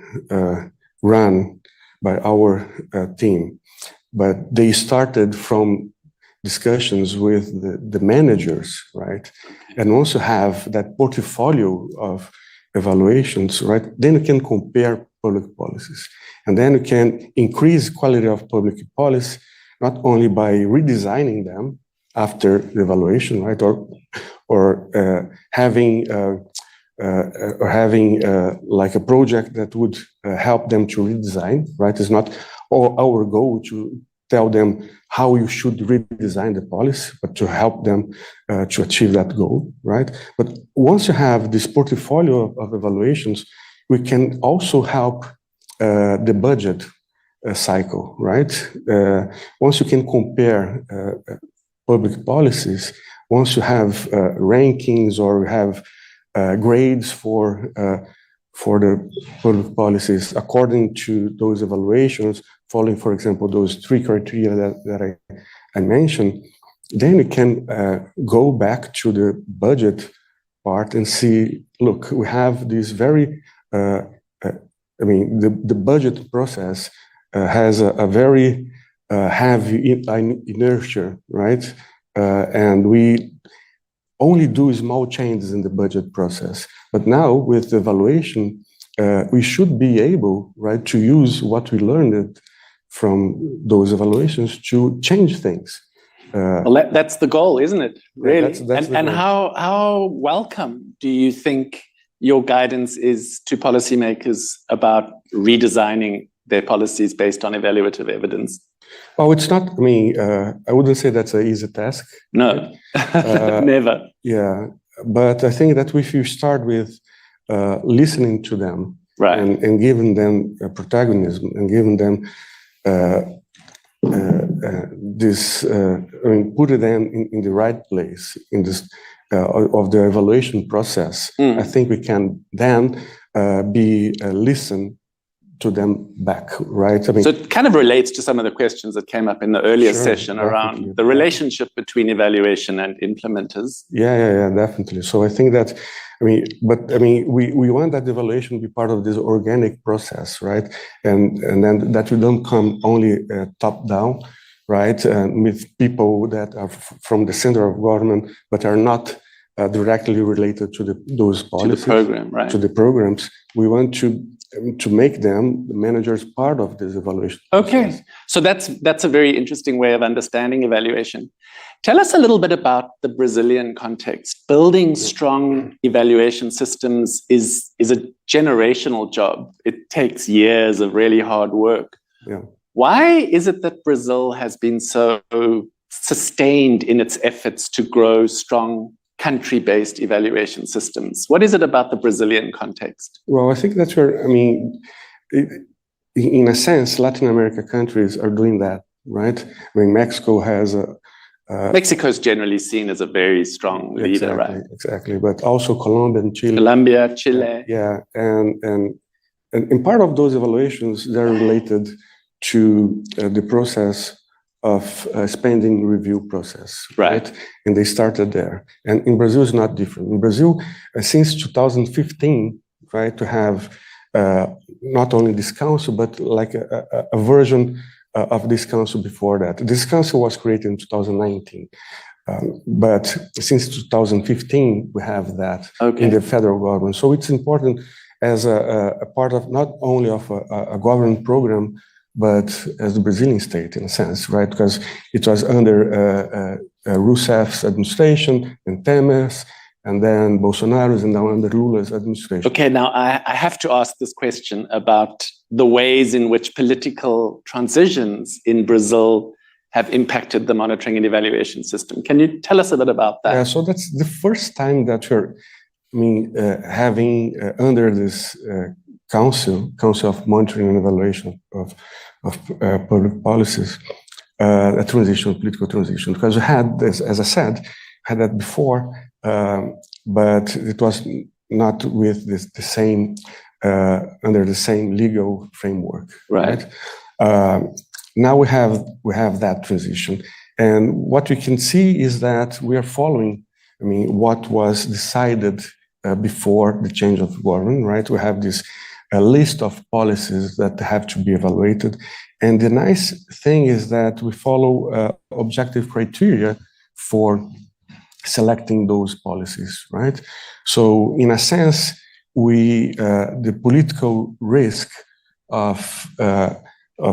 [SPEAKER 16] run by our team, but they started from discussions with the managers, right? And also have that portfolio of evaluations, right? Then you can compare public policies. And then you can increase quality of public policy, not only by redesigning them after the evaluation, right? Or having like a project that would help them to redesign, right? It's not our goal to tell them how you should redesign the policy, but to help them to achieve that goal, right? But once you have this portfolio of evaluations, we can also help the budget cycle, right? Once you can compare public policies, once you have rankings or have grades for the public policies according to those evaluations, following, for example, those 3 criteria that I mentioned, then you can go back to the budget part and see, look, we have this very, I mean, the budget process has a very heavy inertia, right? And we only do small changes in the budget process. But now with evaluation, we should be able, right, to use what we learned from those evaluations to change things.
[SPEAKER 15] Well, that's the goal, isn't it? Really?
[SPEAKER 16] That's
[SPEAKER 15] and how welcome do you think your guidance is to policymakers about redesigning their policies based on evaluative evidence?
[SPEAKER 16] Well, it's not, I mean, I wouldn't say that's an easy task.
[SPEAKER 15] No, never.
[SPEAKER 16] Yeah, but I think that if you start with listening to them, right, and giving them protagonism and giving them this, I mean, put them in the right place in this of the evaluation process, I think we can then listen to them back, right? I mean,
[SPEAKER 15] so it kind of relates to some of the questions that came up in the earlier session around the relationship between evaluation and implementers.
[SPEAKER 16] Yeah, definitely. So I think that, I mean, but I mean, we want that evaluation to be part of this organic process, right? And then that we don't come only top down, right? And with people that are from the center of government, but are not directly related to those policies.
[SPEAKER 15] To the program, right?
[SPEAKER 16] To the programs. We want to make them the managers part of this evaluation process.
[SPEAKER 15] Okay, so that's a very interesting way of understanding evaluation. Tell us a little bit about the Brazilian context. Building strong evaluation systems is a generational job. It takes years of really hard work.
[SPEAKER 16] Yeah.
[SPEAKER 15] Why is it that Brazil has been so sustained in its efforts to grow strong country-based evaluation systems? What is it about the Brazilian context?
[SPEAKER 16] Well, I think that's where, I mean, in a sense, Latin America countries are doing that, right? I mean, Mexico has a...
[SPEAKER 15] Mexico is generally seen as a very strong leader, right?
[SPEAKER 16] Exactly, but also Colombia and Chile.
[SPEAKER 15] Colombia, Chile.
[SPEAKER 16] Yeah, and and part of those evaluations, they're related to the process of spending review process, right? And they started there. And in Brazil, it's not different. In Brazil, since 2015, right, to have not only this council, but like a version of this council before that. This council was created in 2019. But since 2015, we have that in the federal government. So it's important as a part of not only of a government program, but as the Brazilian state in a sense, right? Because it was under Rousseff's administration and Temer's, and then Bolsonaro's, and now under Lula's administration.
[SPEAKER 15] Okay, now I have to ask this question about the ways in which political transitions in Brazil have impacted the monitoring and evaluation system. Can you tell us a bit about that?
[SPEAKER 16] Yeah, so that's the first time that we're, having under this Council of Monitoring and Evaluation of Public Policies, a political transition. Because we had this, as I said, had that before, but it was not with the same, under the same legal framework, right? Now we have that transition, and what we can see is that we are following, what was decided before the change of government, right? We have this list of policies that have to be evaluated, and the nice thing is that we follow objective criteria for selecting those policies, right? So in a sense, the political risk of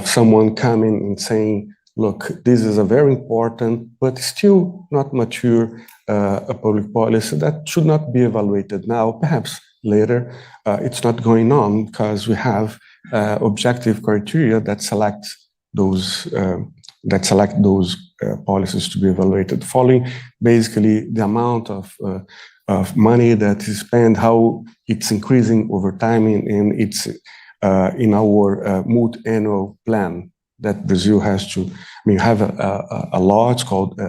[SPEAKER 16] someone coming and saying, look, this is a very important, but still not mature a public policy that should not be evaluated now, perhaps later. It's not going on because we have objective criteria that select those policies to be evaluated, following basically the amount of money that is spent, how it's increasing over time, and it's in our multi-annual plan that Brazil has to have a law. It's called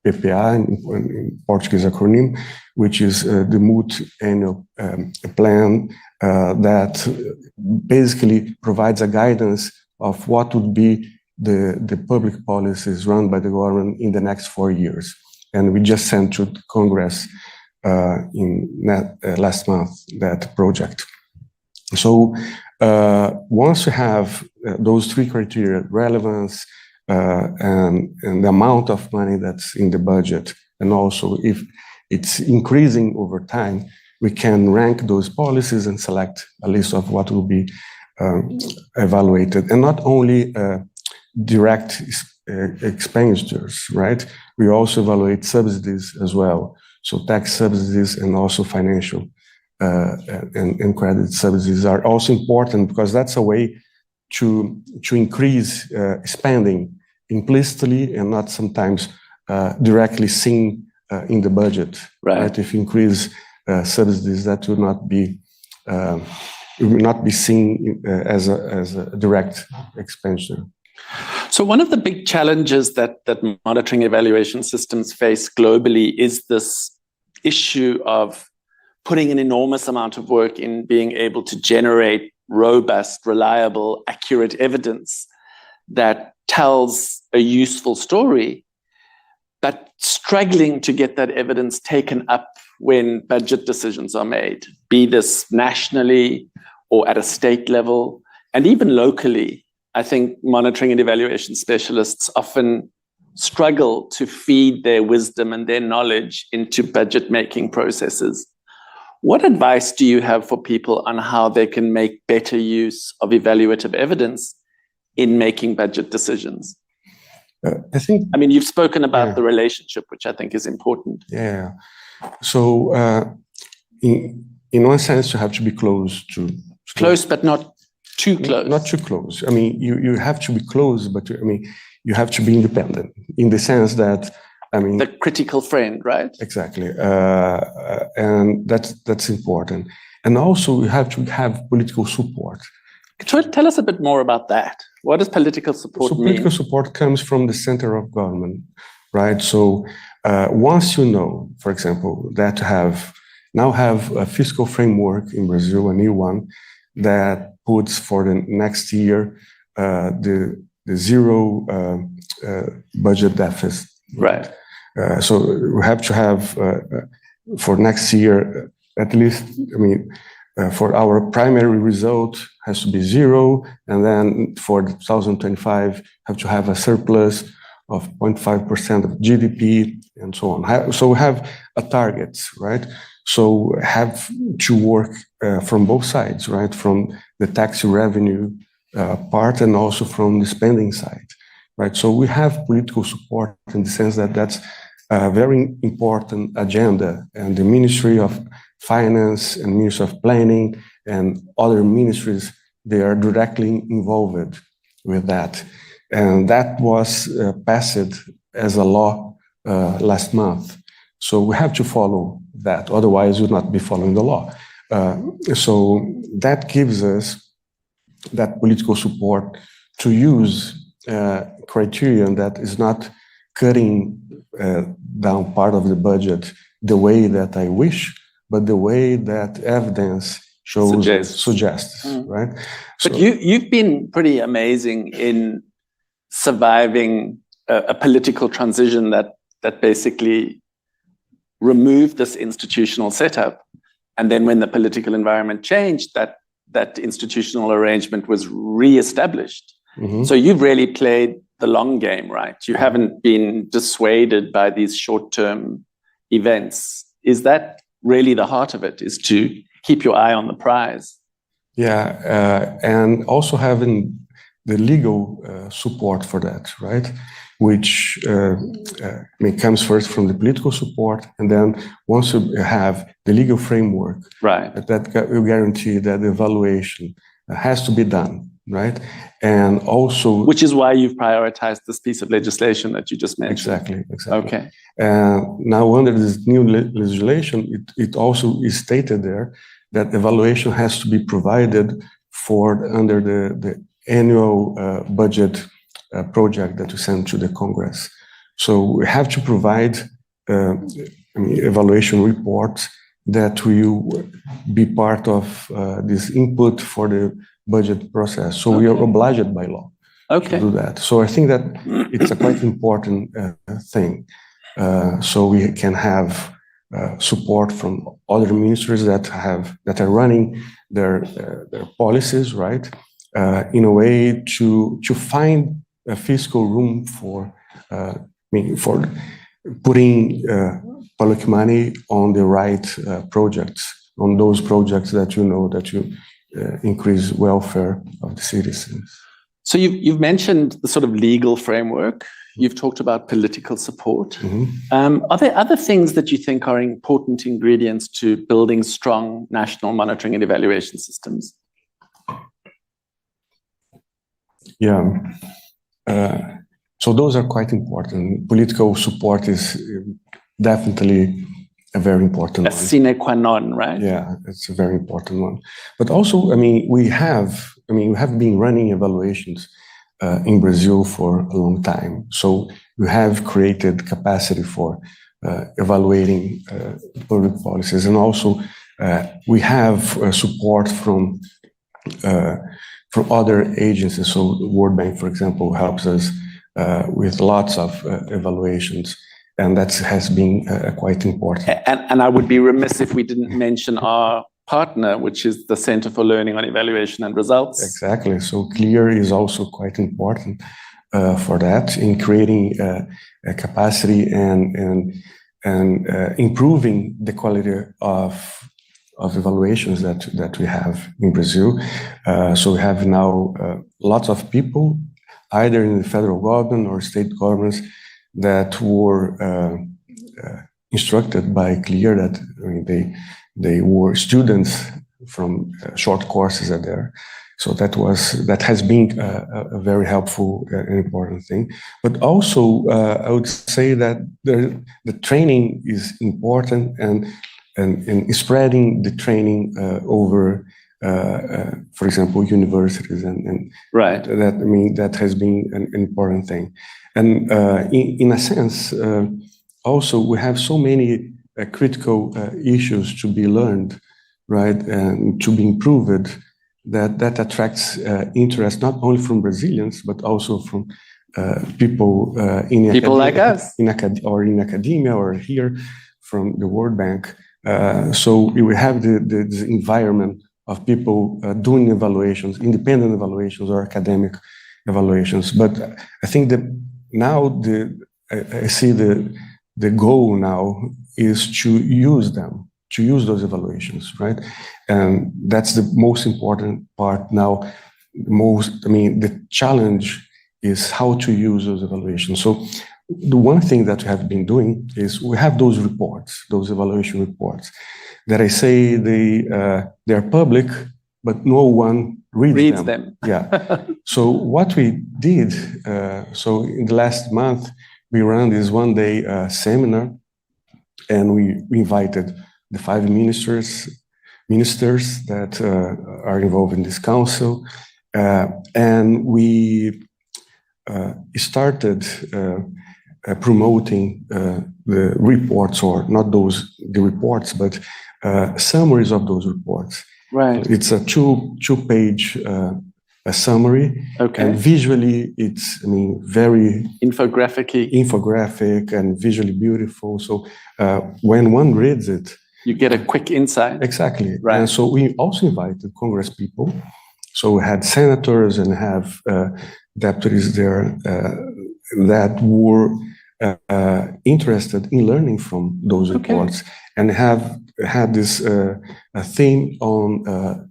[SPEAKER 16] PPA in Portuguese acronym, which is the multi-annual plan that basically provides a guidance of what would be the public policies run by the government in the next 4 years. And we just sent to Congress last month that project. So once you have those three criteria, relevance, and the amount of money that's in the budget, and also if it's increasing over time, we can rank those policies and select a list of what will be evaluated. And not only direct expenditures, right? We also evaluate subsidies as well. So tax subsidies and also financial and credit subsidies are also important, because that's a way to increase spending implicitly and not sometimes directly seen in the budget. Right? If you increase subsidies, that will not be seen as a direct expenditure.
[SPEAKER 15] So one of the big challenges that monitoring evaluation systems face globally is this issue of putting an enormous amount of work in being able to generate robust, reliable, accurate evidence that tells a useful story, but struggling to get that evidence taken up when budget decisions are made, be this nationally or at a state level, and even locally. I think monitoring and evaluation specialists often struggle to feed their wisdom and their knowledge into budget-making processes. What advice do you have for people on how they can make better use of evaluative evidence in making budget decisions?
[SPEAKER 16] I
[SPEAKER 15] mean, you've spoken about the relationship, which I think is important.
[SPEAKER 16] Yeah. So in one sense, you have to be close,
[SPEAKER 15] but not too close.
[SPEAKER 16] Not too close. I mean, you have to be close, but you have to be independent in the sense that,
[SPEAKER 15] the critical friend, right?
[SPEAKER 16] Exactly. And that's important. And also you have to have political support.
[SPEAKER 15] Tell us a bit more about that. What does political support mean?
[SPEAKER 16] Political support comes from the center of government, right? So once you know, for example, that have a fiscal framework in Brazil, a new one, that puts for the next year the zero budget deficit.
[SPEAKER 15] Right.
[SPEAKER 16] So we have to have for next year at least. I mean, for our primary result has to be zero, and then for 2025 have to have a surplus of 0.5% of GDP and so on. So we have a target, right? So have to work from both sides, right? From the tax revenue part and also from the spending side, right? So we have political support in the sense that that's a very important agenda, and the Ministry of Finance and Ministry of Planning and other ministries, they are directly involved with that. And that was passed as a law last month. So we have to follow that, otherwise we'll not be following the law. So that gives us that political support to use criterion that is not cutting down part of the budget the way that I wish, but the way that evidence suggests, right?
[SPEAKER 15] But you've been pretty amazing in surviving a political transition that basically removed this institutional setup, and then when the political environment changed, that institutional arrangement was re-established. So you've really played the long game, right? You haven't been dissuaded by these short-term events. Is that really the heart of it, is to keep your eye on the prize?
[SPEAKER 16] Yeah, and also having the legal support for that, right? Which comes first from the political support, and then once you have the legal framework,
[SPEAKER 15] right,
[SPEAKER 16] that will guarantee that the evaluation has to be done, right? And also,
[SPEAKER 15] which is why you've prioritized this piece of legislation that you just mentioned.
[SPEAKER 16] Exactly.
[SPEAKER 15] Okay.
[SPEAKER 16] Now, under this new legislation, it also is stated there that evaluation has to be provided for under the annual budget project that we send to the Congress. So we have to provide evaluation reports that will be part of this input for the budget process. So we are obliged by law to do that. So I think that it's a quite important thing. So we can have support from other ministries that are running their policies, right? In a way to find a fiscal room for putting public money on the right projects, on those projects that you increase welfare of the citizens.
[SPEAKER 15] So you've mentioned the sort of legal framework. You've talked about political support. Are there other things that you think are important ingredients to building strong national monitoring and evaluation systems?
[SPEAKER 16] Yeah. So those are quite important. Political support is definitely a very important one.
[SPEAKER 15] A sine qua non, right?
[SPEAKER 16] Yeah, it's a very important one. But also, we have been running evaluations in Brazil for a long time. So we have created capacity for evaluating public policies, and also we have support from other agencies. So the World Bank, for example, helps us with lots of evaluations, and that has been quite important.
[SPEAKER 15] And I would be remiss if we didn't mention our partner, which is the Center for Learning on Evaluation and Results.
[SPEAKER 16] Exactly. So CLEAR is also quite important for that, in creating a capacity and improving the quality of evaluations that we have in Brazil. So we have now lots of people, either in the federal government or state governments, that were instructed by CLEAR that they were students from short courses at there. So that has been a very helpful and important thing. But also, I would say that the training is important, and spreading the training over, for example, universities, and
[SPEAKER 15] right.
[SPEAKER 16] That has been an important thing. And in a sense, also we have so many critical issues to be learned, right, and to be improved that attracts interest not only from Brazilians but also from people
[SPEAKER 15] like us,
[SPEAKER 16] in academia or here from the World Bank. So we have the environment of people doing evaluations, independent evaluations or academic evaluations. But I think that now I see the goal now is to use them, to use those evaluations, right? And that's the most important part now. The challenge is how to use those evaluations. So the one thing that we have been doing is we have those reports, those evaluation reports, that I say they're public, but no one reads them. Yeah. So what we did, so in the last month, we ran this one-day seminar, and we invited the 5 ministers that are involved in this council, and we started promoting the reports, or not the reports, but summaries of those reports.
[SPEAKER 15] Right.
[SPEAKER 16] It's a two-page summary.
[SPEAKER 15] Okay.
[SPEAKER 16] And visually, it's very infographic and visually beautiful. So when one reads it,
[SPEAKER 15] you get a quick insight.
[SPEAKER 16] Exactly.
[SPEAKER 15] Right.
[SPEAKER 16] And so we also invited Congress people. So we had senators and have deputies there that were interested in learning from those reports, and have had this theme on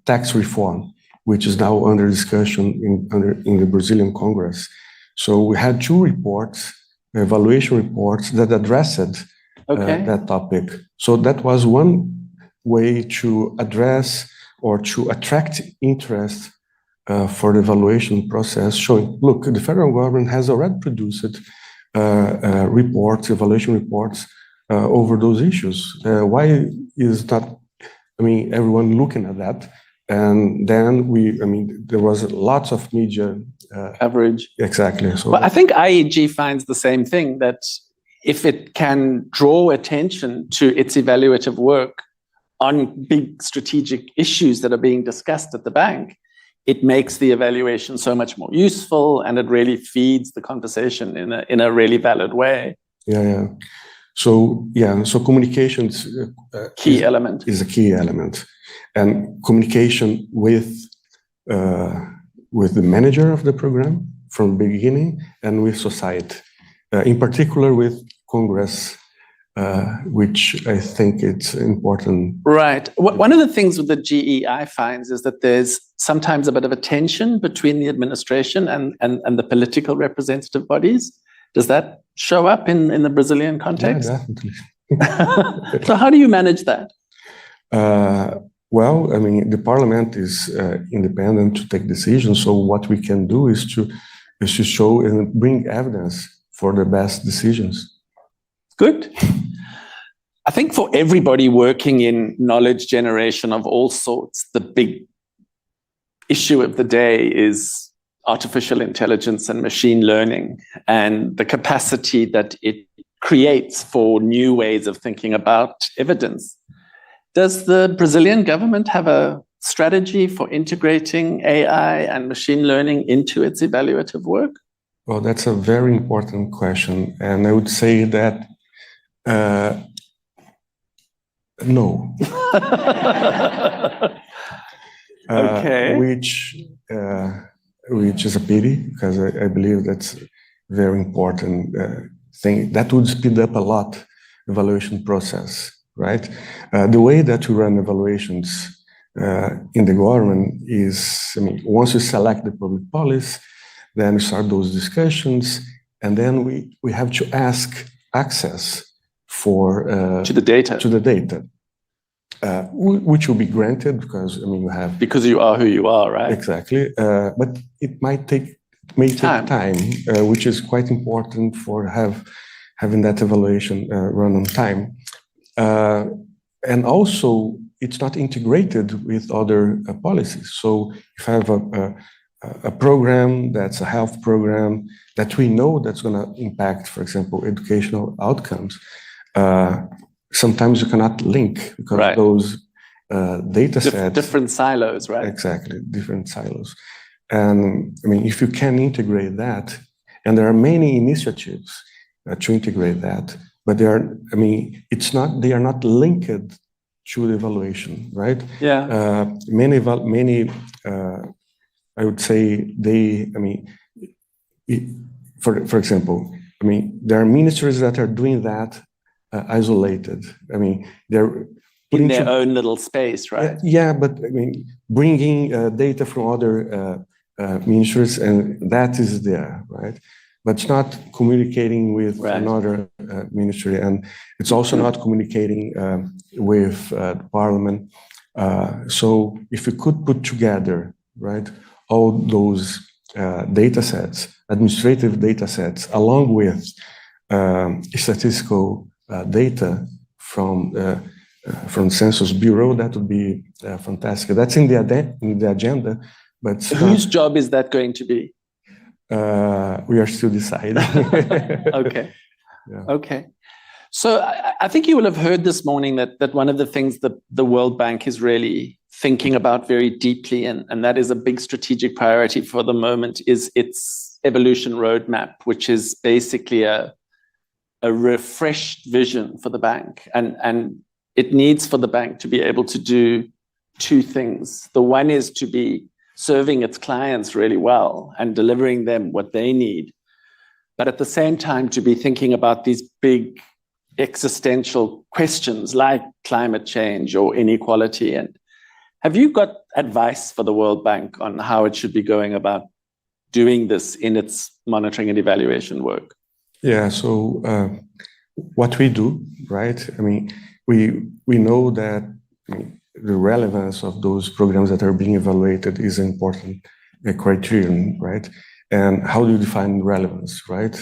[SPEAKER 16] tax reform, which is now under discussion in the Brazilian Congress. So we had 2 reports, evaluation reports, that addressed that topic. So that was one way to address or to attract interest for the evaluation process, showing, look, the federal government has already produced reports, evaluation reports over those issues. Why is not, everyone looking at that? And then there was lots of media
[SPEAKER 15] coverage.
[SPEAKER 16] Exactly. So
[SPEAKER 15] well, I think IEG finds the same thing, that if it can draw attention to its evaluative work on big strategic issues that are being discussed at the bank, it makes the evaluation so much more useful, and it really feeds the conversation in a really valid way.
[SPEAKER 16] Yeah. So communications
[SPEAKER 15] key element
[SPEAKER 16] is a key element, and communication with the manager of the program from the beginning, and with society, in particular with Congress, which I think it's important.
[SPEAKER 15] Right. One of the things with the GEI finds is that there's sometimes a bit of a tension between the administration and the political representative bodies. Does that show up in the Brazilian context?
[SPEAKER 16] Yeah, definitely.
[SPEAKER 15] So how do you manage that?
[SPEAKER 16] Well, the parliament is independent to take decisions. So what we can do is to show and bring evidence for the best decisions.
[SPEAKER 15] Good. I think for everybody working in knowledge generation of all sorts, the big issue of the day is artificial intelligence and machine learning, and the capacity that it creates for new ways of thinking about evidence. Does the Brazilian government have a strategy for integrating AI and machine learning into its evaluative work?
[SPEAKER 16] Well, that's a very important question. And I would say that no.
[SPEAKER 15] Okay.
[SPEAKER 16] Which is a pity, because I believe that's a very important thing. That would speed up a lot evaluation process, right? The way that we run evaluations in the government is, once you select the public policy, then we start those discussions, and then we have to ask access
[SPEAKER 15] to the data.
[SPEAKER 16] Which will be granted because we have,
[SPEAKER 15] because you are who you are, right?
[SPEAKER 16] Exactly, but it may take time, which is quite important for having that evaluation run on time, and also it's not integrated with other policies. So if I have a program that's a health program that we know that's going to impact, for example, educational outcomes, sometimes you cannot link because those, data sets.
[SPEAKER 15] Different silos, right?
[SPEAKER 16] Exactly, different silos. And I mean, if you can integrate that, and there are many initiatives to integrate that, but they are, I mean, they are not linked to the evaluation, right?
[SPEAKER 15] Yeah.
[SPEAKER 16] Many, I would say for example, I mean, there are ministries that are doing that isolated. I mean, they're
[SPEAKER 15] in their own little space, right?
[SPEAKER 16] Yeah, but I mean, bringing data from other ministries, and that is there, right? But it's not communicating with another ministry, and it's also not communicating with the parliament. So if we could put together, right, all those data sets, administrative data sets, along with statistical data from Census Bureau, that would be fantastic. That's in the agenda, but
[SPEAKER 15] whose job is that going to be?
[SPEAKER 16] We are still deciding.
[SPEAKER 15] Okay. Yeah. Okay. So I think you will have heard this morning that one of the things that the World Bank is really thinking about very deeply, and that is a big strategic priority for the moment, is its evolution roadmap, which is basically a refreshed vision for the bank. And it needs for the bank to be able to do two things. The one is to be serving its clients really well and delivering them what they need, but at the same time to be thinking about these big existential questions like climate change or inequality. And have you got advice for the World Bank on how it should be going about doing this in its monitoring and evaluation work?
[SPEAKER 16] Yeah, so what we do, right? I mean, we know that the relevance of those programs that are being evaluated is an important criterion, right? And how do you define relevance, right?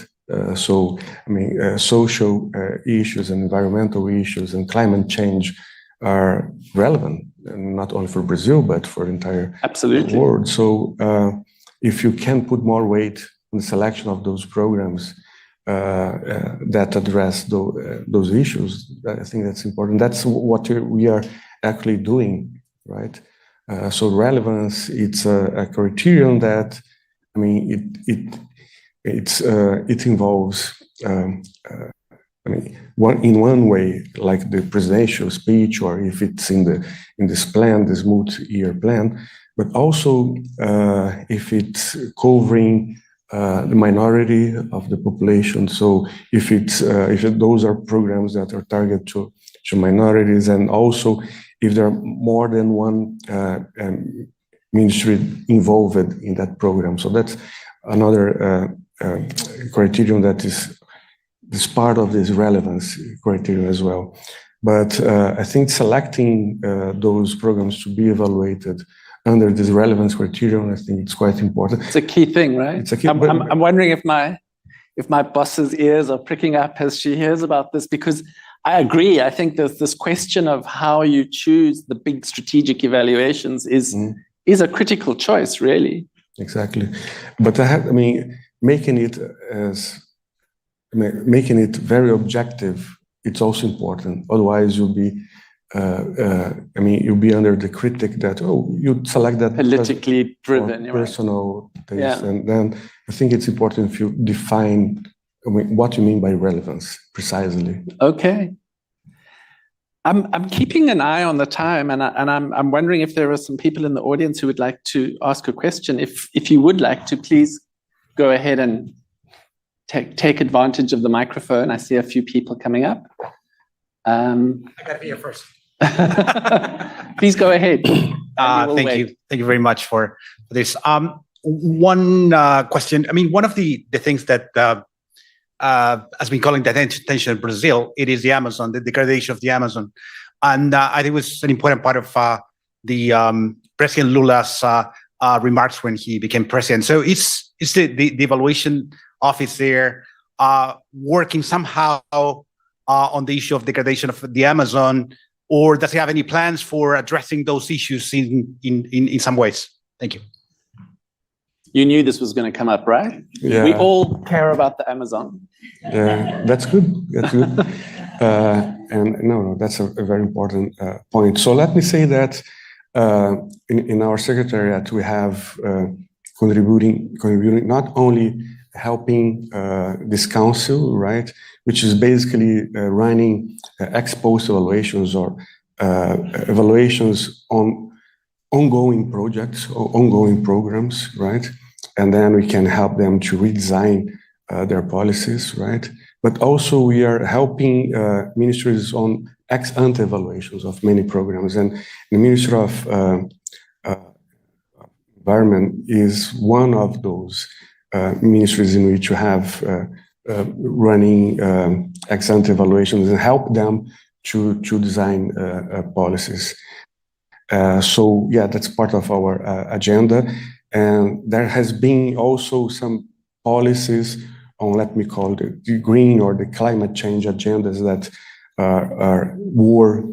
[SPEAKER 16] So, I mean, social issues and environmental issues and climate change are relevant, and not only for Brazil, but for the entire world. So, if you can put more weight in the selection of those programs that address those issues, I think that's important. That's what we are actually doing, right? So relevance, it's a criterion that, I mean, it involves, I mean, in one way, like the presidential speech, or if it's in this plan, this multi-year plan, but also if it's covering the minority of the population. So if those are programs that are targeted to minorities, and also if there are more than one ministry involved in that program. So that's another criterion that is part of this relevance criterion as well. But I think selecting those programs to be evaluated under this relevance criterion, I think it's quite important.
[SPEAKER 15] It's a key thing, right?
[SPEAKER 16] It's a key.
[SPEAKER 15] I'm wondering if my boss's ears are pricking up as she hears about this, because I agree. I think there's this question of how you choose the big strategic evaluations is a critical choice, really.
[SPEAKER 16] Exactly. But making it very objective, it's also important. Otherwise, you'll be under the critic that, you select that
[SPEAKER 15] politically driven,
[SPEAKER 16] personal taste. And then I think it's important if you define what you mean by relevance precisely.
[SPEAKER 15] Okay. I'm keeping an eye on the time, and I'm wondering if there are some people in the audience who would like to ask a question. If you would like to, please go ahead and take advantage of the microphone. I see a few people coming up. I
[SPEAKER 17] got to be here first.
[SPEAKER 15] Please go ahead.
[SPEAKER 17] Thank you. Thank you very much for this. One question. I mean, one of the things that has been calling the attention in Brazil, it is the Amazon, the degradation of the Amazon. And I think it was an important part of the President Lula's remarks when he became president. So it's the evaluation office there working somehow on the issue of degradation of the Amazon, or does he have any plans for addressing those issues in some ways? Thank you.
[SPEAKER 15] You knew this was going to come up, right?
[SPEAKER 16] Yeah.
[SPEAKER 15] We all care about the Amazon.
[SPEAKER 16] Yeah, that's good. That's good. And no, that's a very important point. So let me say that in our secretariat, we have contributing not only helping this council, right, which is basically running ex post evaluations or evaluations on ongoing projects or ongoing programs, right? And then we can help them to redesign their policies, right? But also we are helping ministries on ex ante evaluations of many programs. And the Ministry of Environment is one of those ministries in which you have running ex ante evaluations and help them to design policies. So yeah, that's part of our agenda. And there has been also some policies on, let me call it, the green or the climate change agendas that were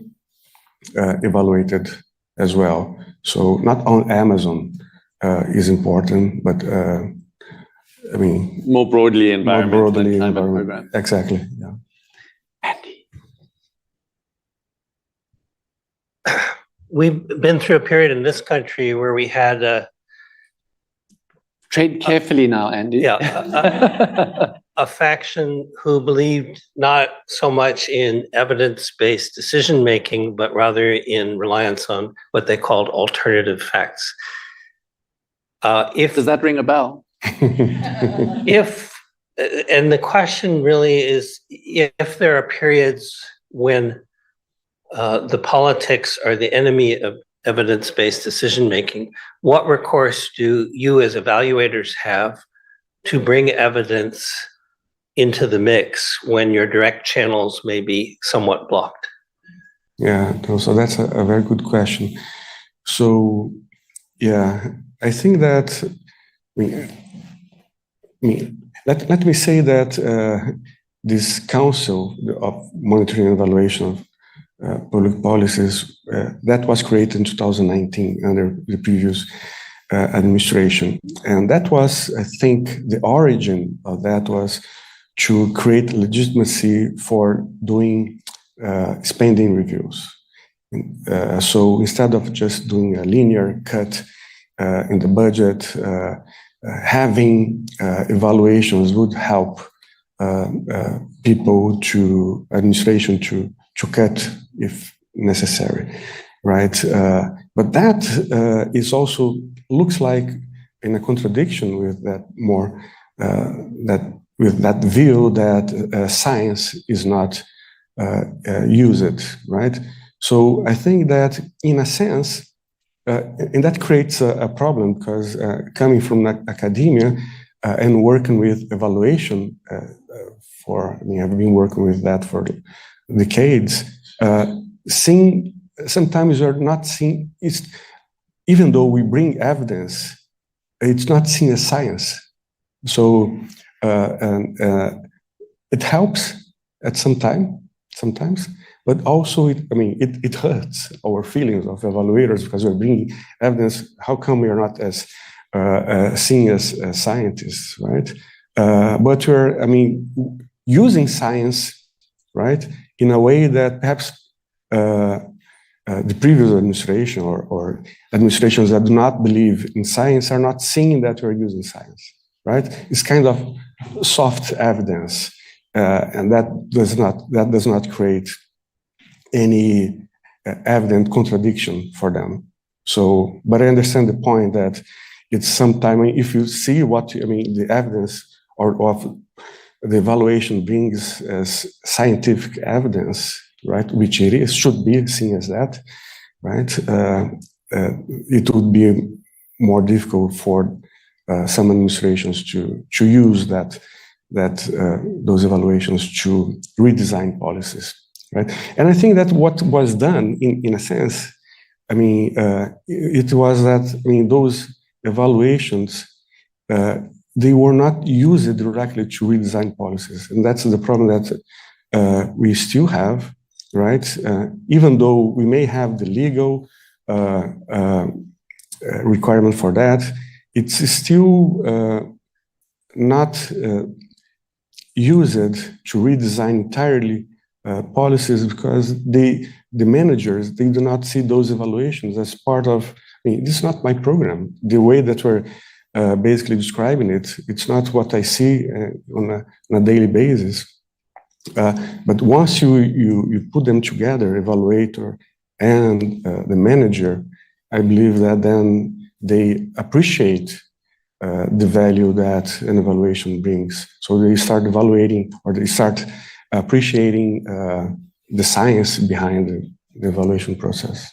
[SPEAKER 16] evaluated as well. So not on Amazon is important, but I mean
[SPEAKER 15] more broadly environmental and climate programs.
[SPEAKER 16] Exactly. Yeah.
[SPEAKER 5] Andy. We've been through a period in this country where we had
[SPEAKER 15] tread carefully now, Andy.
[SPEAKER 5] Yeah, a faction who believed not so much in evidence-based decision-making, but rather in reliance on what they called alternative facts.
[SPEAKER 15] Does that ring a bell?
[SPEAKER 5] And the question really is, if there are periods when the politics are the enemy of evidence-based decision-making, what recourse do you as evaluators have to bring evidence into the mix when your direct channels may be somewhat blocked?
[SPEAKER 16] Yeah, so that's a very good question. So, yeah, I think that, let me say that this Council of Monitoring and Evaluation of Public Policies, that was created in 2019 under the previous administration. And that was, I think, the origin of that was to create legitimacy for doing spending reviews. So instead of just doing a linear cut in the budget, having evaluations would help administration to cut if necessary, right? But that is also looks like in a contradiction with that with that view that science is not used, right? So I think that in a sense, and that creates a problem because coming from academia and working with evaluation I've been working with that for decades, sometimes you're not seeing, even though we bring evidence, it's not seen as science. So it helps at sometimes, but also it hurts our feelings of evaluators because we're bringing evidence. How come we are not as seen as scientists, right? But we're, using science, right, in a way that perhaps the previous administration or administrations that do not believe in science are not seeing that we're using science, right? It's kind of soft evidence, and that does not create any evident contradiction for them. So, but I understand the point that it's sometimes, if you see what, the evidence or of the evaluation brings as scientific evidence, right, which it is, should be seen as that, right, it would be more difficult for some administrations to use those evaluations to redesign policies, right? And I think that what was done, in a sense, it was that, those evaluations, they were not used directly to redesign policies. And that's the problem that we still have, right? Even though we may have the legal requirement for that, it's still not used to redesign entirely policies because the managers, they do not see those evaluations as part of, this is not my program. The way that we're basically describing it, it's not what I see on a daily basis. But once you put them together, evaluator and the manager, I believe that then they appreciate the value that an evaluation brings. So they start evaluating, or they start appreciating the science behind the evaluation process.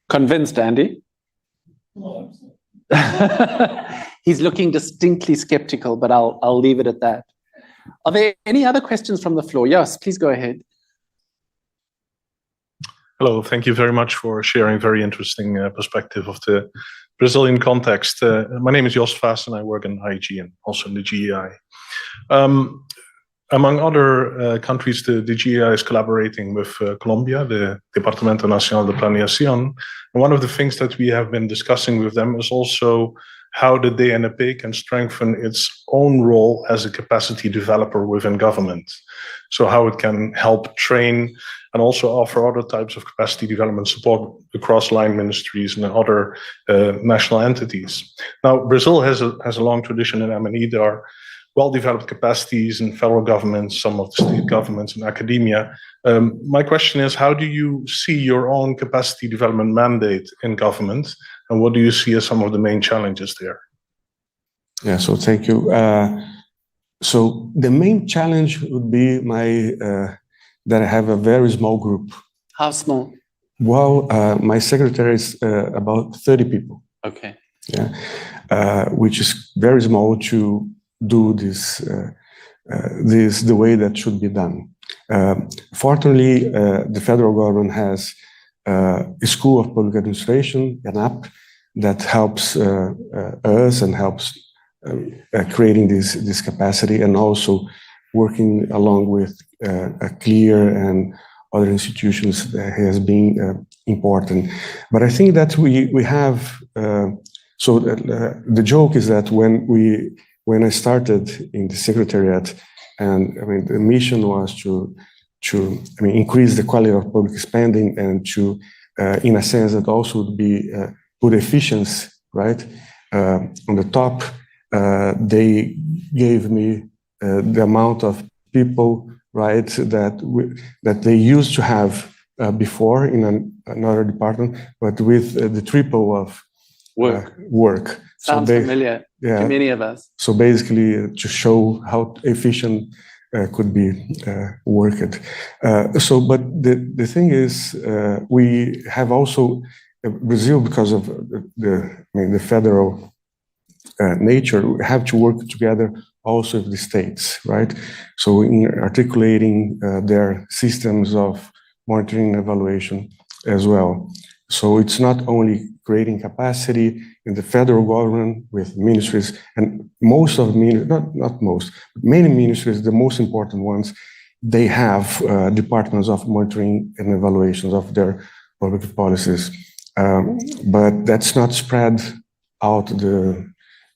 [SPEAKER 15] Convinced, Andy? He's looking distinctly skeptical, but I'll leave it at that. Are there any other questions from the floor? Yes, please go ahead.
[SPEAKER 18] Hello, thank you very much for sharing very interesting perspective of the Brazilian context. My name is Jos Vaas and I work in IG and also in the GEI. Among other countries, the GEI is collaborating with Colombia, the Departamento Nacional de Planeación. And one of the things that we have been discussing with them is also how the DNP can strengthen its own role as a capacity developer within government. So how it can help train and also offer other types of capacity development support across line ministries and other national entities. Now, Brazil has a long tradition in M&E. There are well-developed capacities in federal governments, some of the state governments and academia. My question is, how do you see your own capacity development mandate in government? And what do you see as some of the main challenges there?
[SPEAKER 16] Yeah, so thank you. So the main challenge would be that I have a very small group.
[SPEAKER 15] How small?
[SPEAKER 16] Well, my secretary is about 30 people.
[SPEAKER 15] Okay.
[SPEAKER 16] Yeah, which is very small to do this the way that should be done. Fortunately, the federal government has a School of Public Administration, an app that helps us and helps creating this capacity, and also working along with CLEAR and other institutions that has been important. But I think that we have, so the joke is that when I started in the Secretariat, and the mission was to increase the quality of public spending and to, in a sense, that also would be put efficiency, right, on the top. They gave me the amount of people, right, that they used to have before in another department, but with the triple of work.
[SPEAKER 15] Sounds familiar to many of us.
[SPEAKER 16] So basically, to show how efficient could be worked. But the thing is, we have also Brazil, because of the federal nature, we have to work together also with the states, right? So in articulating their systems of monitoring and evaluation as well. So it's not only creating capacity in the federal government with ministries, and most of not most, but many ministries, the most important ones, they have departments of monitoring and evaluations of their public policies. But that's not spread out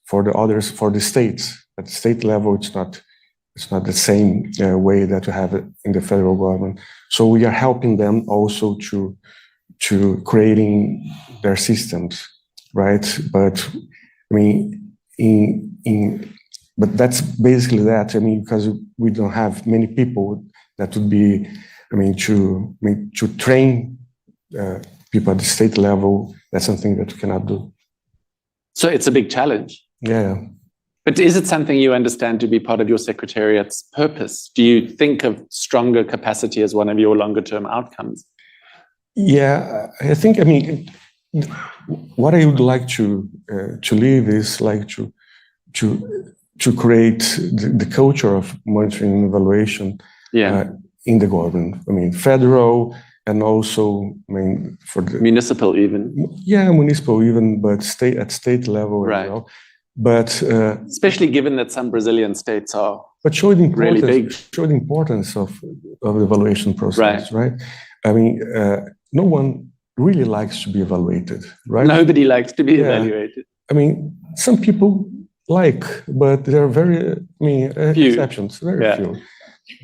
[SPEAKER 16] for the others, for the states. At the state level, it's not the same way that you have it in the federal government. So we are helping them also to creating their systems, right? But but that's basically that. Because we don't have many people that would be, to train people at the state level. That's something that we cannot do.
[SPEAKER 15] So it's a big challenge.
[SPEAKER 16] Yeah.
[SPEAKER 15] But is it something you understand to be part of your Secretariat's purpose? Do you think of stronger capacity as one of your longer term outcomes?
[SPEAKER 16] Yeah, I think, what I would like to leave is like to create the culture of monitoring and evaluation in the government. Federal and also, for the
[SPEAKER 15] municipal even.
[SPEAKER 16] Yeah, municipal even, but at state level as well. But
[SPEAKER 15] especially given that some Brazilian states are
[SPEAKER 16] showed
[SPEAKER 15] really big.
[SPEAKER 16] Showed the importance of the evaluation process, right? No one really likes to be evaluated, right?
[SPEAKER 15] Nobody likes to be evaluated.
[SPEAKER 16] Some people like, but there are very few exceptions, very few.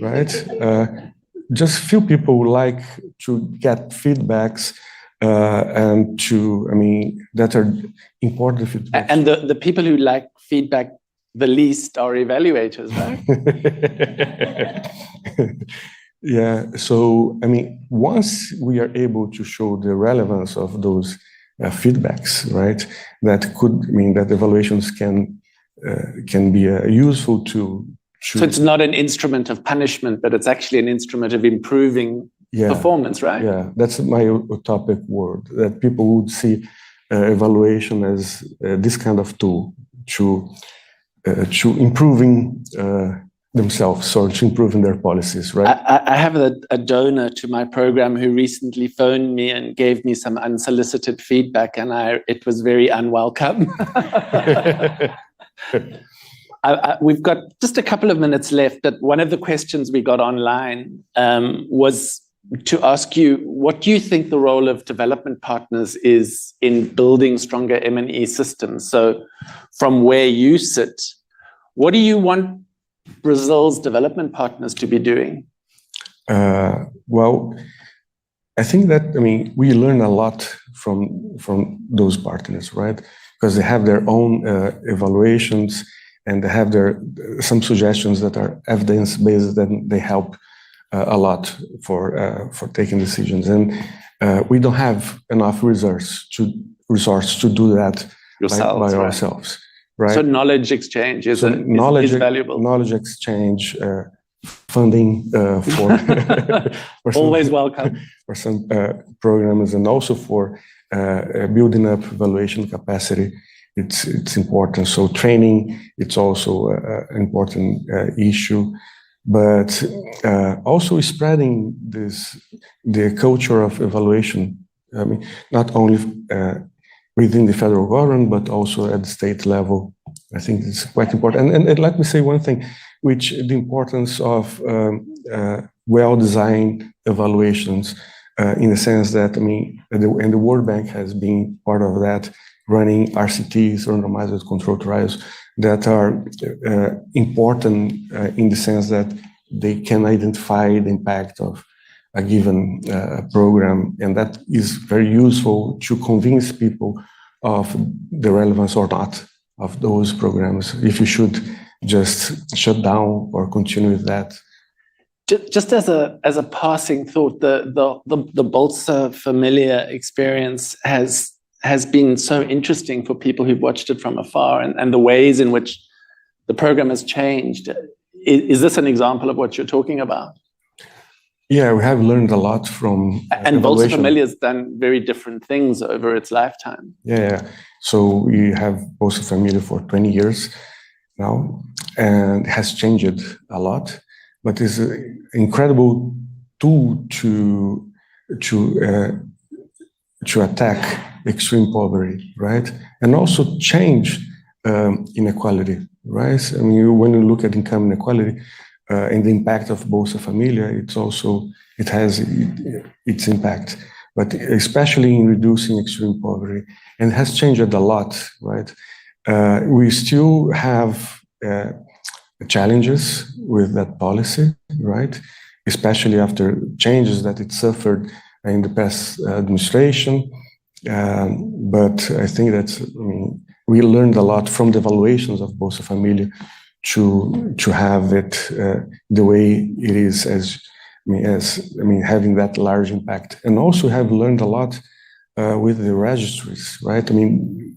[SPEAKER 16] right? Just few people like to get feedbacks and to, that are important feedbacks.
[SPEAKER 15] And the people who like feedback the least are evaluators, right?
[SPEAKER 16] Yeah, so, once we are able to show the relevance of those feedbacks, right, that could mean that evaluations can be useful to.
[SPEAKER 15] So it's not an instrument of punishment, but it's actually an instrument of improving performance, right?
[SPEAKER 16] Yeah, that's my utopic word, that people would see evaluation as this kind of tool to improving themselves or to improving their policies, right?
[SPEAKER 15] I have a donor to my program who recently phoned me and gave me some unsolicited feedback, and it was very unwelcome. We've got just a couple of minutes left, but one of the questions we got online was to ask you, what do you think the role of development partners is in building stronger M&E systems? So from where you sit, what do you want Brazil's development partners to be doing?
[SPEAKER 16] Well, I think that, we learn a lot from those partners, right? Because they have their own evaluations, and they have some suggestions that are evidence-based, and they help a lot for taking decisions. And we don't have enough resource to do that by ourselves, right?
[SPEAKER 15] So knowledge exchange is valuable.
[SPEAKER 16] Knowledge exchange, funding for
[SPEAKER 15] always welcome
[SPEAKER 16] for some programs, and also for building up evaluation capacity. It's important. So training, it's also an important issue, but also spreading the culture of evaluation. Not only within the federal government, but also at the state level. I think it's quite important. And let me say one thing, which the importance of well-designed evaluations, in the sense that, and the World Bank has been part of that, running RCTs, randomized control trials, that are important in the sense that they can identify the impact of a given program, and that is very useful to convince people of the relevance or not of those programs, if you should just shut down or continue with that.
[SPEAKER 15] Just as a passing thought, the Bolsa Familia experience has been so interesting for people who've watched it from afar, and the ways in which the program has changed. Is this an example of what you're talking about?
[SPEAKER 16] Yeah, we have learned a lot from
[SPEAKER 15] and Bolsa Familia has done very different things over its lifetime.
[SPEAKER 16] Yeah. So we have Bolsa Familia for 20 years now, and it has changed a lot, but it's an incredible tool to attack extreme poverty, right? And also change inequality, right? When you look at income inequality and the impact of Bolsa Familia, it has its impact, but especially in reducing extreme poverty, and it has changed a lot, right? We still have challenges with that policy, right? Especially after changes that it suffered in the past administration. But I think that we learned a lot from the evaluations of Bolsa Familia to have it the way it is, having that large impact, and also have learned a lot with the registries, right?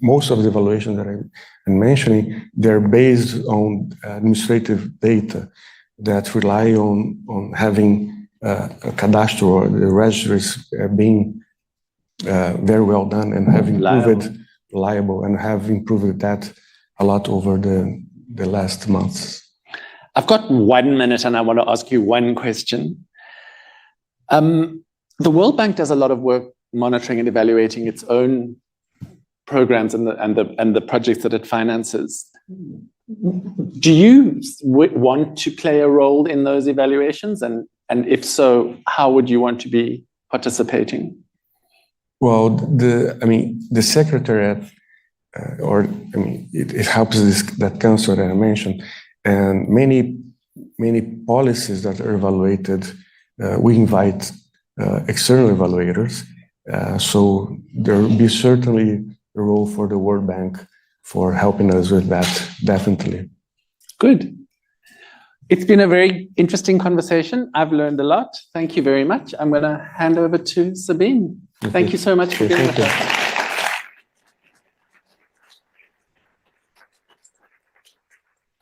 [SPEAKER 16] Most of the evaluations that I'm mentioning, they're based on administrative data that rely on having a cadastro or the registries being very well done and have improved, reliable, and have improved that a lot over the last months.
[SPEAKER 15] I've got 1 minute and I want to ask you one question. The World Bank does a lot of work monitoring and evaluating its own programs and the projects that it finances. Do you want to play a role in those evaluations? And if so, how would you want to be participating?
[SPEAKER 16] Well, the secretariat, it helps that council that I mentioned, and many many policies that are evaluated, we invite external evaluators. So there will be certainly a role for the World Bank for helping us with that, definitely.
[SPEAKER 15] Good. It's been a very interesting conversation. I've learned a lot. Thank you very much. I'm going to hand over to Sabine. Thank you so much for being with us.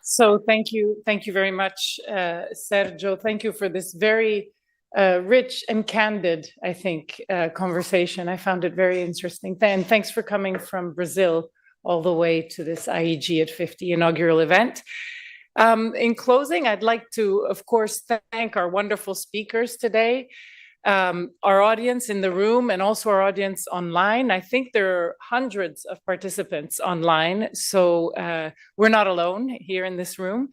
[SPEAKER 1] So thank you very much, Sergio. Thank you for this very rich and candid, I think, conversation. I found it very interesting. And thanks for coming from Brazil all the way to this IEG at 50 inaugural event. In closing, I'd like to, of course, thank our wonderful speakers today, our audience in the room, and also our audience online. I think there are hundreds of participants online, so we're not alone here in this room.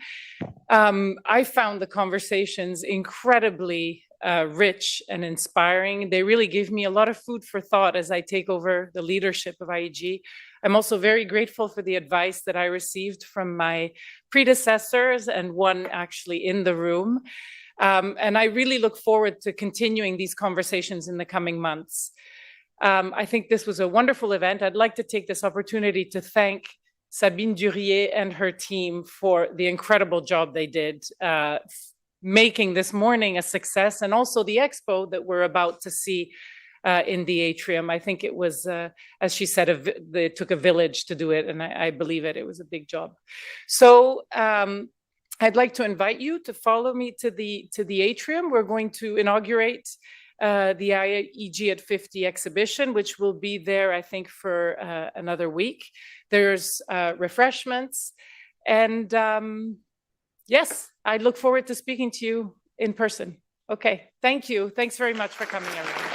[SPEAKER 1] I found the conversations incredibly rich and inspiring. They really gave me a lot of food for thought as I take over the leadership of IEG. I'm also very grateful for the advice that I received from my predecessors and one actually in the room. And I really look forward to continuing these conversations in the coming months. I think this was a wonderful event. I'd like to take this opportunity to thank Sabine Durier and her team for the incredible job they did making this morning a success, and also the expo that we're about to see in the atrium. I think it was, as she said, it took a village to do it, and I believe it. It was a big job. So I'd like to invite you to follow me to the atrium. We're going to inaugurate the IEG at 50 exhibition, which will be there, I think, for another week. There's refreshments, and yes, I look forward to speaking to you in person. Okay, thank you. Thanks very much for coming, everyone.